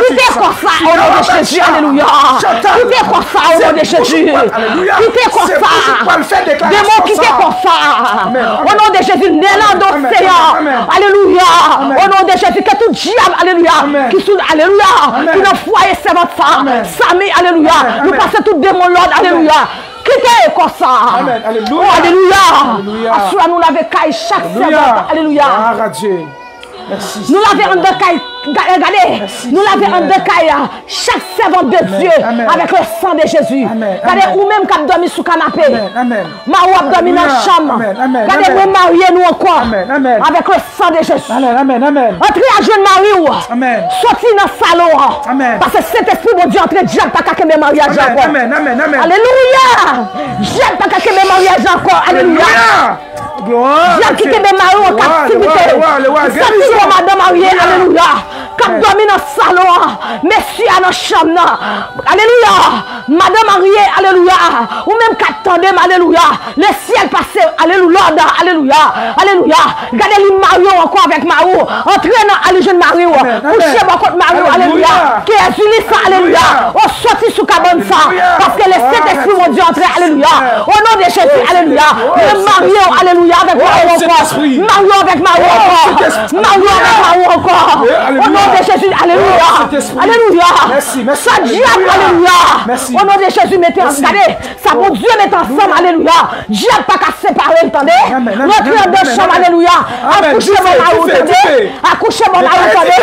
[SPEAKER 2] Quittez comme ça. Au nom de Jésus. Alléluia. Quittez comme ça. Au nom de Jésus. Quittez comme ça. Démon, quittez comme ça. Au nom de Jésus. Néland d'océan. Alléluia. Au nom de Jésus. Que tout diable. Alléluia. Qui sont. Alléluia. Qui n'a foyer servant ça. Sami. Alléluia. Nous passons tout démon l'ordre. Alléluia. Quittez comme ça.
[SPEAKER 1] Amen. Alléluia.
[SPEAKER 2] Oh, alléluia.
[SPEAKER 1] Alléluia.
[SPEAKER 2] Assure-nous laver caille chaque servante. Alléluia.
[SPEAKER 1] Dieu. Merci.
[SPEAKER 2] Nous l'avons en deux cailles. Regardez. Nous l'avons en deux cailles. Chaque servante de Dieu. Avec le sang de Jésus. Regardez, ou même qui a dormi sous canapé. Ma ou a dormi dans la chambre. Regardez, vous mariez nous encore. Avec le sang de Jésus. Entrez à jeune mari. Sortez dans le salon. Parce que cet esprit, mon Dieu, entre Dieu, pas qu'à mes mariages encore. Alléluia. Dieu, pas qu'à mes mariages encore. Alléluia. Dieu, qui te marié en captivité. Sortez madame mariée. Alléluia. Quand dormi dans le salon, messieurs dans la chambre, alléluia, madame mariée, alléluia, ou même qu'attendez, alléluia, le ciel passé, alléluia, alléluia, alléluia, regardez les mariés encore avec Marou, entrez dans le jeune Marie, couchez votre Marie, alléluia, qui est Julie, alléluia, on sortit sous cabane ça, parce que le Saint-Esprit, mon Dieu, entré, alléluia, au nom de Jésus, alléluia, le marié, alléluia, avec Marou encore, Marou avec Marou encore, Marou avec Marou encore, au nom de Jésus, Jésus, alléluia. Alléluia.
[SPEAKER 1] Merci, merci.
[SPEAKER 2] Ça diable, alléluia.
[SPEAKER 1] Merci.
[SPEAKER 2] Au nom de Jésus, mettez ensemble. Regardez, ça bon Dieu met ensemble, alléluia. Diable pas qu'à séparer, entendez? Rentrez en deux chambres, alléluia. Accouchez mon mari, entendez? Accouchez mon mari, entendez?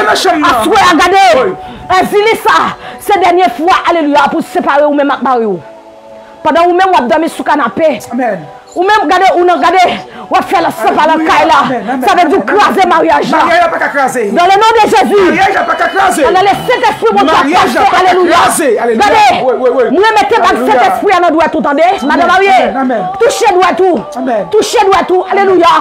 [SPEAKER 2] Regardez. Ainsi, ça, ces dernières fois, alléluia, pour séparer ou même marier. Pendant ou même vous dormir sous canapé.
[SPEAKER 1] Amen.
[SPEAKER 2] Ou même regardez, ou faire la séparation à la caille là. Ça veut dire craser mariage.
[SPEAKER 1] Mariage n'a pas qu'à craser.
[SPEAKER 2] Dans le nom de Jésus.
[SPEAKER 1] Mariage n'a pas qu'à craser.
[SPEAKER 2] Dans le Saint-Esprit, mon Dieu, alléluia. Regardez, vous mettez pas le Saint-Esprit dans le doigt tout, entendez? Madame Marie, touchez le doigt tout. Touchez le doigt tout, alléluia.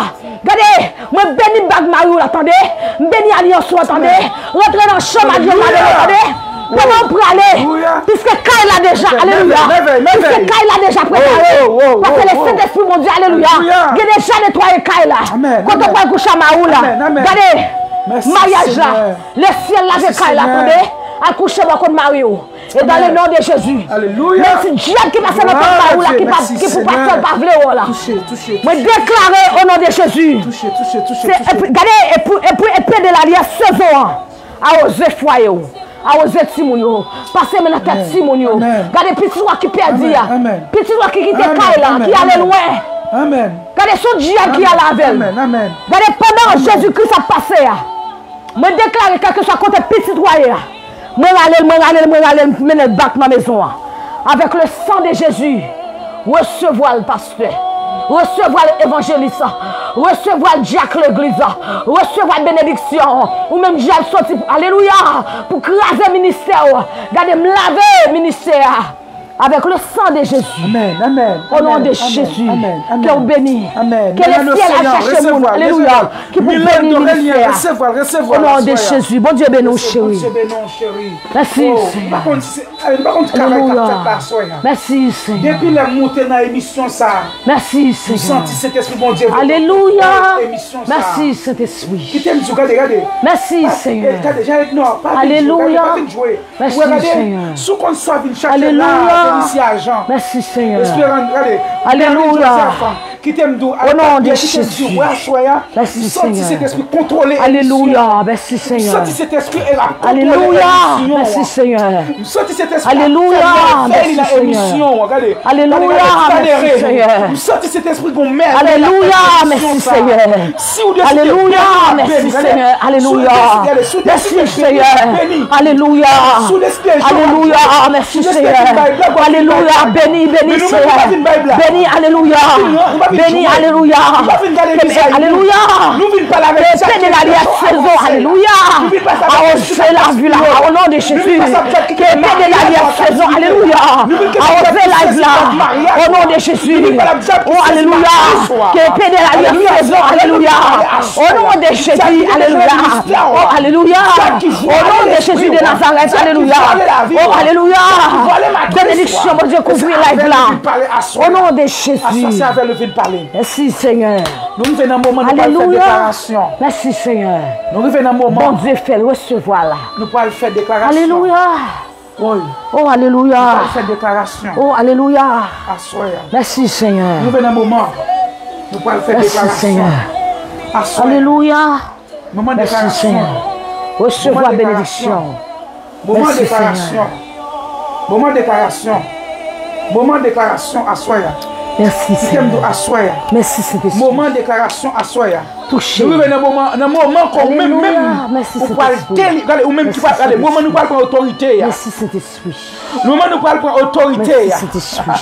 [SPEAKER 2] Regardez, moi bénis bague Mario, attendez. Bénis Alliance, attendez. Rentrez dans la chambre à Dieu, attendez. Comment pour aller? Puisque Kaï l'a déjà, alléluia. Puisque Kaï l'a déjà préparé. Parce que le Saint-Esprit, mon Dieu, alléluia. Il a déjà nettoyé Kaï là. Quand on va coucher à Maou là. Regardez, mariage là. Le ciel là avec Kaï là, attendez. Accouchez moi contre Mario. Et dans le nom de Jésus.
[SPEAKER 1] Alléluia.
[SPEAKER 2] Merci Dieu qui passe dans notre Maou là, qui peut pas faire parler là.
[SPEAKER 1] Touchez.
[SPEAKER 2] Me déclarer au nom de Jésus.
[SPEAKER 1] Touchez.
[SPEAKER 2] Regardez, et puis de l'alliance saison à oser foyer. À oser Timounio, passer maintenant tête Timounio. Regardez petit roi qui perdit, petit roi qui quitte Kaïla, qui allait loin.
[SPEAKER 1] Amen.
[SPEAKER 2] Regardez son Dieu qui a la veille.
[SPEAKER 1] Amen.
[SPEAKER 2] Regardez pendant Jésus-Christ a passé, me déclare quelque soit contre petit roi. Moi aller mener le bac dans la maison. Avec le sang de Jésus, recevoir le pasteur. Recevoir l'évangéliste, recevoir le diacre l'église, recevoir la bénédiction, ou même j'ai sorti, alléluia, pour craser le ministère, regardez, me laver le ministère. Avec le sang de Jésus.
[SPEAKER 1] Amen.
[SPEAKER 2] Au nom de Jésus. Que vous bénisse.
[SPEAKER 1] Amen.
[SPEAKER 2] Que le ciel a cherché mon. Alléluia. Qui vous bénisse le ministère.
[SPEAKER 1] Recevoir.
[SPEAKER 2] Au nom de Jésus. Bon Dieu bénis, chérie. Merci. Merci, Seigneur.
[SPEAKER 1] Depuis la montée dans l'émission, ça.
[SPEAKER 2] Merci, Seigneur.
[SPEAKER 1] Vous sentez cet esprit, bon Dieu.
[SPEAKER 2] Alléluia. Merci, Saint-Esprit.
[SPEAKER 1] Qui t'aime, regardez.
[SPEAKER 2] Merci, Seigneur.
[SPEAKER 1] Alléluia.
[SPEAKER 2] Merci, Seigneur.
[SPEAKER 1] Sous qu'on soit chaque
[SPEAKER 2] Alléluia.
[SPEAKER 1] Merci
[SPEAKER 2] Seigneur.
[SPEAKER 1] Alléluia. Qui t'aime d'où?
[SPEAKER 2] Au nom de Jésus. Merci Seigneur.
[SPEAKER 1] Cet esprit contrôlé.
[SPEAKER 2] Alléluia. Merci Seigneur.
[SPEAKER 1] Senti cet esprit et la
[SPEAKER 2] Alléluia. Merci Seigneur.
[SPEAKER 1] Senti cet esprit.
[SPEAKER 2] Alléluia. Merci Seigneur. Alléluia. Merci Seigneur.
[SPEAKER 1] Senti cet esprit qu'on met.
[SPEAKER 2] Alléluia. Merci Seigneur. Alléluia. Merci Seigneur. Alléluia. Merci Seigneur. Alléluia. Alléluia. Merci Seigneur. Alléluia. Béni Seigneur. Béni. Alléluia. Béni, alléluia. Alléluia.
[SPEAKER 1] Nous venons pas la
[SPEAKER 2] béni la saison, alléluia. Arroser la vue là, au nom de Jésus. Que béni la saison, alléluia. Arroser la vue là, au nom de Jésus. Oh, alléluia. Que béni la saison, alléluia. Au nom de Jésus, alléluia. Oh, alléluia. Au nom de Jésus de Nazareth, alléluia. Oh, alléluia. Bénédiction, mon Dieu, couvrir la vie là. Au nom de Jésus.
[SPEAKER 1] Le vin parler.
[SPEAKER 2] Merci Seigneur.
[SPEAKER 1] Nous venons un moment de faire déclaration.
[SPEAKER 2] Merci Seigneur.
[SPEAKER 1] Nous venons un moment.
[SPEAKER 2] Bon Dieu fait recevoir là.
[SPEAKER 1] Nous pouvons faire déclaration.
[SPEAKER 2] Alléluia.
[SPEAKER 1] Oui.
[SPEAKER 2] Oh alléluia.
[SPEAKER 1] Nous pouvons faire déclaration.
[SPEAKER 2] Oh alléluia.
[SPEAKER 1] Assoir.
[SPEAKER 2] Merci Seigneur.
[SPEAKER 1] Nous venons un moment. Nous pouvons faire déclaration.
[SPEAKER 2] Merci Seigneur.
[SPEAKER 1] Assoir.
[SPEAKER 2] Alléluia.
[SPEAKER 1] Moment de
[SPEAKER 2] merci
[SPEAKER 1] déclaration.
[SPEAKER 2] Seigneur. Recevoir bénédiction.
[SPEAKER 1] Moment de déclaration. Moment de déclaration. Moment de déclaration. Assoir.
[SPEAKER 2] Merci Seigneur. Merci Seigneur.
[SPEAKER 1] Moment de déclaration à soi.
[SPEAKER 2] Touché.
[SPEAKER 1] Nous venons un moment qu'on même
[SPEAKER 2] merci
[SPEAKER 1] ou même qui parle moment nous parle pour autorité.
[SPEAKER 2] Merci Saint-Esprit.
[SPEAKER 1] Moment nous parle pour autorité.
[SPEAKER 2] Merci Saint-Esprit.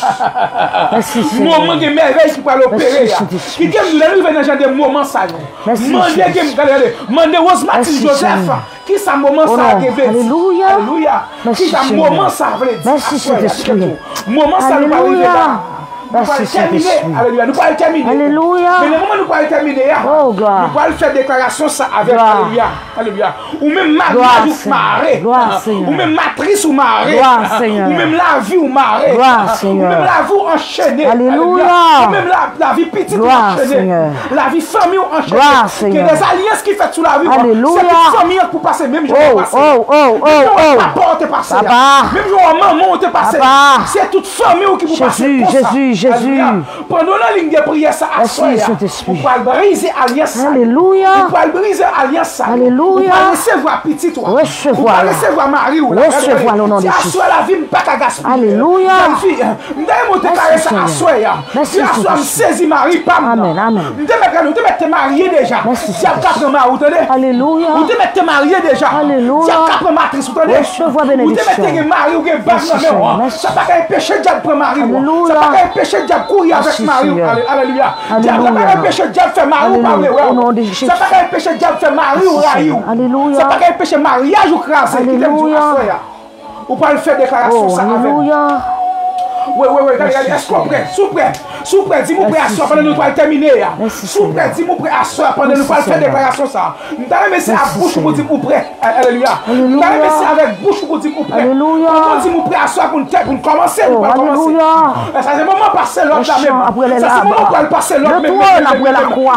[SPEAKER 2] Merci
[SPEAKER 1] Seigneur. Moment de merveille qui parle opérer. Qui t'aime nous venons dans des moments ça. Mandez Rosemary Joseph. Qui ça moment ça arrivé.
[SPEAKER 2] Alléluia.
[SPEAKER 1] Alléluia. Qui ça moment ça veut dire.
[SPEAKER 2] Merci Saint-Esprit.
[SPEAKER 1] Moment ça nous arriver là. Nous
[SPEAKER 2] Merci
[SPEAKER 1] pouvons terminer. Alléluia. Nous pouvons terminer.
[SPEAKER 2] Alléluia.
[SPEAKER 1] Mais le moment où nous pouvons terminer,
[SPEAKER 2] oh, gloire.
[SPEAKER 1] nous pouvons faire déclaration ça avec Alléluia. Alléluia. Ou même mariage ou marée. Ou même matrice ou marée. Ou même la vie ou marée. Ou même la vie enchaînée.
[SPEAKER 2] Alléluia.
[SPEAKER 1] Ou même la vie petite ou enchaînée. La vie famille ou enchaînée. Que des alliances qui fait sous la vie.
[SPEAKER 2] Alléluia.
[SPEAKER 1] C'est toute famille pour passer. Même jour on passer. Même jour papa te passer. Même jour maman te passer. C'est toute famille qui vous passer.
[SPEAKER 2] Jésus. Jésus.
[SPEAKER 1] Pendant la ligne de prière, ça a
[SPEAKER 2] Merci, Saint-Esprit.
[SPEAKER 1] Vous pouvez briser alliance.
[SPEAKER 2] Alléluia.
[SPEAKER 1] Vous pouvez briser alliance.
[SPEAKER 2] Alléluia.
[SPEAKER 1] Vous pouvez recevoir petit toi.
[SPEAKER 2] Recevoir.
[SPEAKER 1] Vous pouvez recevoir Marie.
[SPEAKER 2] Recevoir le nom de Jésus.
[SPEAKER 1] La vie, pas qu'à gaspiller.
[SPEAKER 2] Alléluia.
[SPEAKER 1] Vous pouvez ça assoir.
[SPEAKER 2] Merci,
[SPEAKER 1] saisi Marie, pas
[SPEAKER 2] Amen, amen.
[SPEAKER 1] Vous devez te marier déjà.
[SPEAKER 2] Merci,
[SPEAKER 1] Tu as quatre maris, vous entendez?
[SPEAKER 2] Alléluia.
[SPEAKER 1] Vous devez te marier déjà.
[SPEAKER 2] Alléluia.
[SPEAKER 1] Tu as quatre matrices, vous entendez?
[SPEAKER 2] Recevoir
[SPEAKER 1] Vous
[SPEAKER 2] bénédiction.
[SPEAKER 1] devez te marier ou que
[SPEAKER 2] Merci, Seigneur. Merci.
[SPEAKER 1] ça pas qu'un péché diable pour Marie.
[SPEAKER 2] Alléluia.
[SPEAKER 1] Ça pas qu'un péché diable courir avec
[SPEAKER 2] Merci,
[SPEAKER 1] Marie.
[SPEAKER 2] Seigneur.
[SPEAKER 1] Alléluia. Ça
[SPEAKER 2] Alléluia.
[SPEAKER 1] pas qu'un péché diable faire Marie ou
[SPEAKER 2] Alléluia.
[SPEAKER 1] parler.
[SPEAKER 2] Au nom de Jésus.
[SPEAKER 1] Ça pas qu'un péché diable faire Marie ou
[SPEAKER 2] Merci,
[SPEAKER 1] railler.
[SPEAKER 2] Seigneur. Alléluia.
[SPEAKER 1] Ça pas qu'un péché mariage ou crasser.
[SPEAKER 2] Alléluia.
[SPEAKER 1] Ou pas le faire déclaration
[SPEAKER 2] Oh,
[SPEAKER 1] ça avec.
[SPEAKER 2] alléluia.
[SPEAKER 1] Oui, est-ce qu'on prêt? Sous prêt, dis-moi prêt à soir pendant que nous allons terminer. Sous prêt, dis-moi prêt à soir pendant que nous allons faire déclaration ça. Nous allons mettre à bouche pour dire pour prêt. Alléluia. Nous allons mettre avec bouche pour dire pour prêt.
[SPEAKER 2] Alléluia.
[SPEAKER 1] Nous dis-moi prêt à soir pour commencer.
[SPEAKER 2] Oh, alléluia.
[SPEAKER 1] Ça c'est le moment passer l'autre là même.
[SPEAKER 2] Après les
[SPEAKER 1] Ça c'est le moment pour passer l'autre même.
[SPEAKER 2] Le trône après la croix.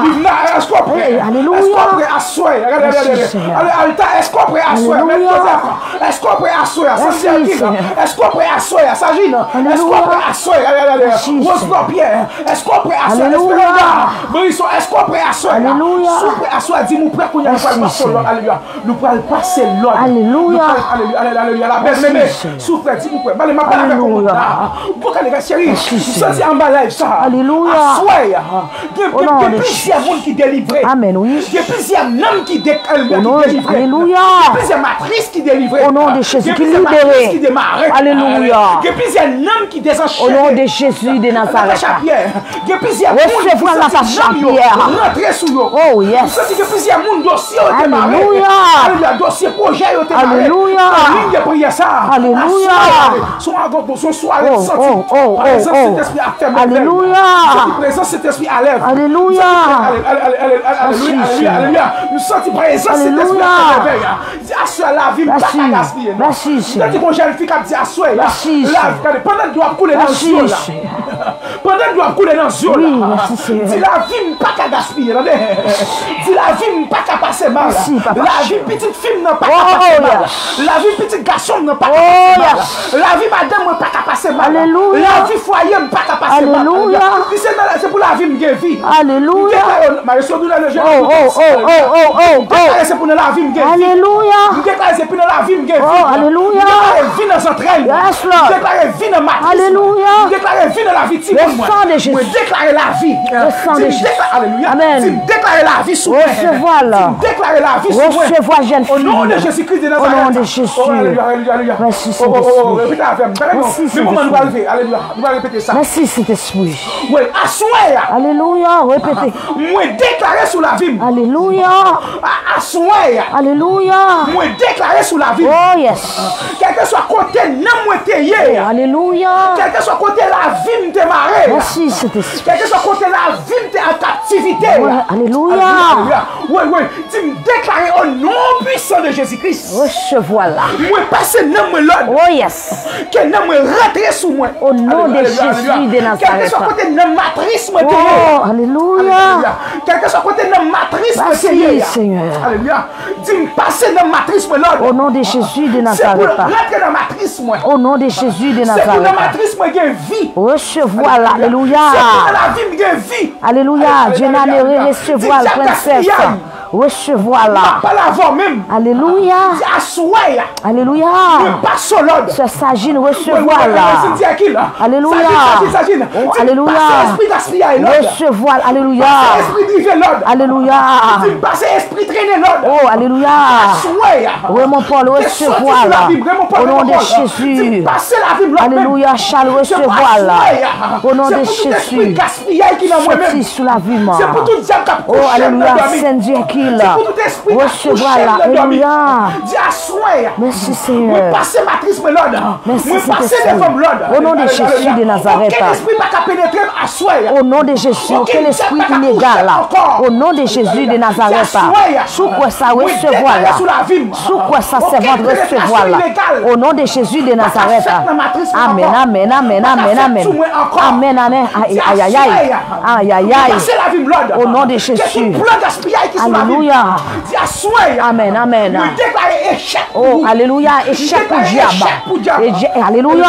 [SPEAKER 1] Est-ce qu'on prêt?
[SPEAKER 2] Alléluia.
[SPEAKER 1] Est-ce qu'on prêt à soir? Regardez. Est-ce qu'on prêt à soir? Est-ce qu'on prêt à soir? Est-ce qu'on prêt à soir? Ça gîne. Est-ce qu'on prêt à soir? Rose Pierre, est-ce qu'on prêt à soir? Est-ce qu'on prêt à soir?
[SPEAKER 2] Alléluia.
[SPEAKER 1] Prêt à soir, dis-moi prêt qu'on y a pas passer l'ordre. Alléluia. Nous pourrons passer l'ordre.
[SPEAKER 2] Alléluia.
[SPEAKER 1] Alléluia. La belle mémé. Souffre, dis-moi prêt. Allez, ma parole avec vous. Vous connaissez les chéris. Sorti en bas live ça.
[SPEAKER 2] Alléluia.
[SPEAKER 1] Il y a plusieurs monde qui délivrent.
[SPEAKER 2] Amen, oui.
[SPEAKER 1] Il y a plusieurs hommes qui délivrent.
[SPEAKER 2] Alléluia.
[SPEAKER 1] Il y a plusieurs matrices qui délivrent.
[SPEAKER 2] Au nom de Jésus qui libère.
[SPEAKER 1] Qui démarrent.
[SPEAKER 2] Alléluia.
[SPEAKER 1] Il y a plusieurs hommes qui désenchaînent.
[SPEAKER 2] Au nom de Jésus de Nazareth.
[SPEAKER 1] Il y a plusieurs
[SPEAKER 2] Recevoir la Pierre.
[SPEAKER 1] Rentrer sous eux.
[SPEAKER 2] Oh yes.
[SPEAKER 1] Il y a plusieurs monde dossiers.
[SPEAKER 2] Alléluia.
[SPEAKER 1] Alléluia. Dossier projet.
[SPEAKER 2] Alléluia.
[SPEAKER 1] Ligne de prière ça.
[SPEAKER 2] Alléluia.
[SPEAKER 1] Son soirée.
[SPEAKER 2] Alléluia.
[SPEAKER 1] Présence cet esprit à l'œuvre.
[SPEAKER 2] Alléluia.
[SPEAKER 1] Alléluia. Nous sentons présence cet esprit à l'œuvre. Dis à la vie, pas à gaspiller.
[SPEAKER 2] Merci.
[SPEAKER 1] Quand mon jeune fille qui dit à soi,
[SPEAKER 2] merci.
[SPEAKER 1] Pendant que doit couler dans le yeux là. Pendant que doit couler dans le yeux là. Dis la vie, pas qu'à gaspiller. Dis la vie, pas qu'à passer mal. La vie, petite fille, n'a pas qu'à passer mal. La vie, petit garçon, n'a pas qu'à passer mal. La vie, madame, n'a pas qu'à passer mal.
[SPEAKER 2] Alléluia.
[SPEAKER 1] La vie, foyer, n'a pas qu'à passer mal.
[SPEAKER 2] Alléluia.
[SPEAKER 1] C'est pour la vie, m'gé vie.
[SPEAKER 2] Alléluia.
[SPEAKER 1] C'est pour la vie, m'gé vie.
[SPEAKER 2] Alléluia.
[SPEAKER 1] C'est pour la vie, m'gé vie.
[SPEAKER 2] Alléluia.
[SPEAKER 1] Vie dans son train.
[SPEAKER 2] Yes, Lord.
[SPEAKER 1] Déclarer vie dans ma
[SPEAKER 2] Alléluia.
[SPEAKER 1] Déclarer vie dans la vie.
[SPEAKER 2] Le sang de Jésus.
[SPEAKER 1] Déclarer la vie.
[SPEAKER 2] Le sang de Jésus.
[SPEAKER 1] Alléluia.
[SPEAKER 2] Amen.
[SPEAKER 1] Déclarer la vie sous moi.
[SPEAKER 2] Recevoir là.
[SPEAKER 1] Déclarer la vie sous moi.
[SPEAKER 2] Recevoir jeune fille.
[SPEAKER 1] Au nom de Jésus-Christ de Nazareth.
[SPEAKER 2] Au nom de Jésus.
[SPEAKER 1] Alléluia.
[SPEAKER 2] Merci Saint-Esprit.
[SPEAKER 1] Répétez avec moi.
[SPEAKER 2] Merci
[SPEAKER 1] moment nous allons lever. Alléluia. Nous allons répéter ça.
[SPEAKER 2] Merci Saint-Esprit.
[SPEAKER 1] Oui, assoir.
[SPEAKER 2] Alléluia. Répétez.
[SPEAKER 1] Moi déclarer sous la vie.
[SPEAKER 2] Alléluia.
[SPEAKER 1] Assoir.
[SPEAKER 2] Alléluia.
[SPEAKER 1] Moi déclarer sous la vie.
[SPEAKER 2] Oh yes.
[SPEAKER 1] Quel que soit côté non moi t'ayé.
[SPEAKER 2] Alléluia.
[SPEAKER 1] Quel que soit côté la vie me démarrer.
[SPEAKER 2] Merci Saint-Esprit.
[SPEAKER 1] Quel que soit côté la vie me en captivité.
[SPEAKER 2] Alléluia.
[SPEAKER 1] Oui. Tu me déclarer au nom puissant de Jésus-Christ.
[SPEAKER 2] Recevoir là.
[SPEAKER 1] Moi passer non moi l'ordre.
[SPEAKER 2] Oh yes.
[SPEAKER 1] Que non moi rentrer sous moi.
[SPEAKER 2] Au nom de Jésus de Nazareth.
[SPEAKER 1] Quel que soit côté non matrice moi
[SPEAKER 2] t'ayé. Oh alléluia.
[SPEAKER 1] Quel que soit côté non matrice moi
[SPEAKER 2] t'ayé. Merci Seigneur.
[SPEAKER 1] Alléluia. Tu me passer dans matrice moi l'ordre.
[SPEAKER 2] Au nom de Jésus de Nazareth.
[SPEAKER 1] C'est pour rentrer dans matrice moi.
[SPEAKER 2] Au nom de Jésus de Nazareth.
[SPEAKER 1] C'est pour la matrice moi gain vie.
[SPEAKER 2] Recevoir là. Alléluia.
[SPEAKER 1] C'est pour la vie me gain vie.
[SPEAKER 2] Alléluia. Dieu n'a pas recevoir la princesse. Recevoir là.
[SPEAKER 1] Pas l'avant même.
[SPEAKER 2] Alléluia. Alléluia. Ce s'agit de recevoir là. Alléluia. Alléluia. Recevoir. Alléluia. Alléluia. Oh, alléluia. Vraiment Paul, recevoir là. Au nom de Jésus. Alléluia. Charles, recevoir là. Au nom de Jésus. Sorti sous la vie, moi. Oh, alléluia. Saint-Dieu qui est là. Recevoir là. Alléluia. Merci Seigneur. Merci Saint-Esprit. Au nom de Jésus de Nazareth. Au nom de Jésus. Aucun esprit illégal là. Au nom de Jésus de Nazareth. Sous quoi ça recevoir là. Sous quoi ça servante recevoir là. Au nom de Jésus de Nazareth. Amen, amen, amen, amen, amen. Amen, amen. Aïe, aïe, aïe. Aïe, aïe, aïe. Au nom de Jésus. Alléluia. Amen, amen. Oh, alléluia. Échec pour diable. Alléluia.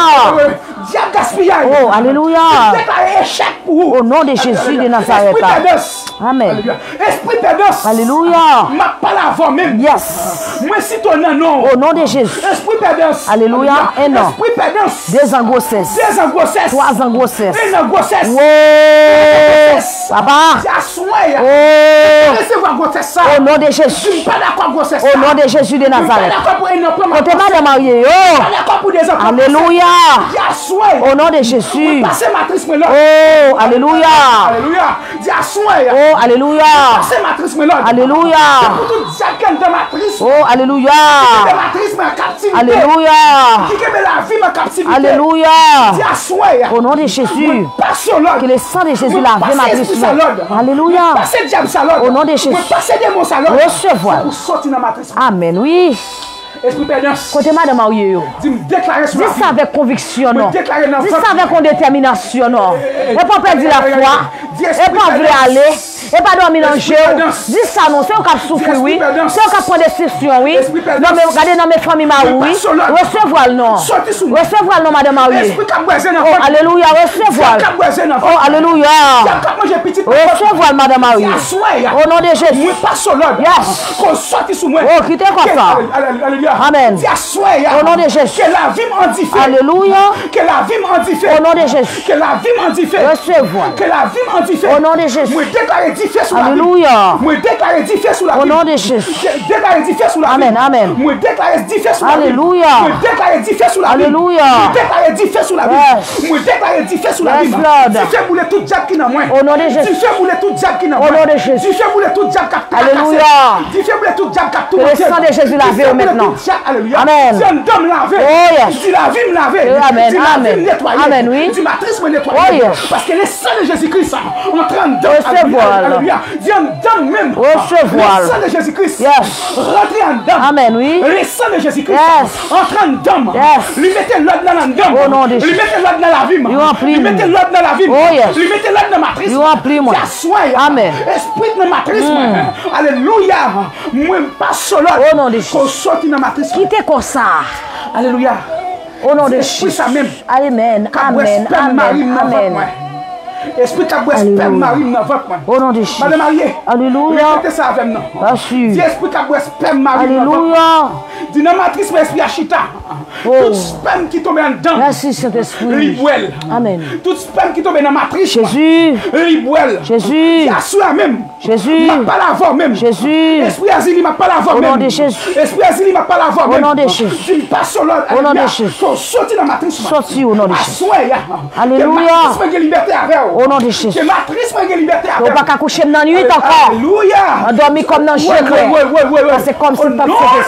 [SPEAKER 1] Diable gaspillage.
[SPEAKER 2] Oh, alléluia.
[SPEAKER 1] Déclarez échec pour vous.
[SPEAKER 2] Au nom de Jésus de Nazareth.
[SPEAKER 1] Esprit perdance.
[SPEAKER 2] Amen.
[SPEAKER 1] Alléluia. Esprit perdance.
[SPEAKER 2] Alléluia.
[SPEAKER 1] M'a pas avant même.
[SPEAKER 2] Yes.
[SPEAKER 1] Moi si ton non.
[SPEAKER 2] Au nom de Jésus.
[SPEAKER 1] Esprit perdance.
[SPEAKER 2] Alléluia. Un an.
[SPEAKER 1] Esprit perdance.
[SPEAKER 2] 2 ans grossesse.
[SPEAKER 1] 2 ans grossesse.
[SPEAKER 2] 3 ans grossesse.
[SPEAKER 1] 1 an grossesse.
[SPEAKER 2] Ouais. Papa.
[SPEAKER 1] C'est à souhait.
[SPEAKER 2] Oh.
[SPEAKER 1] Recevoir grossesse ça.
[SPEAKER 2] Au nom de
[SPEAKER 1] Je
[SPEAKER 2] Jésus.
[SPEAKER 1] suis pas d'accord grossesse.
[SPEAKER 2] Au nom de Jésus de Nazareth.
[SPEAKER 1] Pas d'accord pour un enfant.
[SPEAKER 2] Côté madame mariée. Oh.
[SPEAKER 1] Pas d'accord pour des enfants.
[SPEAKER 2] Alléluia.
[SPEAKER 1] Dis à souhait.
[SPEAKER 2] Au nom de Jésus.
[SPEAKER 1] Passez matrice moi là.
[SPEAKER 2] Oh. Alléluia.
[SPEAKER 1] Alléluia. Dis à souhait.
[SPEAKER 2] Oh. Alléluia.
[SPEAKER 1] Passez matrice moi là.
[SPEAKER 2] Alléluia.
[SPEAKER 1] Pour tout diacre de matrice.
[SPEAKER 2] Oh. Alléluia.
[SPEAKER 1] De matrice mais en captivité.
[SPEAKER 2] Alléluia.
[SPEAKER 1] Qui met la vie en captivité.
[SPEAKER 2] Alléluia.
[SPEAKER 1] Dis à souhait.
[SPEAKER 2] Au nom de Jésus.
[SPEAKER 1] Passe au Lord.
[SPEAKER 2] Que le sang de Jésus lave ma triste. Alléluia.
[SPEAKER 1] Passez diable salade.
[SPEAKER 2] Au nom de Jésus.
[SPEAKER 1] Passez démon salade.
[SPEAKER 2] Recevoir.
[SPEAKER 1] Pour sortir dans la matrice.
[SPEAKER 2] Amen. Oui.
[SPEAKER 1] Esprit perdance.
[SPEAKER 2] Côté madame mariée.
[SPEAKER 1] Dis-moi déclarer sur la
[SPEAKER 2] Dis ça avec conviction, non.
[SPEAKER 1] déclarer dans
[SPEAKER 2] Dis ça avec détermination, non. Et pas perdre la foi. Et pas vouloir aller. Et pas dormir dans le jeu. Dis ça, non. C'est au cap souffrir, oui. C'est au cap prendre des décisions, oui. Non, mais regardez dans mes familles, oui. Recevoir le nom. Recevoir le nom, madame mariée. Oh, alléluia. Recevoir. Oh, alléluia. Recevoir, madame mariée. Au nom de Jésus. Yes. Oh, quittez comme ça. Amen. Au nom de Jésus.
[SPEAKER 1] Que la vie m'en diffère.
[SPEAKER 2] Alléluia.
[SPEAKER 1] Que la vie m'en diffère.
[SPEAKER 2] Au nom de Jésus.
[SPEAKER 1] Que la vie m'en diffère.
[SPEAKER 2] Recevoir.
[SPEAKER 1] Que la vie m'en diffère.
[SPEAKER 2] Au nom de Jésus.
[SPEAKER 1] Moi déclarer diffère sur la vie.
[SPEAKER 2] Alléluia.
[SPEAKER 1] Moi déclarer diffère sur la vie.
[SPEAKER 2] Au nom de Jésus.
[SPEAKER 1] Déclarer diffère sur la vie.
[SPEAKER 2] Amen. Amen.
[SPEAKER 1] Moi déclarer diffère sur la vie.
[SPEAKER 2] Alléluia.
[SPEAKER 1] Moi déclarer diffère sur la vie.
[SPEAKER 2] Alléluia.
[SPEAKER 1] Moi déclarer diffère sur la vie.
[SPEAKER 2] Yes.
[SPEAKER 1] Moi déclarer diffère sur la vie.
[SPEAKER 2] Yes, Lord.
[SPEAKER 1] Tu fais bouler tout diable qui n'a moins.
[SPEAKER 2] Au nom de Jésus.
[SPEAKER 1] Tu fais bouler tout diable qui n'a
[SPEAKER 2] Au
[SPEAKER 1] moins.
[SPEAKER 2] nom de Jésus.
[SPEAKER 1] Tu fais bouler tout diable qui a tout
[SPEAKER 2] Alléluia.
[SPEAKER 1] cassé. Tu fais bouler tout diable qui a tout
[SPEAKER 2] Que le
[SPEAKER 1] manqué.
[SPEAKER 2] sang de Jésus lave
[SPEAKER 1] Tu fais bouler
[SPEAKER 2] maintenant.
[SPEAKER 1] tout diable. Alléluia.
[SPEAKER 2] Amen.
[SPEAKER 1] Si un homme lavé.
[SPEAKER 2] Oh, yes.
[SPEAKER 1] Si la vie me laver.
[SPEAKER 2] Amen.
[SPEAKER 1] Si la vie
[SPEAKER 2] Amen.
[SPEAKER 1] me nettoyer.
[SPEAKER 2] Amen, oui.
[SPEAKER 1] Si ma matrice me nettoyer.
[SPEAKER 2] Oh, yes.
[SPEAKER 1] Parce que le sang de Jésus-Christ en train de
[SPEAKER 2] Recevoir.
[SPEAKER 1] Alléluia. Dis en dedans même.
[SPEAKER 2] Recevoir.
[SPEAKER 1] Le sang de Jésus-Christ.
[SPEAKER 2] Yes.
[SPEAKER 1] Rentrez en dedans.
[SPEAKER 2] Amen, oui.
[SPEAKER 1] Le sang de Jésus-Christ.
[SPEAKER 2] Yes.
[SPEAKER 1] Entre en dedans.
[SPEAKER 2] Yes.
[SPEAKER 1] Lui mettez l'ordre dans la dedans.
[SPEAKER 2] Au nom de
[SPEAKER 1] Lui
[SPEAKER 2] Jésus.
[SPEAKER 1] mettez l'ordre dans la vie.
[SPEAKER 2] Lui remplis.
[SPEAKER 1] Lui mettez l'ordre dans la vie.
[SPEAKER 2] Oh, yes.
[SPEAKER 1] Lui mettez l'ordre dans ma matrice.
[SPEAKER 2] Lui remplis, moi. Amen.
[SPEAKER 1] Esprit de matrice. Alléluia. Moi, pas solo.
[SPEAKER 2] Au nom de Jésus.
[SPEAKER 1] Qu'on sorte dans la matrice.
[SPEAKER 2] Quittez comme ça.
[SPEAKER 1] Alléluia.
[SPEAKER 2] Au nom de
[SPEAKER 1] Esprit
[SPEAKER 2] Jésus.
[SPEAKER 1] ça même.
[SPEAKER 2] Amen. Amen. Amen. Amen.
[SPEAKER 1] Esprit qui a beau sperme marine dans votre main.
[SPEAKER 2] Au nom de Jésus.
[SPEAKER 1] Madame mariée.
[SPEAKER 2] Alléluia.
[SPEAKER 1] Répétez ça avec nous.
[SPEAKER 2] Bien sûr.
[SPEAKER 1] Dis esprit qui a beau sperme marine dans votre main.
[SPEAKER 2] Alléluia.
[SPEAKER 1] Dis dans matrice mais esprit achita. Tout sperme qui tombe en dedans.
[SPEAKER 2] Merci Saint-Esprit.
[SPEAKER 1] Libouel.
[SPEAKER 2] Amen.
[SPEAKER 1] Tout sperme qui tombe dans la matrice.
[SPEAKER 2] Jésus.
[SPEAKER 1] Libouel.
[SPEAKER 2] Jésus.
[SPEAKER 1] Dis à soi même.
[SPEAKER 2] Jésus.
[SPEAKER 1] M'a pas la voix même.
[SPEAKER 2] Jésus.
[SPEAKER 1] Esprit asile m'a pas la voix
[SPEAKER 2] Au
[SPEAKER 1] même.
[SPEAKER 2] nom de Jésus.
[SPEAKER 1] Esprit asile m'a pas la voix même.
[SPEAKER 2] Au nom de Jésus.
[SPEAKER 1] Tu passes sur l'ordre.
[SPEAKER 2] Au nom de Jésus.
[SPEAKER 1] Faut sortir dans la matrice.
[SPEAKER 2] Sorti au nom de Jésus.
[SPEAKER 1] Alléluia.
[SPEAKER 2] Alléluia.
[SPEAKER 1] Que liberté avec.
[SPEAKER 2] Au nom de Jésus.
[SPEAKER 1] Que matrice m'a liberté
[SPEAKER 2] On
[SPEAKER 1] avec.
[SPEAKER 2] va pas coucher dans la nuit encore.
[SPEAKER 1] Alléluia.
[SPEAKER 2] On dormit comme dans le chien. C'est comme si
[SPEAKER 1] Au nom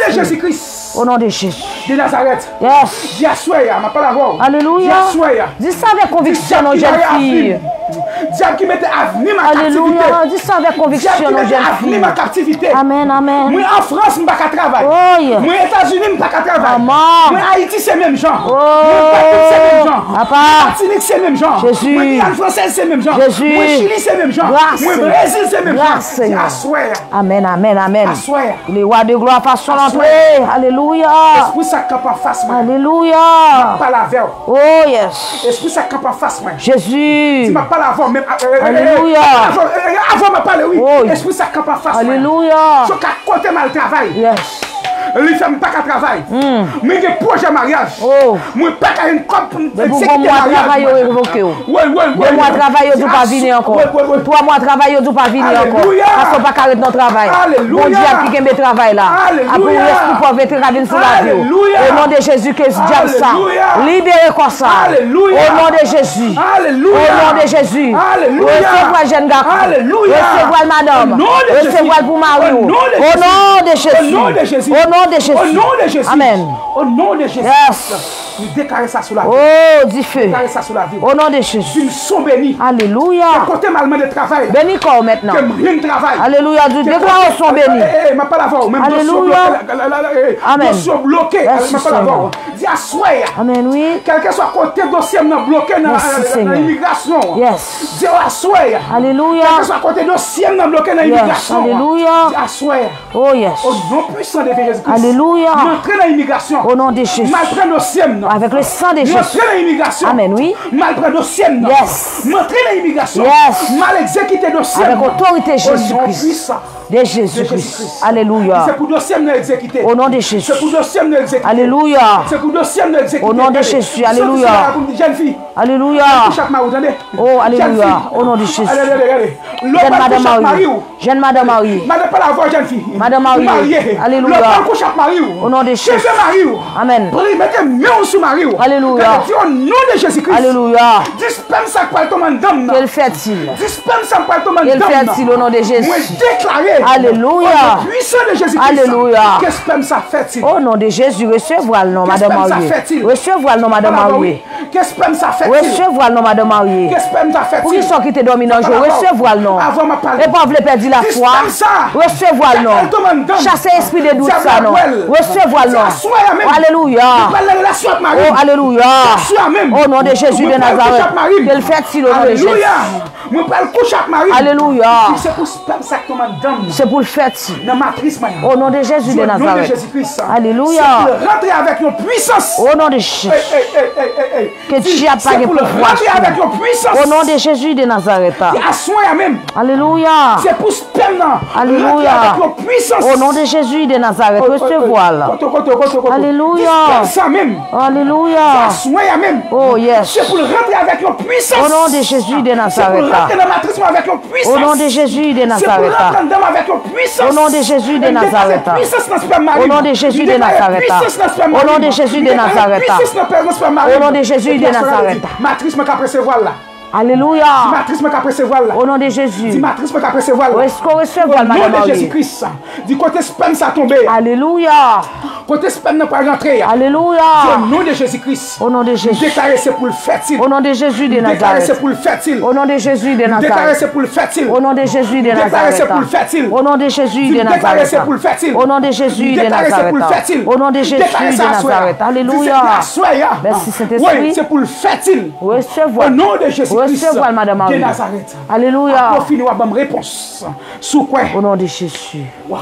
[SPEAKER 1] de Jésus-Christ.
[SPEAKER 2] Au nom de Jésus.
[SPEAKER 1] De Nazareth.
[SPEAKER 2] Yes.
[SPEAKER 1] Dis à soi, m'a pas la voix.
[SPEAKER 2] Alléluia.
[SPEAKER 1] Dis à soi.
[SPEAKER 2] Dis ça avec conviction, nos jeunes filles.
[SPEAKER 1] Diable qui mettait avenir ma captivité.
[SPEAKER 2] Alléluia. Dis ça avec conviction,
[SPEAKER 1] Diable qui
[SPEAKER 2] nos
[SPEAKER 1] mettait
[SPEAKER 2] jeunes
[SPEAKER 1] avenir
[SPEAKER 2] filles.
[SPEAKER 1] ma captivité.
[SPEAKER 2] Amen, amen.
[SPEAKER 1] Moi en France, je ne peux pas travailler.
[SPEAKER 2] Oh, yeah.
[SPEAKER 1] Moi aux États-Unis, je ne peux pas travailler.
[SPEAKER 2] Maman.
[SPEAKER 1] Moi Haïti, c'est le même genre.
[SPEAKER 2] Oh.
[SPEAKER 1] Moi c'est le même genre.
[SPEAKER 2] Papa.
[SPEAKER 1] Martinique, c'est le même genre.
[SPEAKER 2] Jésus.
[SPEAKER 1] Moi Guyane française, c'est le même genre.
[SPEAKER 2] Jésus.
[SPEAKER 1] Moi Chili, c'est le même genre.
[SPEAKER 2] Grâce,
[SPEAKER 1] Moi
[SPEAKER 2] Seigneur.
[SPEAKER 1] Brésil, c'est le même genre.
[SPEAKER 2] Grâce, Seigneur.
[SPEAKER 1] Assoir.
[SPEAKER 2] Amen, amen, amen.
[SPEAKER 1] Assoir.
[SPEAKER 2] Les rois de gloire façon l'entrée. Alléluia.
[SPEAKER 1] Esprit ça campe en face, moi.
[SPEAKER 2] Alléluia.
[SPEAKER 1] Pas la verre.
[SPEAKER 2] Oh, yes.
[SPEAKER 1] Esprit ça campe en face, moi.
[SPEAKER 2] Jésus.
[SPEAKER 1] Tu m'as pas la voix, même.
[SPEAKER 2] Alléluia.
[SPEAKER 1] Avant, m'a parlé, oui.
[SPEAKER 2] Oh.
[SPEAKER 1] Esprit ça campe en face, moi.
[SPEAKER 2] Alléluia.
[SPEAKER 1] Je qu'à côté mal travail.
[SPEAKER 2] Yes.
[SPEAKER 1] Les femmes pas qu'à travailler. Mais des projets mariage.
[SPEAKER 2] Oh.
[SPEAKER 1] Moi pas qu'à une cop.
[SPEAKER 2] Mais pour moi, travail est révoqué.
[SPEAKER 1] Ouais.
[SPEAKER 2] 2 mois de travail, tu pas venir encore. 3 mois de travail, tu pas venir encore.
[SPEAKER 1] Alléluia.
[SPEAKER 2] Parce qu'on pas arrêter notre travail.
[SPEAKER 1] Alléluia.
[SPEAKER 2] Bon Dieu a qui aime travail là.
[SPEAKER 1] Alléluia.
[SPEAKER 2] Après, l'esprit pauvreté ravine sur la vie.
[SPEAKER 1] Alléluia.
[SPEAKER 2] Au nom de Jésus, que ce diable ça.
[SPEAKER 1] Alléluia.
[SPEAKER 2] Libérez comme ça.
[SPEAKER 1] Alléluia.
[SPEAKER 2] Au nom de Jésus.
[SPEAKER 1] Alléluia.
[SPEAKER 2] Au nom de Jésus.
[SPEAKER 1] Alléluia.
[SPEAKER 2] Recevoir jeune gars.
[SPEAKER 1] Alléluia.
[SPEAKER 2] Recevoir madame.
[SPEAKER 1] Au nom de Jésus.
[SPEAKER 2] Recevoir pour Mario.
[SPEAKER 1] Au nom de
[SPEAKER 2] Au nom de
[SPEAKER 1] Jésus.
[SPEAKER 2] Jésus.
[SPEAKER 1] Au nom de Jésus.
[SPEAKER 2] Au nom de Jésus.
[SPEAKER 1] Au nom de Jésus.
[SPEAKER 2] Amen.
[SPEAKER 1] Au nom de Jésus.
[SPEAKER 2] Yes.
[SPEAKER 1] Nous déclarons ça sur la vie.
[SPEAKER 2] Oh, dis feu.
[SPEAKER 1] Déclarons ça sur la vie.
[SPEAKER 2] Au nom de Jésus.
[SPEAKER 1] Ils sont bénis.
[SPEAKER 2] Alléluia.
[SPEAKER 1] Côté malman de travail.
[SPEAKER 2] Béni corps maintenant.
[SPEAKER 1] Que rien de travail.
[SPEAKER 2] Alléluia. Dieu déclare son béni.
[SPEAKER 1] Ma pas la voix. Même
[SPEAKER 2] Alléluia.
[SPEAKER 1] Amen. Dossier bloqué.
[SPEAKER 2] Merci,
[SPEAKER 1] Ma pas la voix. Dis à soi.
[SPEAKER 2] Amen, oui.
[SPEAKER 1] Quel que soit côté dossier bloqué dans l'immigration.
[SPEAKER 2] Yes.
[SPEAKER 1] Dis à soi.
[SPEAKER 2] Alléluia.
[SPEAKER 1] Quel que soit côté dossier bloqué dans
[SPEAKER 2] Yes.
[SPEAKER 1] l'immigration.
[SPEAKER 2] Alléluia.
[SPEAKER 1] Dis à soi.
[SPEAKER 2] Oh, yes.
[SPEAKER 1] Au nom puissant de Jésus-Christ.
[SPEAKER 2] Alléluia.
[SPEAKER 1] M'entrer dans l'immigration.
[SPEAKER 2] Au nom de Jésus.
[SPEAKER 1] Malprendre dossier.
[SPEAKER 2] Avec le sang de Jésus.
[SPEAKER 1] M'entrer dans l'immigration.
[SPEAKER 2] Amen, oui.
[SPEAKER 1] Mal prendre dossier.
[SPEAKER 2] Yes.
[SPEAKER 1] M'entrer dans l'immigration.
[SPEAKER 2] Yes.
[SPEAKER 1] Mal exécuter dossier.
[SPEAKER 2] Avec autorité Jésus-Christ. De Jésus-Christ. Alléluia.
[SPEAKER 1] C'est pour dossier nous exécuter.
[SPEAKER 2] Au nom de Jésus.
[SPEAKER 1] C'est pour dossier nous exécuter.
[SPEAKER 2] Alléluia.
[SPEAKER 1] C'est pour dossier nous exécuter.
[SPEAKER 2] Au nom de Jésus. Alléluia.
[SPEAKER 1] Jeune fille.
[SPEAKER 2] Alléluia.
[SPEAKER 1] Oh,
[SPEAKER 2] alléluia. Au nom de Jésus.
[SPEAKER 1] Jeune
[SPEAKER 2] Madame Marie. Jeune Madame Marie.
[SPEAKER 1] Madame pas la voix jeune fille.
[SPEAKER 2] Madame Marie. Alléluia. Au nom de Jésus. Amen.
[SPEAKER 1] Mettez main sur Marie.
[SPEAKER 2] Alléluia.
[SPEAKER 1] Au nom de Jésus-Christ.
[SPEAKER 2] Alléluia.
[SPEAKER 1] Dispense à quoi ton mandam.
[SPEAKER 2] Quel fait-il?
[SPEAKER 1] Dispense à quoi ton mandam.
[SPEAKER 2] Quel fait-il au nom de Jésus?
[SPEAKER 1] Moi déclaré.
[SPEAKER 2] Alléluia.
[SPEAKER 1] Puissant de Jésus-Christ.
[SPEAKER 2] Alléluia.
[SPEAKER 1] Qu'est-ce que ça fait-il?
[SPEAKER 2] Au nom de Jésus, recevez le nom, Madame Marie. Recevez le nom, Madame Marie.
[SPEAKER 1] Qu'est-ce que ça fait-il?
[SPEAKER 2] Recevez le nom, Madame Marie.
[SPEAKER 1] Qu'est-ce que ça fait-il?
[SPEAKER 2] Pour qu'ils sont qui te dominent dans le jour, recevez le nom. Et pas vous perdre la foi. Recevez le nom. Chassez l'esprit de doute, ça, non. Recevez le nom. Alléluia. Oh, alléluia. Au nom de Jésus de Nazareth. Quel fait-il au nom de Jésus? Alléluia. C'est pour le fait. Au nom de Jésus de Nazareth. Alléluia.
[SPEAKER 1] Rentrer avec nos puissances.
[SPEAKER 2] Au nom de Jésus. Que tu as pas de pouvoir. Au nom de Jésus de Nazareth. Alléluia.
[SPEAKER 1] C'est pour sperme.
[SPEAKER 2] Alléluia. Au nom de Jésus de Nazareth. Recevoir là. Alléluia. Alléluia. Oh yes.
[SPEAKER 1] C'est pour rentrer avec nos puissances.
[SPEAKER 2] Au nom de Jésus de Nazareth. Au nom de Jésus de Nazareth. Au nom de Jésus de Nazareth. Au nom de Jésus de Nazareth. Au nom de Jésus de Nazareth. Au nom de Jésus de Nazareth.
[SPEAKER 1] Matrice m'a qu'à recevoir là.
[SPEAKER 2] Alléluia.
[SPEAKER 1] Matrice m'a qu'à recevoir là.
[SPEAKER 2] Au nom de Jésus.
[SPEAKER 1] Matrice m'a qu'à recevoir là.
[SPEAKER 2] Est-ce qu'on recevoir, Madame
[SPEAKER 1] Marie? Au nom de
[SPEAKER 2] Marie?
[SPEAKER 1] Jésus-Christ. Du côté sperme ça tombé.
[SPEAKER 2] Alléluia.
[SPEAKER 1] Côté sperme n'a pas rentré.
[SPEAKER 2] Alléluia.
[SPEAKER 1] Au nom de Jésus-Christ.
[SPEAKER 2] Au nom de Jésus.
[SPEAKER 1] Déclaré c'est pour le fertile.
[SPEAKER 2] Au nom de Jésus de
[SPEAKER 1] Déclaré
[SPEAKER 2] Nazareth.
[SPEAKER 1] c'est pour le fertile.
[SPEAKER 2] Au nom de Jésus de
[SPEAKER 1] Déclaré
[SPEAKER 2] Nazareth.
[SPEAKER 1] c'est pour le fertile.
[SPEAKER 2] Au nom de Jésus de
[SPEAKER 1] Déclaré c'est
[SPEAKER 2] Nazareth.
[SPEAKER 1] pour le fertile.
[SPEAKER 2] Au nom de Jésus de
[SPEAKER 1] Déclaré
[SPEAKER 2] Nazareth.
[SPEAKER 1] c'est pour le fertile.
[SPEAKER 2] Au nom de Jésus de
[SPEAKER 1] Déclaré c'est pour le
[SPEAKER 2] Nazareth.
[SPEAKER 1] fertile.
[SPEAKER 2] Au nom de Jésus
[SPEAKER 1] Déclaré
[SPEAKER 2] de
[SPEAKER 1] ça à soi.
[SPEAKER 2] Nazareth. Alléluia. Merci Saint-Esprit.
[SPEAKER 1] Oui, c'est pour le fertile.
[SPEAKER 2] Recevoir.
[SPEAKER 1] Au nom de Jésus-Christ.
[SPEAKER 2] Recevoir, Madame
[SPEAKER 1] De
[SPEAKER 2] Marie.
[SPEAKER 1] Nazareth.
[SPEAKER 2] Alléluia.
[SPEAKER 1] Pour finir, on va me réponse. Sous quoi?
[SPEAKER 2] Au nom de Jésus.
[SPEAKER 1] Wow.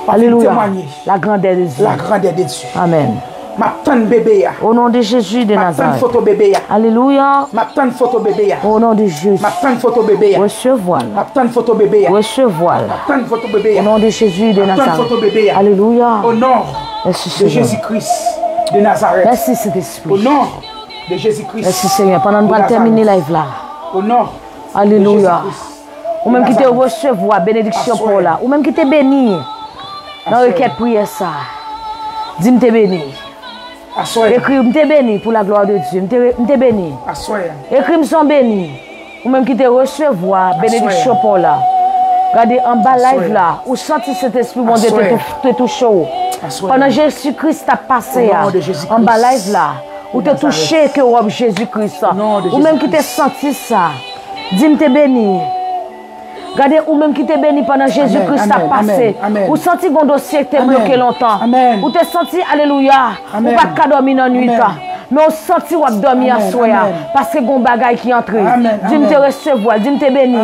[SPEAKER 2] Alléluia.
[SPEAKER 1] Témoigner.
[SPEAKER 2] La grandeur de Dieu.
[SPEAKER 1] La grandeur de Dieu.
[SPEAKER 2] Amen.
[SPEAKER 1] Ma tante bébé.
[SPEAKER 2] Au nom de Jésus de
[SPEAKER 1] Ma tante
[SPEAKER 2] Nazareth.
[SPEAKER 1] photo bébé.
[SPEAKER 2] Alléluia.
[SPEAKER 1] Ma tante photo bébé.
[SPEAKER 2] Au nom de Jésus.
[SPEAKER 1] Ma tante photo bébé.
[SPEAKER 2] Recevoir.
[SPEAKER 1] Ma tante photo bébé.
[SPEAKER 2] Recevoir.
[SPEAKER 1] Ma tante photo bébé.
[SPEAKER 2] Au nom de Jésus de
[SPEAKER 1] Ma tante
[SPEAKER 2] Nazareth.
[SPEAKER 1] photo bébé.
[SPEAKER 2] Alléluia.
[SPEAKER 1] Au nom
[SPEAKER 2] Merci
[SPEAKER 1] de
[SPEAKER 2] Seigneur.
[SPEAKER 1] Jésus-Christ de Nazareth.
[SPEAKER 2] Merci
[SPEAKER 1] Au
[SPEAKER 2] Saint-Esprit.
[SPEAKER 1] nom de Jésus-Christ.
[SPEAKER 2] Merci Seigneur. Pendant que nous allons terminer live là.
[SPEAKER 1] Au nom
[SPEAKER 2] Alléluia.
[SPEAKER 1] de Jésus-Christ.
[SPEAKER 2] Ou même qui te recevoir bénédiction pour là. Ou même qui te béni. Dans le requête prière ça. Dis-moi te béni.
[SPEAKER 1] Assoya.
[SPEAKER 2] Écris me te béni pour la gloire de Dieu. Me te béni.
[SPEAKER 1] Assoya.
[SPEAKER 2] Écris me son béni. Ou même qui te recevoir bénédiction pour là. Regardez en bas live là. Ou senti cet esprit mon Dieu te touche. Pendant Jésus-Christ a passé en bas live là. Ou te touché que robe Jésus-Christ. Ou même qui te senti ça. Dis-moi te béni. Regardez, ou même qui te béni pendant Jésus-Christ a passé. Ou senti qu'on dossier que te bloqué longtemps. Ou te senti, alléluia, ou pas qu'à dormir dans la nuit. Mais on senti ou dormir à soi. Parce que gon bagay qui entre. Dis-moi te recevoir, dis-moi te béni.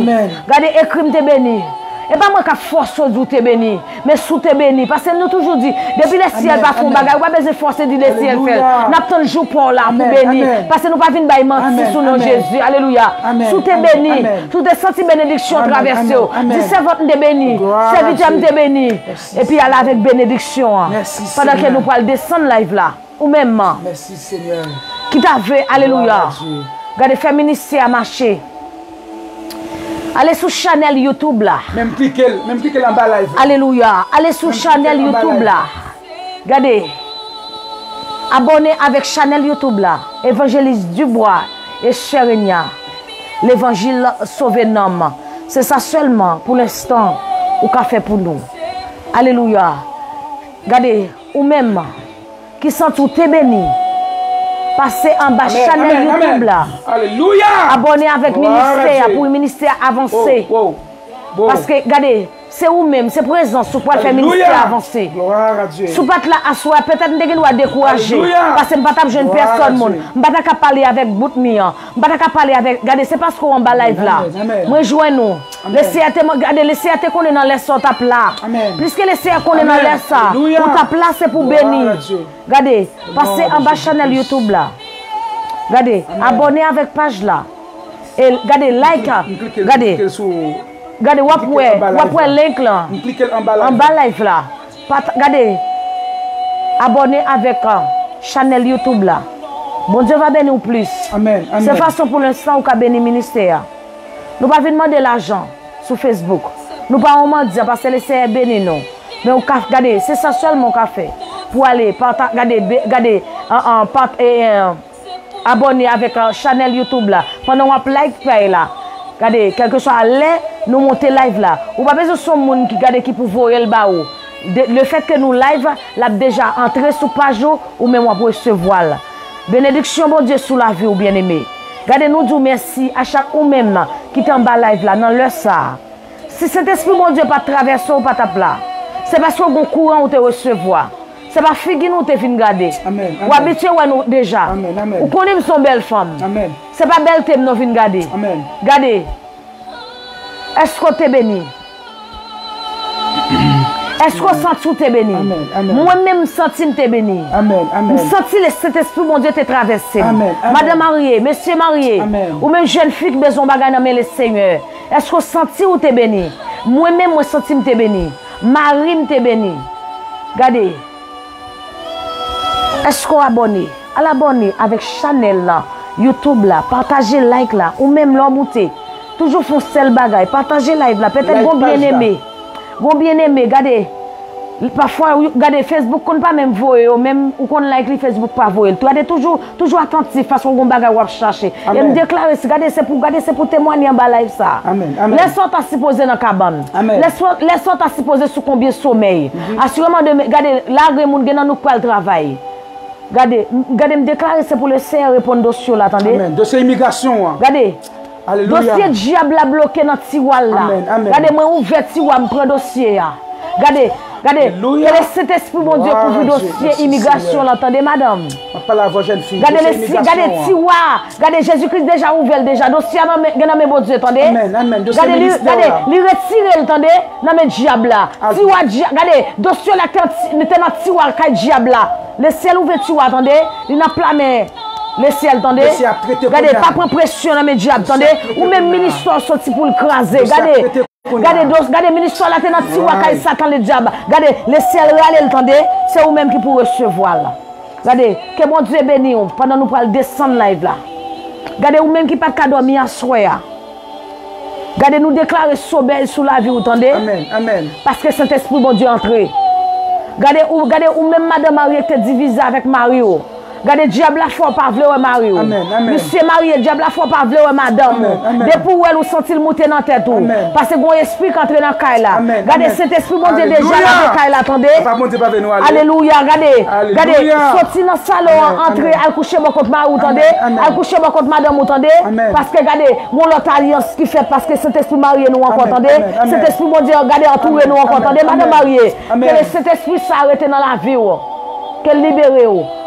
[SPEAKER 2] Regardez, écris te béni. Et pas moi qui force de te béni, mais sous te béni. Parce que nous toujours dit, depuis le ciel va faire un bagage, pas besoin de forcer de le ciel fait. Nous avons le jour pour là, pour bénir. Parce que nous pas venir bailler mentir sous nom Jésus. Alléluia. Sous te béni, sous te senti bénédiction traversée. Dis servante te béni, serviteur te béni. Et puis aller avec bénédiction. Pendant que nous pourrons descendre live là, ou même.
[SPEAKER 1] Merci Seigneur.
[SPEAKER 2] Qui t'a fait, alléluia. Regardez, faire ministère à marcher. Allez sur Chanel YouTube là.
[SPEAKER 1] Même cliquez en bas live.
[SPEAKER 2] Alléluia. Allez sur Chanel YouTube là. Regardez. Abonnez avec Chanel YouTube là. Évangéliste Dubois et Chérenia. L'évangile sauvé nom. C'est ça seulement pour l'instant ou qu'a fait pour nous. Alléluia. Regardez. Ou même qui sont tout bénis. Passez en bas Chanel YouTube là.
[SPEAKER 1] Alléluia.
[SPEAKER 2] Abonnez avec ministère pour le ministère avancé. Parce que, regardez, c'est vous-même, c'est présent, pour pouvoir faire ministère avancé.
[SPEAKER 1] Gloire à Dieu.
[SPEAKER 2] Si vous pas là à soi, peut-être que vous êtes découragé. Parce que je ne suis pas jeune personne. Je ne suis pas parler avec bout de je ne suis pas parler avec. Regardez, c'est parce qu'on va live là. Moi, joignez-nous. Laissez à te regarder, laissez à te qu'on est dans les sortes à plat. Puisque laissez à qu'on est dans les ça. Pour ta place, c'est pour bénir. Regardez, passez en bas chaîne YouTube là. Regardez, abonnez avec page là. Et regardez, like. Regardez. Regardez, wapoué link là. En bas live là. Regardez. Abonnez avec channel YouTube là. Bon Dieu va bénir plus.
[SPEAKER 1] Amen.
[SPEAKER 2] C'est façon pour l'instant où bénir le ministère. Nous ne pouvons pas demander l'argent sur Facebook. Nous ne pouvons pas dire parce que c'est béni nous. Mais regardez, c'est ça seulement qu'on fait. Pour aller abonner avec la chaîne YouTube là. Pendant qu'on like là. Regardez, quelque chose à l'air, nous monter live là. Ou pas besoin de son monde qui regarde qui pour voir le bas. Le fait que nous live, l'a déjà entré sous page ou même pour recevoir. Bénédiction, bon Dieu, sous la vie ou bien aimé. Regardez, nous disons merci à chaque ou même qui est en bas live là, dans le ça. Si cet esprit, mon Dieu, pas traverser ou pas taper là, c'est parce qu'on a courant ou te recevoir. C'est pas figue nous te fin garder. Ou habitué ou nous déjà. Ou connaît son belle femme. C'est pas belle thème nous fin garder. Regardez. Est-ce qu'on te béni? Est-ce qu'on sent tout te béni? Moi-même, senti te béni. Je senti cet esprit, mon Dieu, te traversé. Madame mariée, monsieur marié, ou même jeune fille qui a besoin de bagage le Seigneur. Est-ce qu'on senti ou te béni? Moi-même, moi senti te béni. Marie te béni. Regardez. Est-ce qu'on abonne? À l'abonner avec Chanel là, YouTube là, partagez like là, ou même l'embouté. Toujours font seul bagage, partagez live là, peut-être bon bien aimé. Bon bien aimé, regardez. Parfois, regardez Facebook, on ne pas même voir, même ou qu'on like les Facebook pas voir. Regardez toujours attentif façon qu'on bagage ou chercher. Et me déclarer, regardez c'est pour témoigner en bas live ça. Laissons ta supposer dans cabane. Laissons ta supposer sous combien sommeil. Assurément de regardez là les gens qui nous pas le travail. Regardez me déclarer c'est pour le CR répondre dossier là, attendez.
[SPEAKER 1] Dossier immigration.
[SPEAKER 2] Regardez.
[SPEAKER 1] Alléluia.
[SPEAKER 2] Dossier diable a bloqué dans tiroir là. Regardez moi ouvert tiroir me prend dossier là. Regardez. Quel est cet esprit, mon Dieu, pour vous dossier immigration, l'entendez, madame?
[SPEAKER 1] Pas la voix jeune fille.
[SPEAKER 2] Regardez tiroir. Regardez, Jésus-Christ déjà ouvert, déjà. Dossier, dans mes beaux Dieu, attendez? Regardez, lui retirer, attendez, dans mes diables là. Tiroir, regardez, dossier là, était dans tiroir, quand diable là. Le ciel ouvert, tiroir, attendez? Il n'a pas mais. Le ciel, attendez? Regardez, pas prendre pression dans mes diables, attendez? Ou même ministre sorti pour le craser. Regardez, ministre là, t'es dans le tiroir, quand Satan le diable. Regardez, le ciel réel, attendez? C'est vous-même qui pour recevoir là. Regardez, que mon Dieu bénisse pendant nous pour descendre live là. Regardez, vous-même qui pas qu'à dormir à soir. Regardez, nous déclarer sobel sous la vie, vous entendez?
[SPEAKER 1] Amen.
[SPEAKER 2] Parce que Saint-Esprit, bon Dieu, entré. Regardez, ou même Madame Marie était divisée avec Mario. Regardez, diable la foi pas vle Mario. Monsieur marié, diable la foi pas vle madame. Depuis où elle ou senti le monter dans tête tout. Parce que bon esprit qui entre dans caille là. Regardez cet esprit mon Dieu déjà dans caille là, attendez. Alléluia, regardez, sorti dans salon, entrer, al coucher mon contre Mario, attendez. Al coucher mon contre madame, attendez. Parce que regardez, mon l'autre alliance qui fait parce que cet esprit marié nous encore, attendez. Cet esprit mon Dieu, regardez entouré nous encore, attendez, madame mariée. Que cet esprit s'arrête dans la vie, qu'elle libère.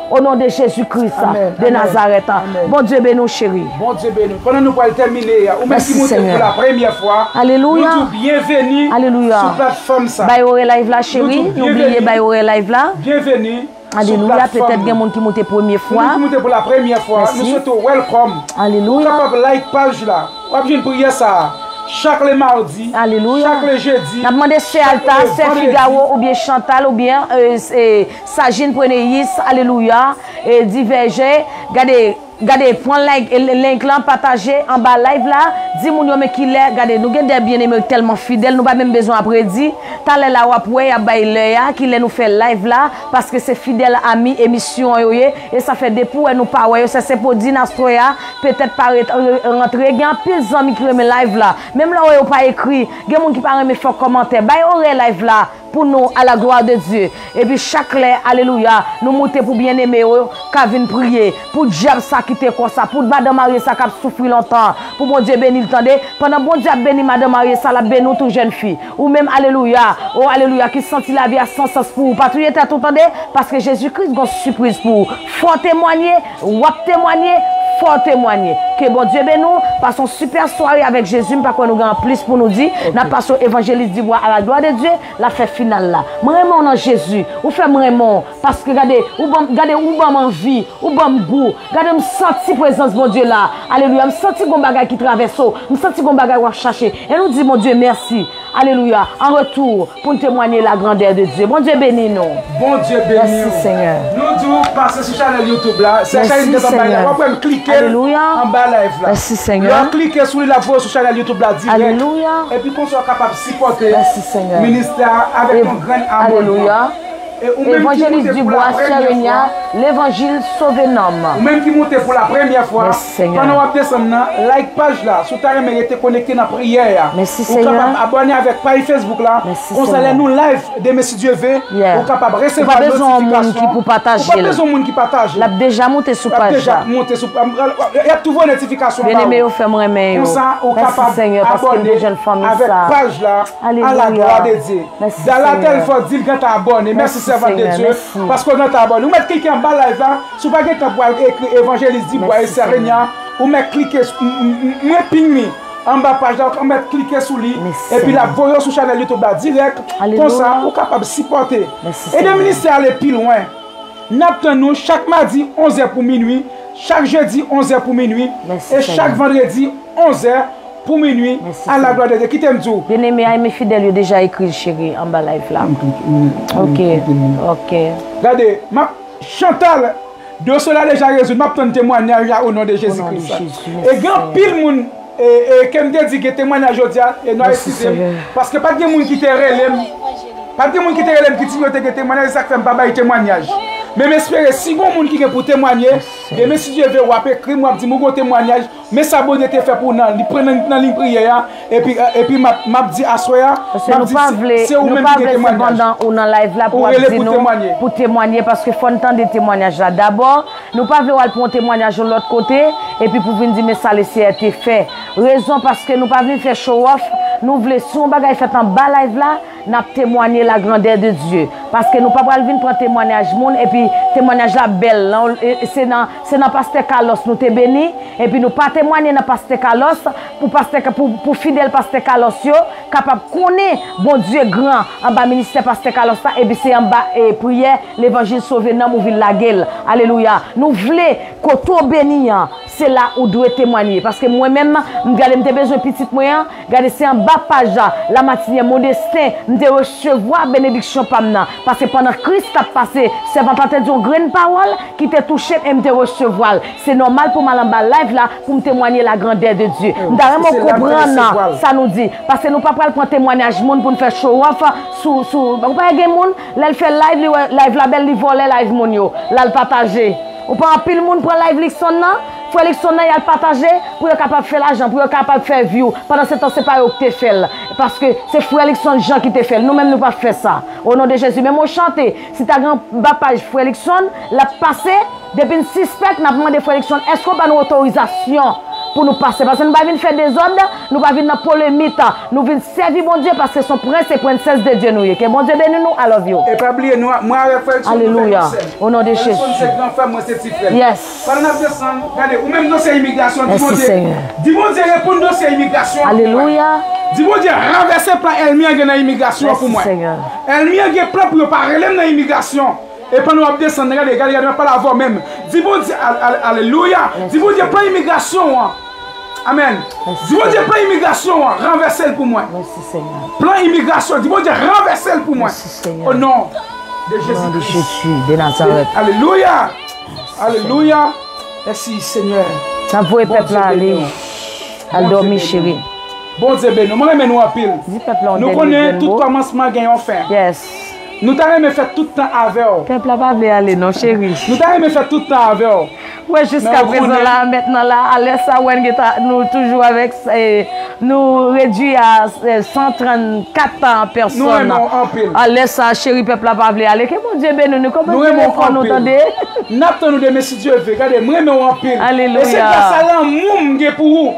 [SPEAKER 2] Au nom de Jésus-Christ de Nazareth. Bon Dieu béni, chérie.
[SPEAKER 1] Bon Dieu béni. Pendant nous allons terminer, ou même si nous sommes pour la première fois,
[SPEAKER 2] alléluia.
[SPEAKER 1] Nous bienvenue
[SPEAKER 2] alléluia.
[SPEAKER 1] sur la plateforme ça.
[SPEAKER 2] Bayoure live là, chérie. N'oubliez Bayoure live là.
[SPEAKER 1] Bienvenue.
[SPEAKER 2] Alléluia. Peut-être qu'il y a des gens qui montent pour la première fois.
[SPEAKER 1] Nous montent pour la première fois. Nous souhaitons welcome.
[SPEAKER 2] Alléluia.
[SPEAKER 1] Vous capable like page là. Vous avez une prière ça. Chaque le mardi,
[SPEAKER 2] alléluia.
[SPEAKER 1] Chaque le jeudi.
[SPEAKER 2] On a demandé c'est Alta, c'est Figaro, ou bien Chantal, ou bien Sagine Preneis, alléluia, et Diverger. Regardez, prends like, link là, partagez en bas live là. Dis mon nom qui l'est. Regardez, nous avons des bien-aimés tellement fidèles, nous n'avons pas même besoin après dire. T'as là après, il y a qui nous fait live là, parce que c'est fidèle ami, émission, et ça fait des pour nous pas. C'est pour Dinastroya, peut-être pas rentrer. Il y a pile d'amis qui aiment live là. Même là où il n'y a pas écrit, il y a des gens qui parlent, mais faut commenter. Bah, il y a live là. Pour nous, à la gloire de Dieu. Et puis chaque l'air, alléluia, nous montons pour bien aimer, qui viennent prier, pour diable ça qui était comme ça, pour Madame Marie ça qui a souffert longtemps, pour mon Dieu béni, attendez, pendant bon Dieu béni Madame Marie ça la béni toute jeune fille, ou même alléluia, oh alléluia, qui sentit la vie à sans sens pour vous, patrouiller tête, attendez, parce que Jésus-Christ a une surprise pour vous. Faut témoigner, ou témoigner, fort témoigner. Que bon Dieu ben nous passons super soirée avec Jésus, pas qu'on nous gagne plus pour nous dire. N'a passons évangéliste du bois à la gloire de Dieu, la fête finale là. Vraiment dans Jésus, ou fait vraiment parce que regardez, ou bon envie, ou bon goût. Regardez me senti présence bon Dieu là. Alléluia, me senti gon bagay qui traverse, me senti gon bagay ou chercher. Et nous dit mon Dieu merci. Alléluia. En retour pour nous témoigner la grandeur de Dieu. Bon Dieu bénis nous.
[SPEAKER 1] Bon Dieu bénis nous.
[SPEAKER 2] Merci Seigneur.
[SPEAKER 1] Nous disons passer sur la chaîne YouTube là. C'est la chaîne de Seigneur. On peut cliquer en bas live là.
[SPEAKER 2] Merci Seigneur.
[SPEAKER 1] Cliquez sur la voix sur la chaîne YouTube là direct.
[SPEAKER 2] Alléluia.
[SPEAKER 1] Et puis qu'on soit capable de supporter
[SPEAKER 2] le
[SPEAKER 1] ministère avec un grand amour.
[SPEAKER 2] Alléluia. Évangéliste du bois, Sérenia, l'évangile sauvé l'homme.
[SPEAKER 1] Ou même qui monte pour la première fois, pendant que vous descendez, like page là, si vous avez été connecté dans la prière,
[SPEAKER 2] merci
[SPEAKER 1] vous êtes capable d'abonner avec page Facebook là, on s'allait nous live de Messie Dieu V, vous êtes capable de recevoir des notifications.
[SPEAKER 2] Pour partager.
[SPEAKER 1] Pas besoin de monde qui partage.
[SPEAKER 2] Il a déjà monté sur page.
[SPEAKER 1] Déjà monté sur il y a toujours une notification.
[SPEAKER 2] Bien aimé, vous faites moi aimer.
[SPEAKER 1] Comme ça, vous êtes capable d'abonner avec page là, à la gloire de Dieu. Dans la telle fois, dire que tu as abonné. Merci servant de Dieu. Parce que quand tu as abonné, vous mettez quelqu'un en bas live là, si vous n'avez pas écrit évangéliste du bois et Sérenia, vous mettez cliquer, moi ping en bas page là, on met cliquer sur lui et puis la voyez sur chaîne YouTube là direct. Comme ça, vous êtes capable de supporter. Et le ministère aller plus loin. Nous chaque mardi 11h pour minuit, chaque jeudi 11h pour minuit et chaque vendredi 11h pour minuit. Merci à la gloire de Dieu. Qui t'aime tout?
[SPEAKER 2] Bien aimé, mes fidèles, déjà écrit chérie en bas live là. Ok.
[SPEAKER 1] Regardez, Chantal, de cela déjà résolu, m'a ton témoignage au nom de Jésus-Christ. Et grand pile monde qui me dit que témoignage aujourd'hui et nous excusez parce que pas de monde qui te relève. Pas de monde qui te relève qui dit que témoignage ça fait pas témoignage. Mais j'espère si bon monde qui est pour témoigner, et même si Dieu veut écrire moi dit mon témoignage, mais ça bon été fait pour nous, il prend dans ligne prière et puis m'a dit à soya,
[SPEAKER 2] c'est nous pas cependant ou dans live là pour témoigner parce que faut entendre des témoignages là. D'abord, nous pas veut pour un témoignage de l'autre côté et puis pour venir dire mais ça laisser été fait. Raison parce que nous pas venir faire show off, nous voulons si on bagaille fait en bas live là, n'a témoigner la grandeur de Dieu parce que nous pas venir prendre témoignage monde et puis témoignage la belle c'est dans pasteur Carlos nous te béni et puis nous pas témoigner dans pasteur Carlos pour fidèle pasteur Carlos yo capable connaître bon Dieu grand en bas ministère pasteur Carlos et puis c'est en bas prière l'évangile sauvé dans mon ville la gueule. Alléluia. Nous voulons que tout béni c'est là où doit témoigner parce que moi même m'gade besoin petit moyen regarder c'est en bas page la matinée mon destin de recevoir bénédiction pamna parce que pendant Christ a passé c'est entendu une grande parole qui te touché et me recevoir c'est normal pour mal en bas live là pour me témoigner la grandeur de Dieu nous vraiment comprendre ça nous dit parce que nous pas prendre témoignage monde pour nous faire show off sous pas gagner monde là il fait live la belle li voler live mon yo là le partager ou pas pile monde prend live Lixon là Félixon il a partagé pour être capable de faire l'argent pour être capable de faire view pendant ce temps c'est pas eux qui te fait parce que c'est Félixon Jean qui te fait nous même nous pas faire ça au nom de Jésus même on chanter si ta grand page Félixon l'a passé depuis une suspect n'a demandé Félixon est-ce qu'on a une autorisation pour nous passer parce que nous pas venir faire des ordres nous pas venir dans polémique nous venir servir bon Dieu parce que son prince et princesse de Dieu nous que bon Dieu bénisse nous I love you
[SPEAKER 1] et pas oublier nous moi avec Félixon
[SPEAKER 2] alléluia au nom de Jésus
[SPEAKER 1] c'est grand frère moi c'est petit frère
[SPEAKER 2] yes
[SPEAKER 1] pendant regardez ou même dossier immigration dis bon Dieu répondre dossier immigration
[SPEAKER 2] alléluia
[SPEAKER 1] dis bon Dieu renverser plan Elmia dans immigration pour moi Elmia a plan pour parler dans immigration et pendant qu'on descend regardez pas la voix même dis bon Dieu alléluia dis bon Dieu plan immigration amen dis bon Dieu plan immigration renverser pour moi
[SPEAKER 2] merci Seigneur
[SPEAKER 1] plan immigration dis bon Dieu renverser pour moi au nom de
[SPEAKER 2] Jésus de Nazareth
[SPEAKER 1] alléluia alléluia merci Seigneur
[SPEAKER 2] ça vous peuple aller à dormir chérie
[SPEAKER 1] bon Dieu béni nous remet nous en pile nous connaissons tout commencement gagnant fin
[SPEAKER 2] yes
[SPEAKER 1] nous t'avons fait tout le temps avec eux.
[SPEAKER 2] Peuple n'a pas voulu aller, non, chérie.
[SPEAKER 1] Nous t'avons fait tout le temps avec eux.
[SPEAKER 2] Oui, jusqu'à présent, là, maintenant, là, à l'aise, nous toujours avec, nous réduit à 134 personnes.
[SPEAKER 1] Nous aimons en pile.
[SPEAKER 2] À l'aise, chérie, peuple n'a pas voulu aller. Que mon Dieu bénisse nous, comment
[SPEAKER 1] nous aimons en pile. Nous attendons de Messie Dieu, regardez, nous aimons en pile.
[SPEAKER 2] Alléluia.
[SPEAKER 1] Et c'est grâce à l'amour pour vous.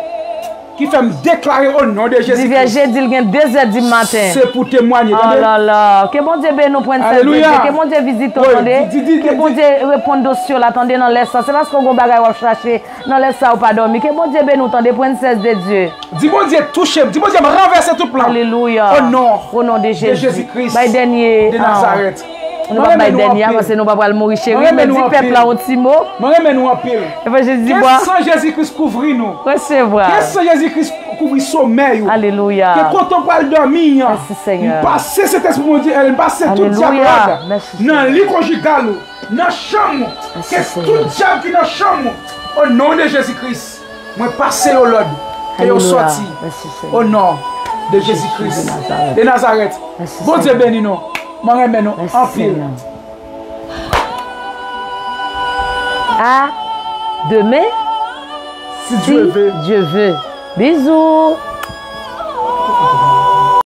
[SPEAKER 1] qui fait me déclarer au nom de Jésus.
[SPEAKER 2] J'ai dit qu'il y a 2h du matin.
[SPEAKER 1] C'est pour témoigner.
[SPEAKER 2] Oh là là. Que bon Dieu nous prenne cette vie. Que bon Dieu visite, attendez. Que bon Dieu réponde au ciel, attendez dans l'air. C'est parce qu'on va chercher dans l'air ça ou pas dormir. Que bon Dieu nous attendez, prenne cesse de Dieu.
[SPEAKER 1] Dis bon Dieu touché. Dis bon Dieu renverser tout plan.
[SPEAKER 2] Alléluia.
[SPEAKER 1] Au nom de
[SPEAKER 2] Jésus-Christ.
[SPEAKER 1] De Nazareth.
[SPEAKER 2] Nous ne pouvons pas dernier parce que nous ne pouvons pas mourir chérie. Mais dis peuple là un petit mot.
[SPEAKER 1] Moi nous en pile.
[SPEAKER 2] Et puis Jésus
[SPEAKER 1] bois. Que sang Jésus-Christ couvrir nous.
[SPEAKER 2] Recevoir.
[SPEAKER 1] Que sang Jésus-Christ couvrir sommeil.
[SPEAKER 2] Alléluia.
[SPEAKER 1] Que quand on parle dormir.
[SPEAKER 2] Merci Seigneur.
[SPEAKER 1] Passer cet esprit mon Dieu, elle passer toute diable. Dans lit conjugal, dans chambre. Que tout diable qui dans chambre. Au nom de Jésus-Christ. Moi passer au Lord. Et au sorti. Au nom de Jésus-Christ. De Nazareth. Bon Dieu béni nous. Moi, nous en pile.
[SPEAKER 2] À demain,
[SPEAKER 1] si Dieu veut.
[SPEAKER 2] Bisous.